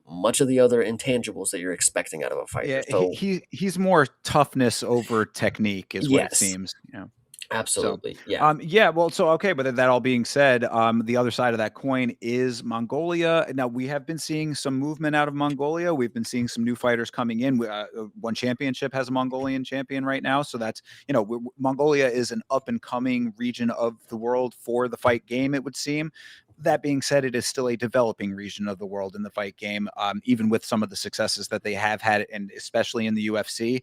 S2: much of the other intangibles that you're expecting out of a fighter.
S1: Yeah,
S2: So
S1: he's more toughness over technique is what it
S2: yes,
S1: seems. So,
S2: absolutely, yeah.
S1: yeah, well, so okay, but that all being said, the other side of that coin is Mongolia. Now we have been seeing some movement out of Mongolia. We've been seeing some new fighters coming in. One championship has a Mongolian champion right now, so that's Mongolia is an up and coming region of the world for the fight game. It would seem. That being said, it is still a developing region of the world in the fight game, even with some of the successes that they have had, and especially in the UFC.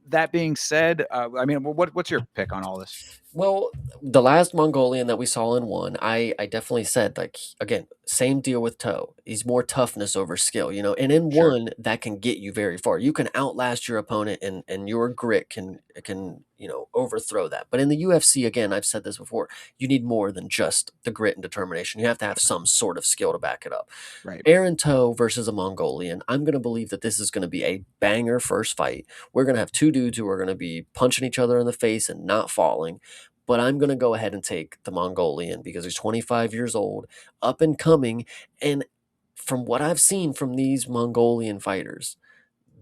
S1: That being said, I mean, what's your pick on all this?
S2: Well, the last Mongolian that we saw in one, I definitely said, like, again, same deal with Toe. He's more toughness over skill, and in
S1: Sure.
S2: one that can get you very far. You can outlast your opponent, and your grit can overthrow that. But in the UFC, again, I've said this before, you need more than just the grit and determination. You have to have some sort of skill to back it up.
S1: Right.
S2: Aaron Toe versus a Mongolian. I'm going to believe that this is going to be a banger first fight. We're going to have two dudes who are going to be punching each other in the face and not falling. But I'm going to go ahead and take the Mongolian because he's 25 years old, up and coming. And from what I've seen from these Mongolian fighters,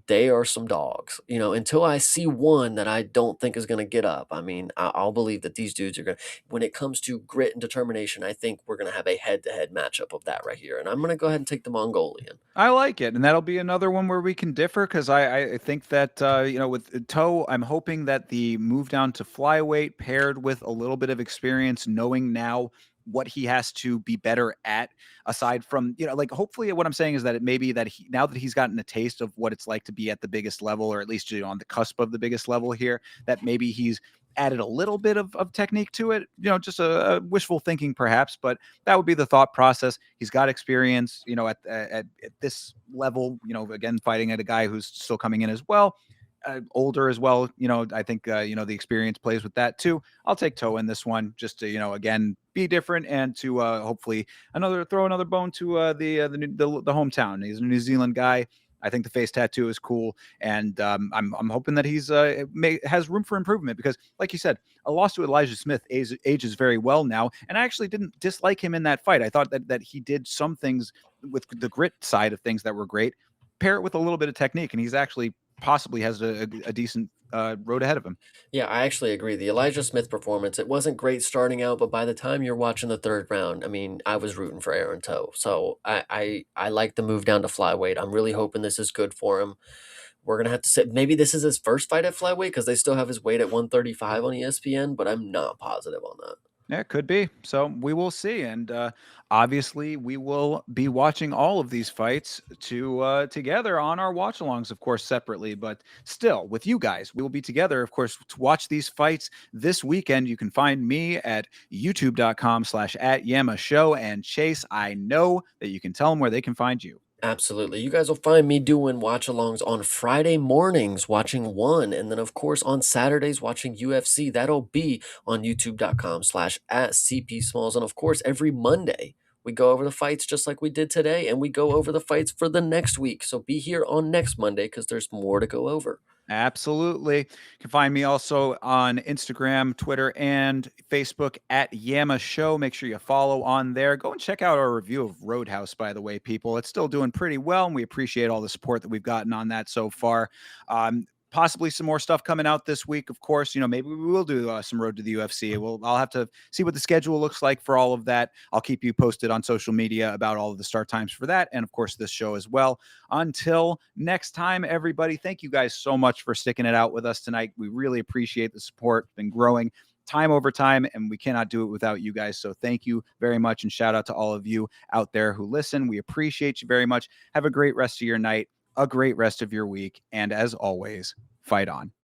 S2: they are some dogs. Until I see one that I don't think is going to get up, I mean, I'll believe that these dudes are going to, when it comes to grit and determination, I think we're going to have a head to head matchup of that right here. And I'm going to go ahead and take the Mongolian.
S1: I like it, and that'll be another one where we can differ because I think that with Toe, I'm hoping that the move down to flyweight paired with a little bit of experience, knowing now what he has to be better at, aside from like hopefully what I'm saying is that it may be that now that he's gotten a taste of what it's like to be at the biggest level, or at least on the cusp of the biggest level here, that maybe he's added a little bit of technique to it, just a wishful thinking perhaps, but that would be the thought process. He's got experience, at this level, again, fighting at a guy who's still coming in as well, older as well. I think, the experience plays with that too. I'll take Toe in this one just to, again, be different and to hopefully throw another bone to the hometown. He's a New Zealand guy. I think the face tattoo is cool, and I'm hoping that he's has room for improvement because, like you said, a loss to Elijah Smith ages very well now, and I actually didn't dislike him in that fight. I thought that he did some things with the grit side of things that were great. Pair it with a little bit of technique, and he's actually possibly has a decent road ahead of him.
S2: Yeah, I actually agree. The Elijah Smith performance, it wasn't great starting out, but by the time you're watching the third round, I mean, I was rooting for Aaron Toe. So I like the move down to flyweight. I'm really hoping this is good for him. We're gonna have to say maybe this is his first fight at flyweight because they still have his weight at 135 on ESPN, but I'm not positive on that.
S1: Yeah, it could be. So we will see, and obviously we will be watching all of these fights together on our watch-alongs, of course, separately, but still with you guys. We will be together, of course, to watch these fights this weekend. You can find me at youtube.com/@Yama Show, and Chase, I know that you can tell them where they can find you.
S2: Absolutely. You guys will find me doing watch alongs on Friday mornings, watching one. And then, of course, on Saturdays, watching UFC. That'll be on youtube.com/@CP Smalls. And, of course, every Monday, we go over the fights just like we did today. And we go over the fights for the next week. So be here on next Monday because there's more to go over.
S1: Absolutely. You can find me also on Instagram, Twitter, and Facebook at Yama Show. Make sure you follow on there. Go and check out our review of Roadhouse, by the way, people. It's still doing pretty well, and we appreciate all the support that we've gotten on that so far. Possibly some more stuff coming out this week. Of course, maybe we will do some Road to the UFC. I'll have to see what the schedule looks like for all of that. I'll keep you posted on social media about all of the start times for that, and of course this show as well. Until next time, everybody, thank you guys so much for sticking it out with us tonight. We really appreciate the support. It's been growing time over time, and we cannot do it without you guys. So thank you very much, and shout out to all of you out there who listen. We appreciate you very much. Have a great rest of your night, a great rest of your week, and as always, fight on.